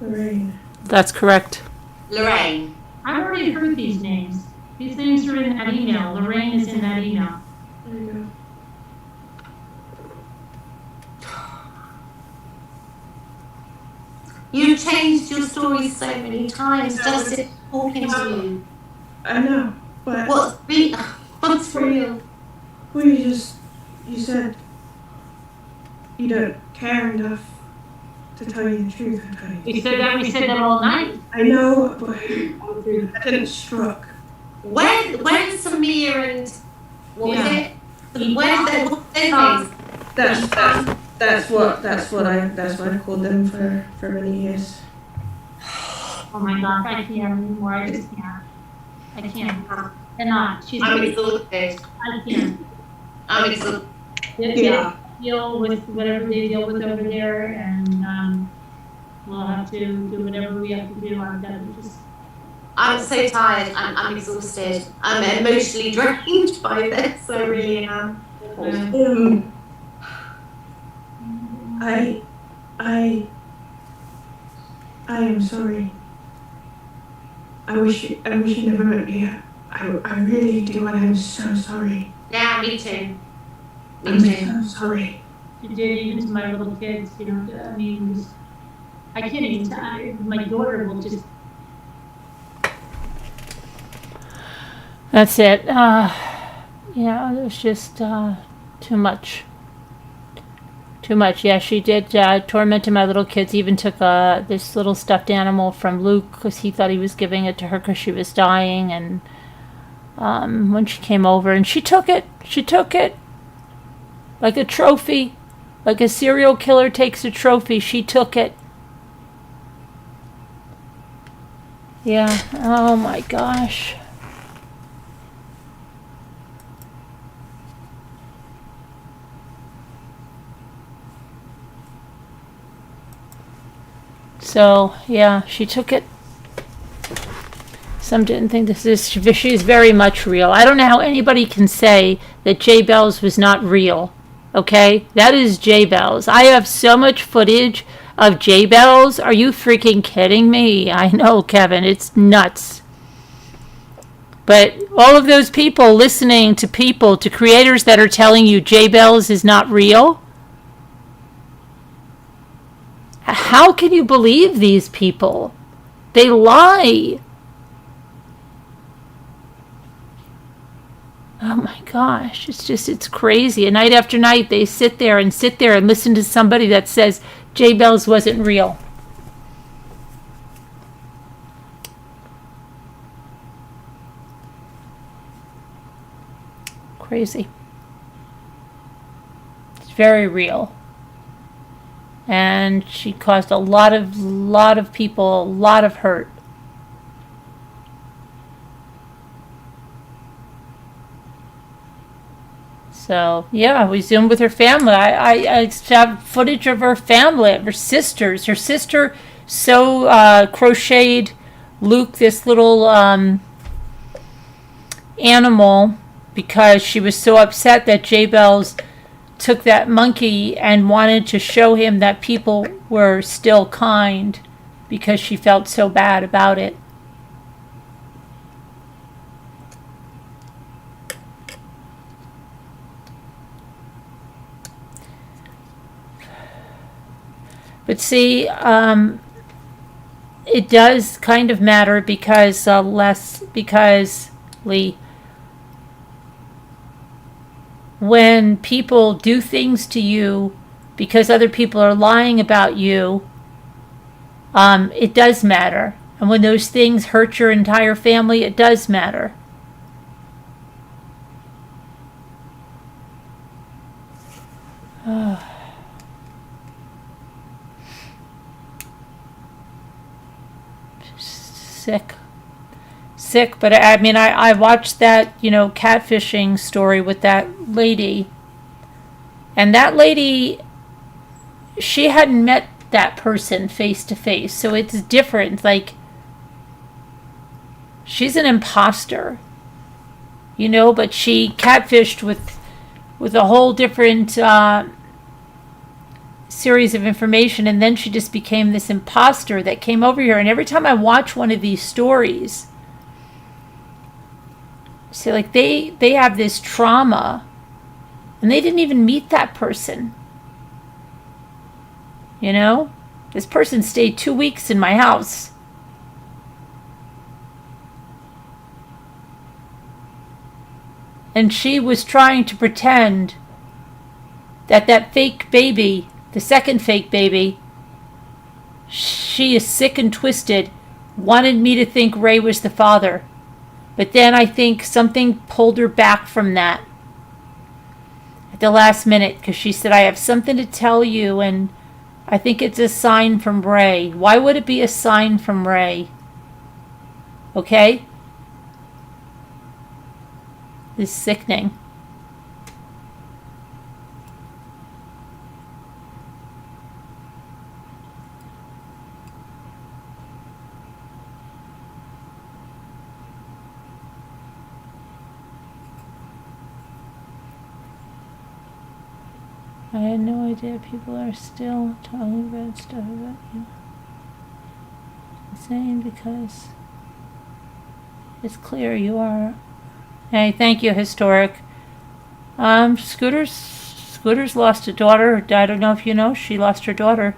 Lorraine. That's correct. Lorraine. I've already heard these names. These names are in that email. Lorraine is in that email. There you go. You've changed your story so many times just in talking to you. I know, but What's real? well, you said you don't care enough to tell you the truth. We said that all night. I know, but that didn't struck. When Samir and what was Yeah. it? What's their names? That's what I called them for many years. Oh my God, I can't anymore. I just can't. I can't. Cannot. She's. I'm I exhausted. can't. I'm exhausted. Yeah. Deal with whatever they deal with over there, and we'll have to do whatever we have to do. I've got to just. I'm so tired. I'm exhausted. I'm emotionally drained by this. I really am. I am sorry. I wish you never met me. I really do, and I'm so sorry. Yeah, me too. I'm so sorry. You did even to my little kids, you know. I mean, just, I can't even tell. My daughter will just. That's it. Yeah, it was just Too much. Too much. Yeah, she did tormented my little kids. Even took this little stuffed animal from Luke because he thought he was giving it to her because she was dying. And when she came over, and she took it. She took it like a trophy. Like a serial killer takes a trophy. She took it. Yeah. Oh my gosh. So, yeah, she took it. Some didn't think she's very much real. I don't know how anybody can say that Jay Bells was not real. Okay? That is Jay Bells. I have so much footage of Jay Bells. Are you freaking kidding me? I know, Kevin. It's nuts. But all of those people listening to creators that are telling you Jay Bells is not real, how can you believe these people? They lie. Oh my gosh, it's crazy. And night after night, they sit there and listen to somebody that says Jay Bells wasn't real. Crazy. It's very real. And she caused a lot of people a lot of hurt. So yeah, we zoomed with her family. I have footage of her family, of her sisters. Her sister crocheted Luke this little animal because she was so upset that Jay Bells took that monkey and wanted to show him that people were still kind because she felt so bad about it. But see, it does kind of matter because when people do things to you because other people are lying about you, it does matter. And when those things hurt your entire family, it does matter. Sick, but I mean, I watched that, catfishing story with that lady. And that lady, she hadn't met that person face to face. So it's different. Like, she's an imposter, but she catfished with a whole different series of information, and then she just became this imposter that came over here. And every time I watch one of these stories, see, like they have this trauma and they didn't even meet that person. This person stayed 2 weeks in my house. And she was trying to pretend that fake baby, the second fake baby, she is sick and twisted, wanted me to think Ray was the father. But then I think something pulled her back from that at the last minute, because she said, I have something to tell you, and I think it's a sign from Ray. Why would it be a sign from Ray? Okay? It's sickening. I had no idea people are still talking about stuff about you. Insane, because it's clear you are. Hey, thank you, Historic. Scooter's lost a daughter. I don't know if you know, she lost her daughter.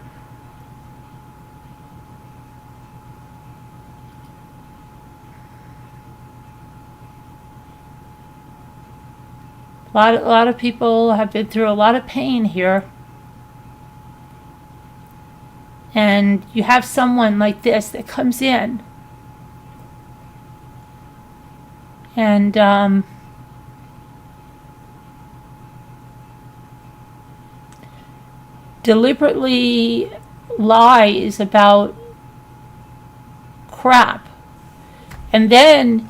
lot of people have been through a lot of pain here. And you have someone like this that comes in and deliberately lies about crap. And then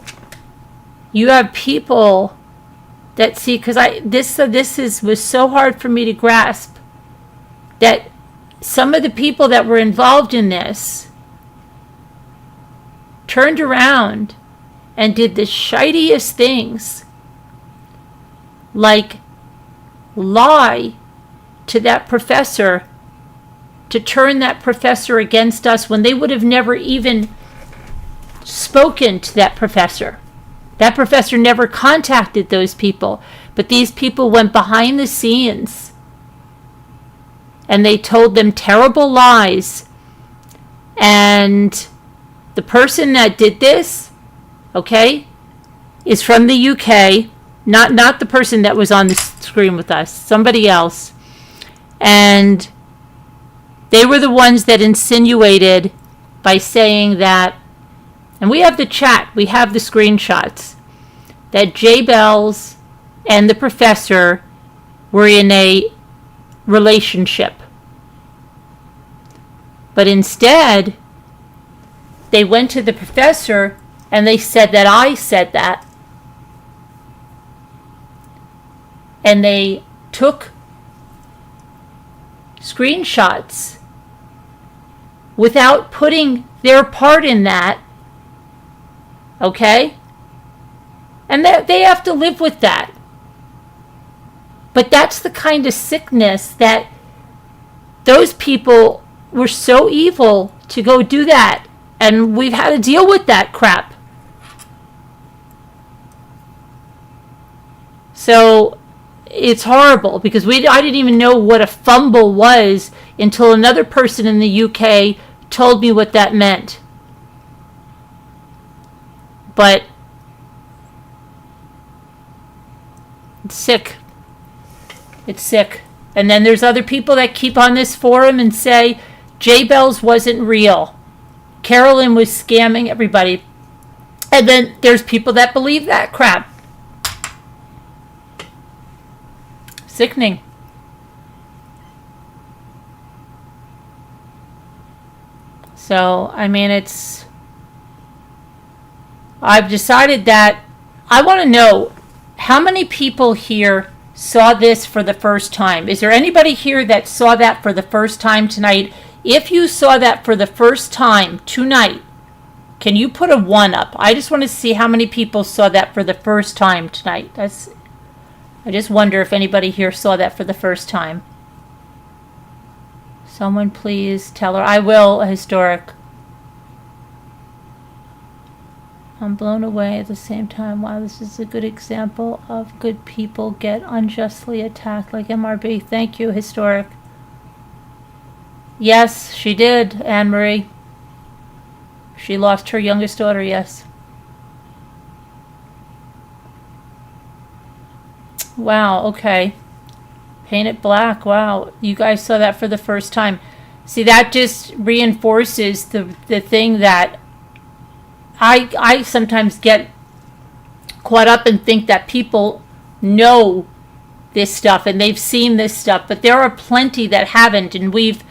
you have people that see, because this was so hard for me to grasp, that some of the people that were involved in this turned around and did the shittiest things, like lie to that professor to turn that professor against us when they would have never even spoken to that professor. That professor never contacted those people, but these people went behind the scenes and they told them terrible lies. And the person that did this, okay, is from the UK, not the person that was on the screen with us, somebody else. And they were the ones that insinuated by saying that, and we have the chat, we have the screenshots, that Jay Bells and the professor were in a relationship. But instead, they went to the professor and they said that I said that. And they took screenshots without putting their part in that. Okay? And they have to live with that. But that's the kind of sickness that those people were so evil to go do that. And we've had to deal with that crap. So it's horrible because I didn't even know what a fumble was until another person in the UK told me what that meant. But it's sick. It's sick. And then there's other people that keep on this forum and say Jay Bells wasn't real. Carolyn was scamming everybody. And then there's people that believe that crap. Sickening. So, I mean, I've decided that I want to know how many people here saw this for the first time. Is there anybody here that saw that for the first time tonight? If you saw that for the first time tonight, can you put a 1 up? I just want to see how many people saw that for the first time tonight. I just wonder if anybody here saw that for the first time. Someone please tell her. I will, Historic. I'm blown away at the same time. Wow, this is a good example of good people get unjustly attacked like MRB. Thank you, Historic. Yes, she did, Anne-Marie. She lost her youngest daughter, yes. Wow, okay. Paint it black. Wow, you guys saw that for the first time. See, that just reinforces the thing that I sometimes get caught up and think that people know this stuff and they've seen this stuff, but there are plenty that haven't, and we've,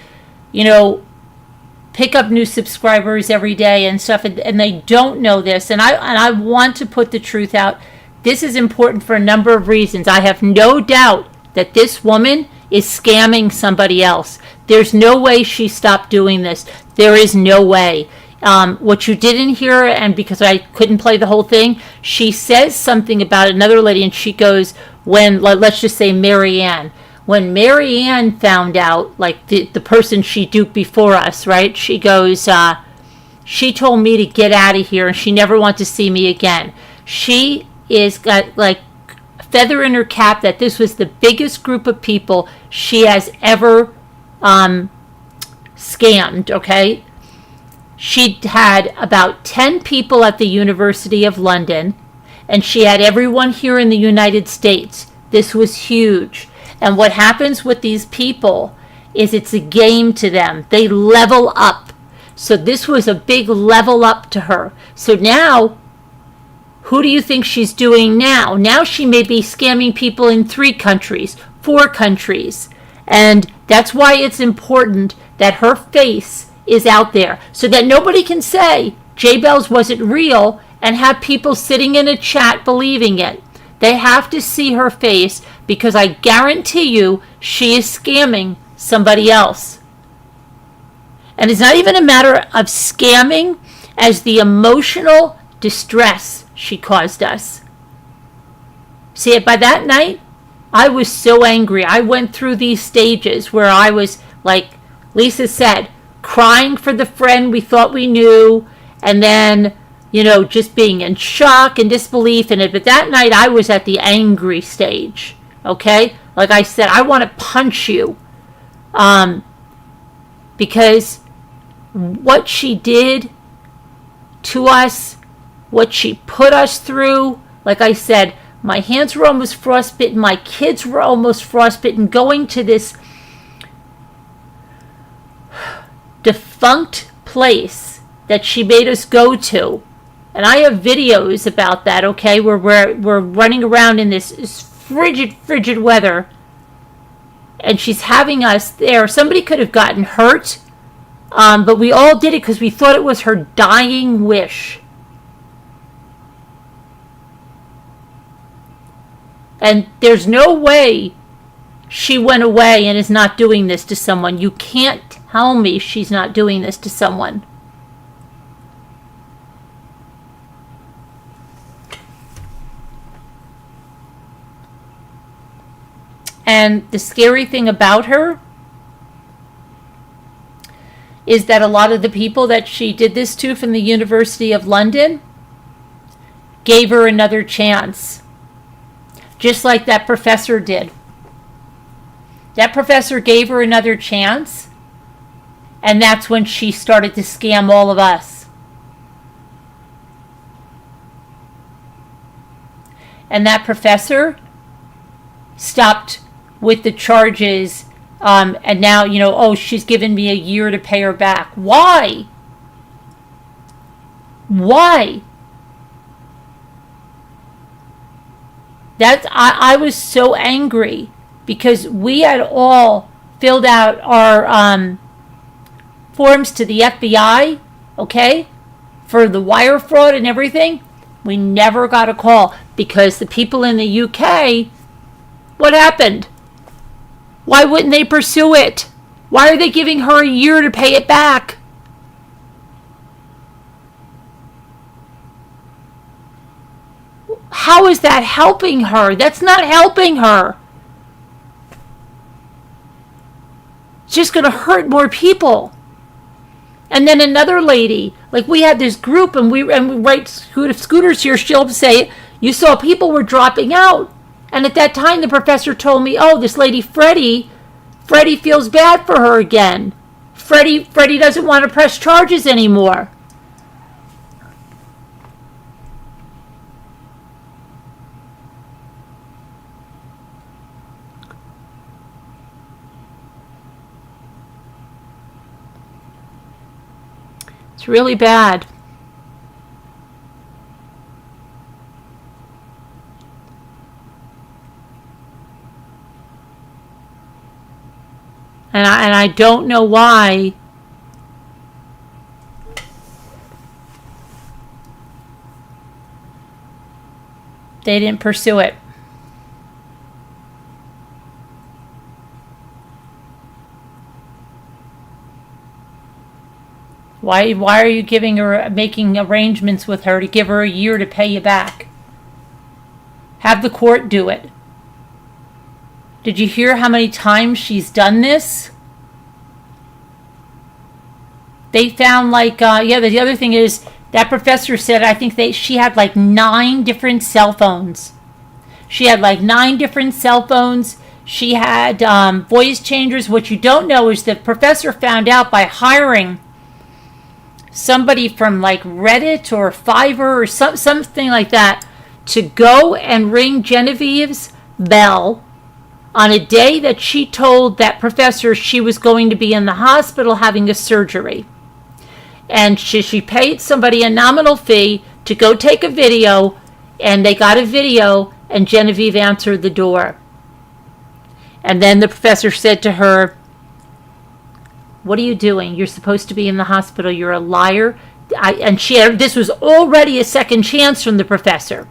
pick up new subscribers every day and stuff, and they don't know this, and I want to put the truth out. This is important for a number of reasons. I have no doubt that this woman is scamming somebody else. There's no way she stopped doing this. There is no way. What you didn't hear, and because I couldn't play the whole thing, she says something about another lady, and she goes, when, let's just say Marianne. When Marianne found out, like the person she duped before us, right? She goes, she told me to get out of here, and she never wants to see me again. She is got like a feather in her cap that this was the biggest group of people she has ever scammed, okay? She had about 10 people at the University of London, and she had everyone here in the United States This was huge. And what happens with these people is it's a game to them. They level up. So this was a big level up to her. So now, who do you think she's doing now? Now she may be scamming people in 3 countries, 4 countries. And that's why it's important that her face is out there so that nobody can say J-Bells wasn't real and have people sitting in a chat believing it. They have to see her face because I guarantee you she is scamming somebody else. And it's not even a matter of scamming as the emotional distress she caused us. See, by that night, I was so angry. I went through these stages where I was, like Lisa said, crying for the friend we thought we knew, and then, just being in shock and disbelief in it. But that night, I was at the angry stage, okay? Like I said, I want to punch you. Because what she did to us, what she put us through, like I said, my hands were almost frostbitten, my kids were almost frostbitten, going to this defunct place that she made us go to. And I have videos about that, okay, where we're running around in this frigid weather, and she's having us there. Somebody could have gotten hurt, but we all did it because we thought it was her dying wish. And there's no way she went away and is not doing this to someone. You can't tell me she's not doing this to someone. And the scary thing about her is that a lot of the people that she did this to from the University of London gave her another chance. Just like that professor did. That professor gave her another chance, and that's when she started to scam all of us. And that professor stopped with the charges, and now, she's given me a year to pay her back. Why? Why? I was so angry because we had all filled out our forms to the FBI, okay, for the wire fraud and everything. We never got a call because the people in the UK, what happened? Why wouldn't they pursue it? Why are they giving her a year to pay it back? How is that helping her? That's not helping her. It's just going to hurt more people. And then another lady, like we had this group and we write Scooters here, she'll say, you saw people were dropping out. And at that time the professor told me, oh, this lady Freddie feels bad for her again. Freddie doesn't want to press charges anymore. It's really bad. And I don't know why they didn't pursue it. Why are you making arrangements with her to give her a year to pay you back? Have the court do it. Did you hear how many times she's done this? They found the other thing is that professor said I think she had 9 different cell phones. She had 9 different cell phones. She had voice changers. What you don't know is that professor found out by hiring somebody from Reddit or Fiverr or something like that to go and ring Genevieve's Bell on a day that she told that professor she was going to be in the hospital having a surgery. And she paid somebody a nominal fee to go take a video, and they got a video, and Genevieve answered the door. And then the professor said to her, "What are you doing? You're supposed to be in the hospital. You're a liar." This was already a second chance from the professor.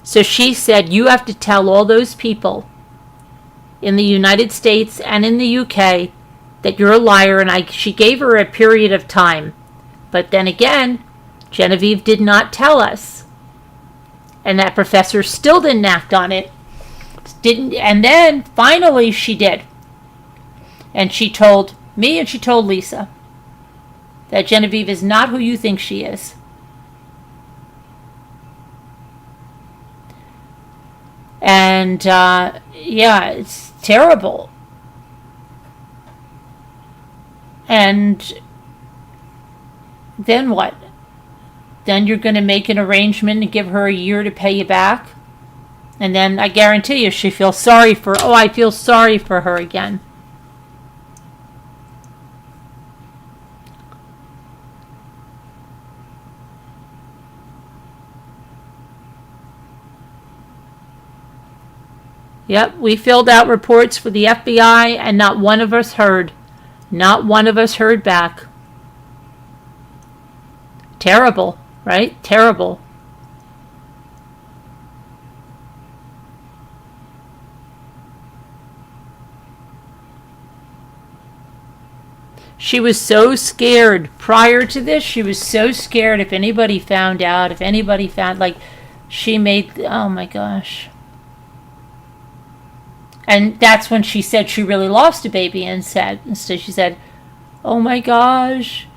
So she said, "You have to tell all those people in the United States and in the UK that you're a liar." And she gave her a period of time. But then again, Genevieve did not tell us. And that professor still didn't act on it. And then finally she did. And she told me and she told Lisa that Genevieve is not who you think she is. And yeah, it's terrible. And then what? Then you're going to make an arrangement and give her a year to pay you back? And then I guarantee you she feels sorry for, I feel sorry for her again. Yep, we filled out reports for the FBI and not one of us heard. Not one of us heard back. Terrible, right? Terrible. She was so scared prior to this. She was so scared if anybody found out, she made, oh my gosh. And that's when she said she really lost a baby and so she said, oh my gosh.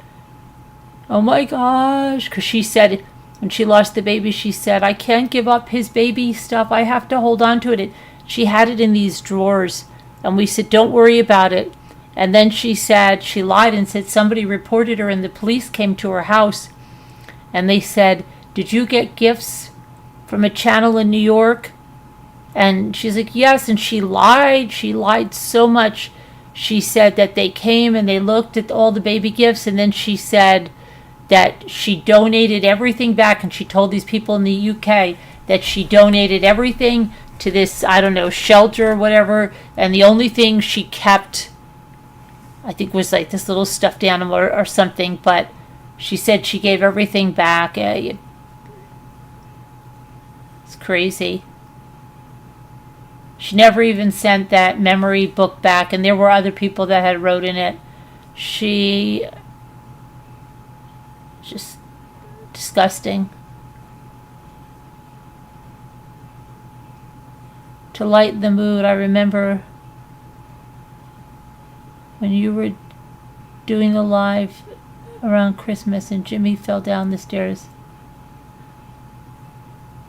Because she said, when she lost the baby, she said, I can't give up his baby stuff. I have to hold on to it. She had it in these drawers. And we said, don't worry about it. And then she said, she lied and said somebody reported her and the police came to her house. And they said, did you get gifts from a channel in New York? And she's like, yes. And she lied. She lied so much. She said that they came and they looked at all the baby gifts. And then she said that she donated everything back. And she told these people in the UK that she donated everything to this, I don't know, shelter or whatever. And the only thing she kept, I think, was like this little stuffed animal or something. But she said she gave everything back. It's crazy. She never even sent that memory book back, and there were other people that had wrote in it. She just disgusting. To lighten the mood, I remember when you were doing the live around Christmas and Jimmy fell down the stairs.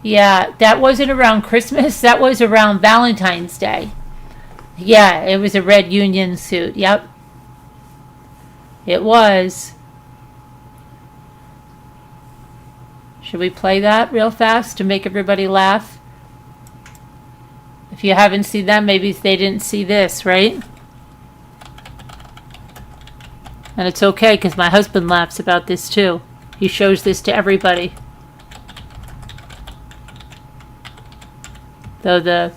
Yeah, that wasn't around Christmas. That was around Valentine's Day. Yeah, it was a red union suit. Yep. It was. Should we play that real fast to make everybody laugh? If you haven't seen that, maybe they didn't see this, right? And it's okay because my husband laughs about this too. He shows this to everybody. Though the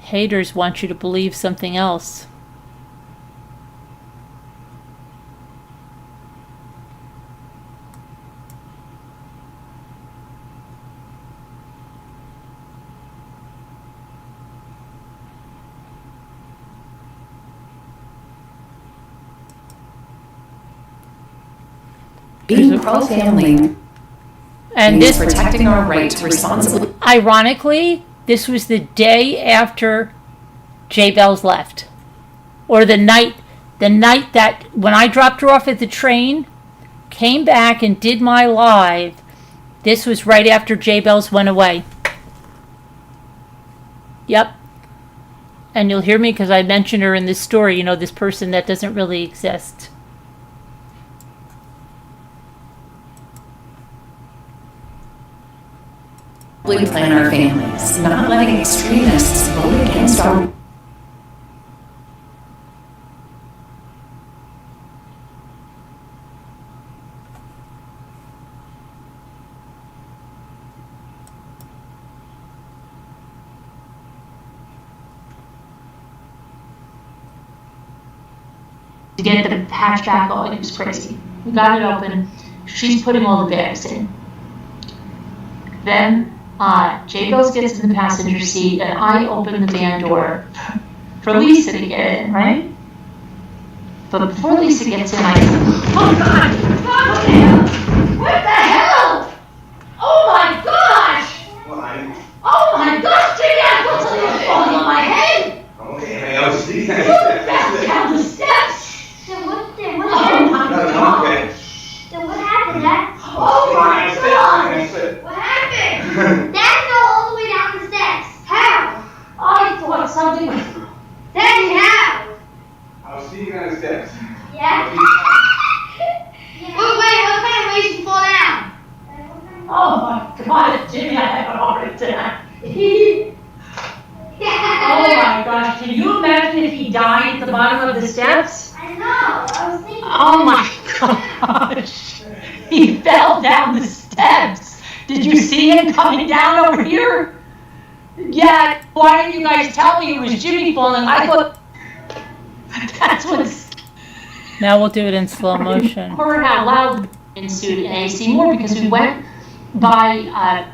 haters want you to believe something else. Being pro-family and this protecting our right to responsibly. Ironically, this was the day after J Bells left, or the night that when I dropped her off at the train, came back and did my live. This was right after J Bells went away. Yep. And you'll hear me because I mentioned her in this story. You know, this person that doesn't really exist. plan our families, not letting extremists vote against our to get the hatchback going. It was crazy. We got it open. She's putting all the bags in. Then Jay Bills gets in the passenger seat, and I open the van door for Lisa to get in, right? But before Lisa gets in, I said, "Oh God! What the hell? What the hell? Oh my gosh! Oh my gosh, Jimmy! I thought something was falling on my head. Okay, I was sleeping. You fell down the steps. Oh my God! What happened, Dad? Oh my God! What happened? Dad fell all the way down the steps. How? I thought something was. Daddy, how? I was sleeping on the steps. Yeah. Wait, what kind of way did you fall down? Oh my God, Jimmy, I have a heart attack. Oh my gosh, can you imagine if he died at the bottom of the steps? I know. I was thinking. Oh my gosh. He fell down the steps. Did you see him coming down over here? Yeah, why didn't you guys tell me it was Jimmy falling? I thought that's what's. Now we'll do it in slow motion. Heard how loud ensued in AC Moore because we went by.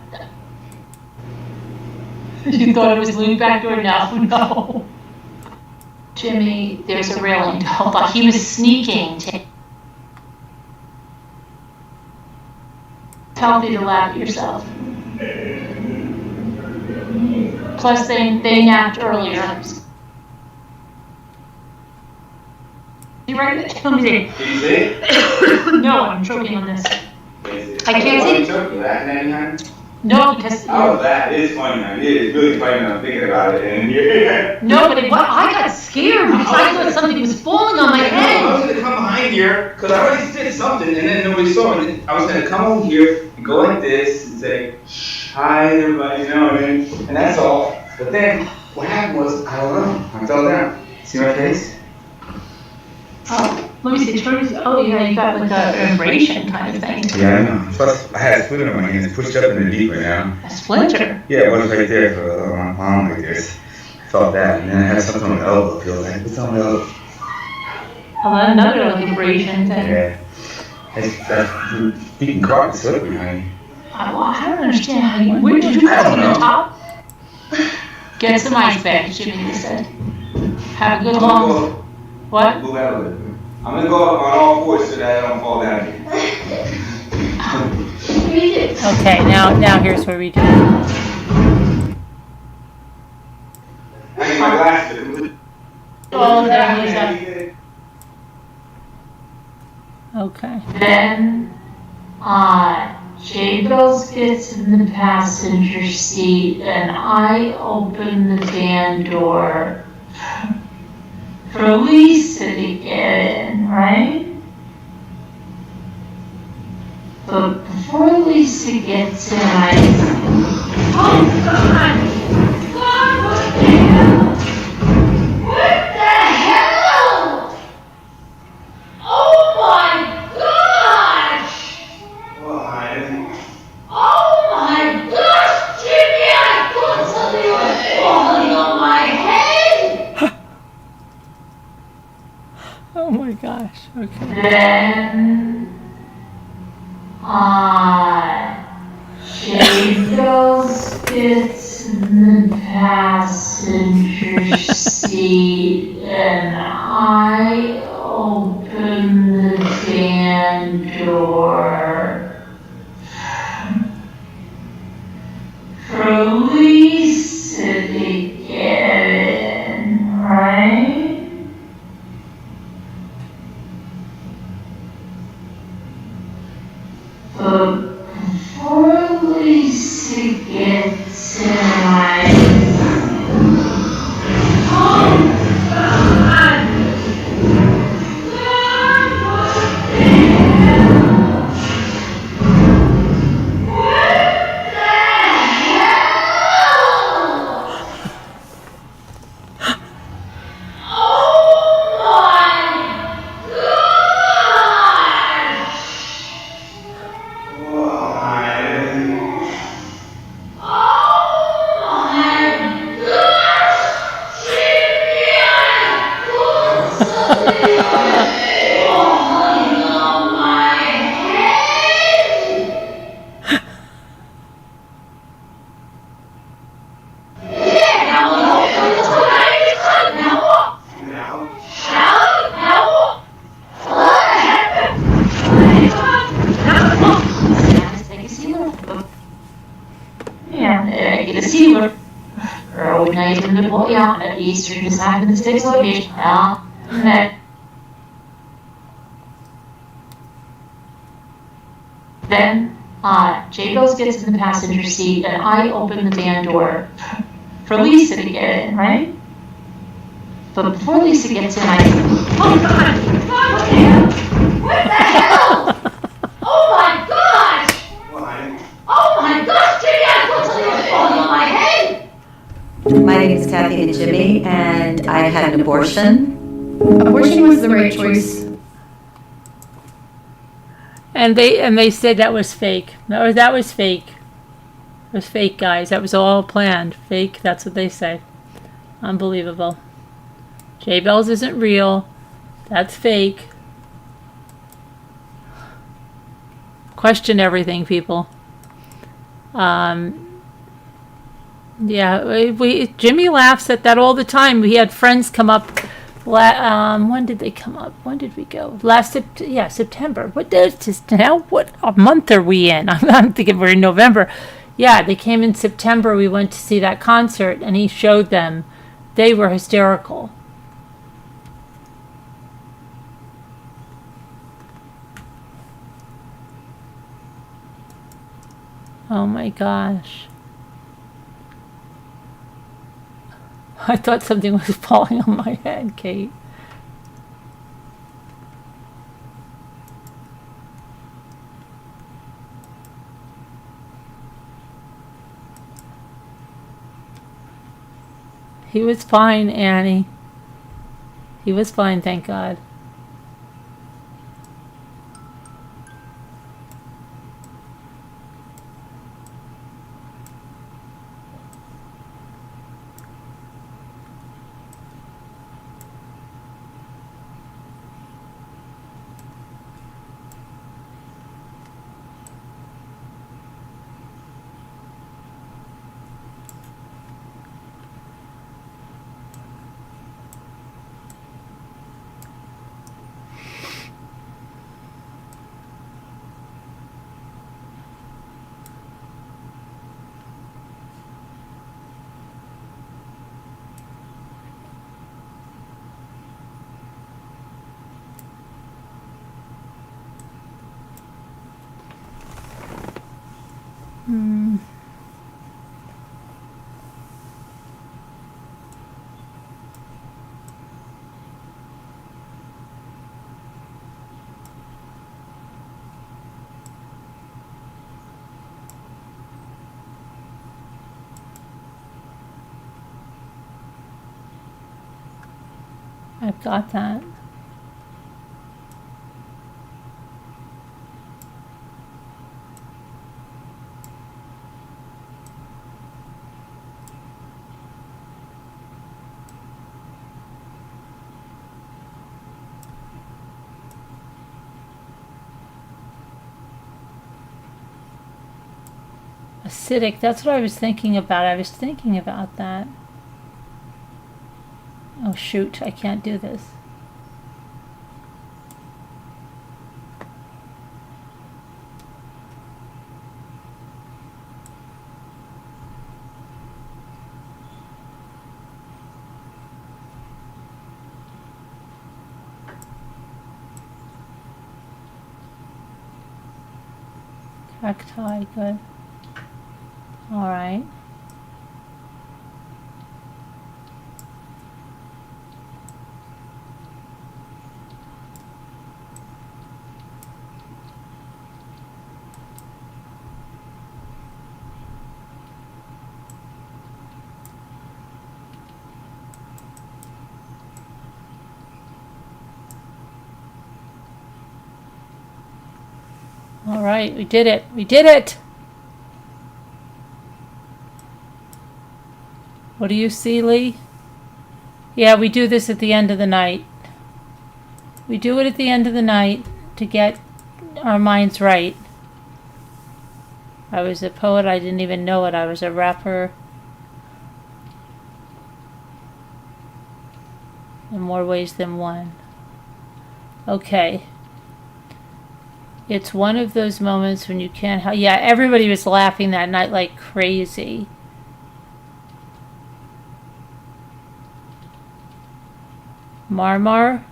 You thought it was Lou back door? No. Jimmy, there's a railing. Hold on. He was sneaking. Healthy to laugh at yourself. Plus, they napped earlier. You ready? Let me see. Did you see? No, I'm choking on this. I can't see. You laughing at me, honey? No, because. I was laughing. It's funny, man. It is really funny when I'm thinking about it. And yeah. No, but I got scared because I thought something was falling on my I head. was gonna come behind here because I already said something and then nobody saw it. I was gonna come over here and go like this and say, "Hi, everybody," you know, and that's all. But then what happened was, I don't know. I fell down. See my face? Oh, let me see. Oh, yeah, you got like a vibration kind of thing. Yeah, I know. Plus, I had a splinter on my hand. It's pushed up in the deep right now. A splinter? Yeah, it was right there for my palm like this. Felt that, and then I had something on my elbow. I feel like, what's on my elbow? Oh, another like vibration thing. Yeah. That's feet and carpet slippery, honey. I don't understand how you. Where did you go on the top? Get some ice bags, Jimmy said. Have a good long. What? Move out of it. I'm gonna go up on all fours so that I don't fall down here. Okay, now here's where we do. I need my glasses. All of that, Lisa. Okay. Then, Jay Bills gets in the passenger seat, and I open the van door for Lisa to get in, right? But before Lisa gets in, oh God! God, what the hell? What the hell? Oh my gosh! Why? Oh my gosh, Jimmy! I thought something was falling on my head! Oh my gosh. Okay. Then, Jay Bills gets in the passenger seat, and I open the van door for Lisa to get in, right? But before Lisa gets in, oh God! God, what kunde på i andra Eastern design the six location. Ja, men then Jay Bills gets in the passenger seat and I open the van door for Lisa to get in, right? But before Lisa gets in, I say, oh God, God, what the hell? What the hell? Oh my gosh! Oh my gosh, Jimmy, I thought something was falling on my head! My name is Kathy and Jimmy, and I had an abortion. Abortion was the right choice. And they said that was fake. That was fake. It was fake, guys. That was all planned. Fake, that's what they say. Unbelievable. J Bells isn't real. That's fake. Question everything, people. Yeah, Jimmy laughs at that all the time. We had friends come up. When did they come up? When did we go? September. What month are we in? I'm thinking we're in November. Yeah, they came in September. We went to see that concert, and he showed them. They were hysterical. Oh my gosh. I thought something was falling on my head, Kate. He was fine, Annie. He was fine, thank God. I've got that. Acidic, that's what I was thinking about. I was thinking about that. Oh shoot, I can't do this. Cacti, good. All right. All right, we did it. We did it. What do you see, Lee? Yeah, we do this at the end of the night. We do it at the end of the night to get our minds right. I was a poet, I didn't even know it. I was a rapper. In more ways than one. Okay. It's one of those moments when you can't help. Yeah, everybody was laughing that night like crazy. Marmar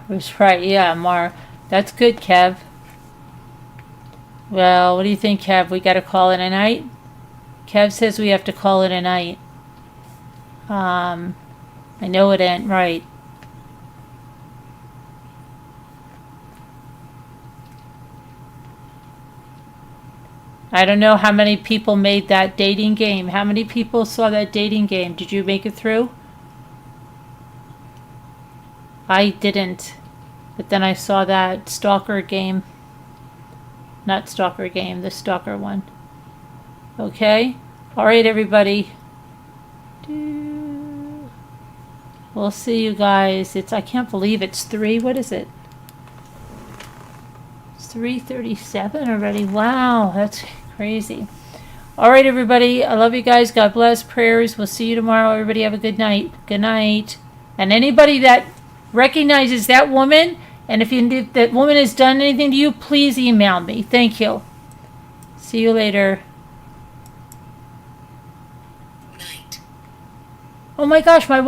was right. Yeah, That's good, Kev. Well, what do you think, Kev? We got to call it a night? Kev says we have to call it a night. I know it ain't right. I don't know how many people made that dating game. How many people saw that dating game? Did you make it through? I didn't. But then I saw that stalker game. Not stalker game, the stalker one. Okay? Alright, everybody. We'll see you guys. I can't believe it's 3. What is it? It's 3:37 already. Wow, that's crazy. Alright, everybody. I love you guys. God bless. Prayers. We'll see you tomorrow. Everybody have a good night. Good night. And anybody that recognizes that woman, and if that woman has done anything to you, please email me. Thank you. See you later. Oh my gosh, my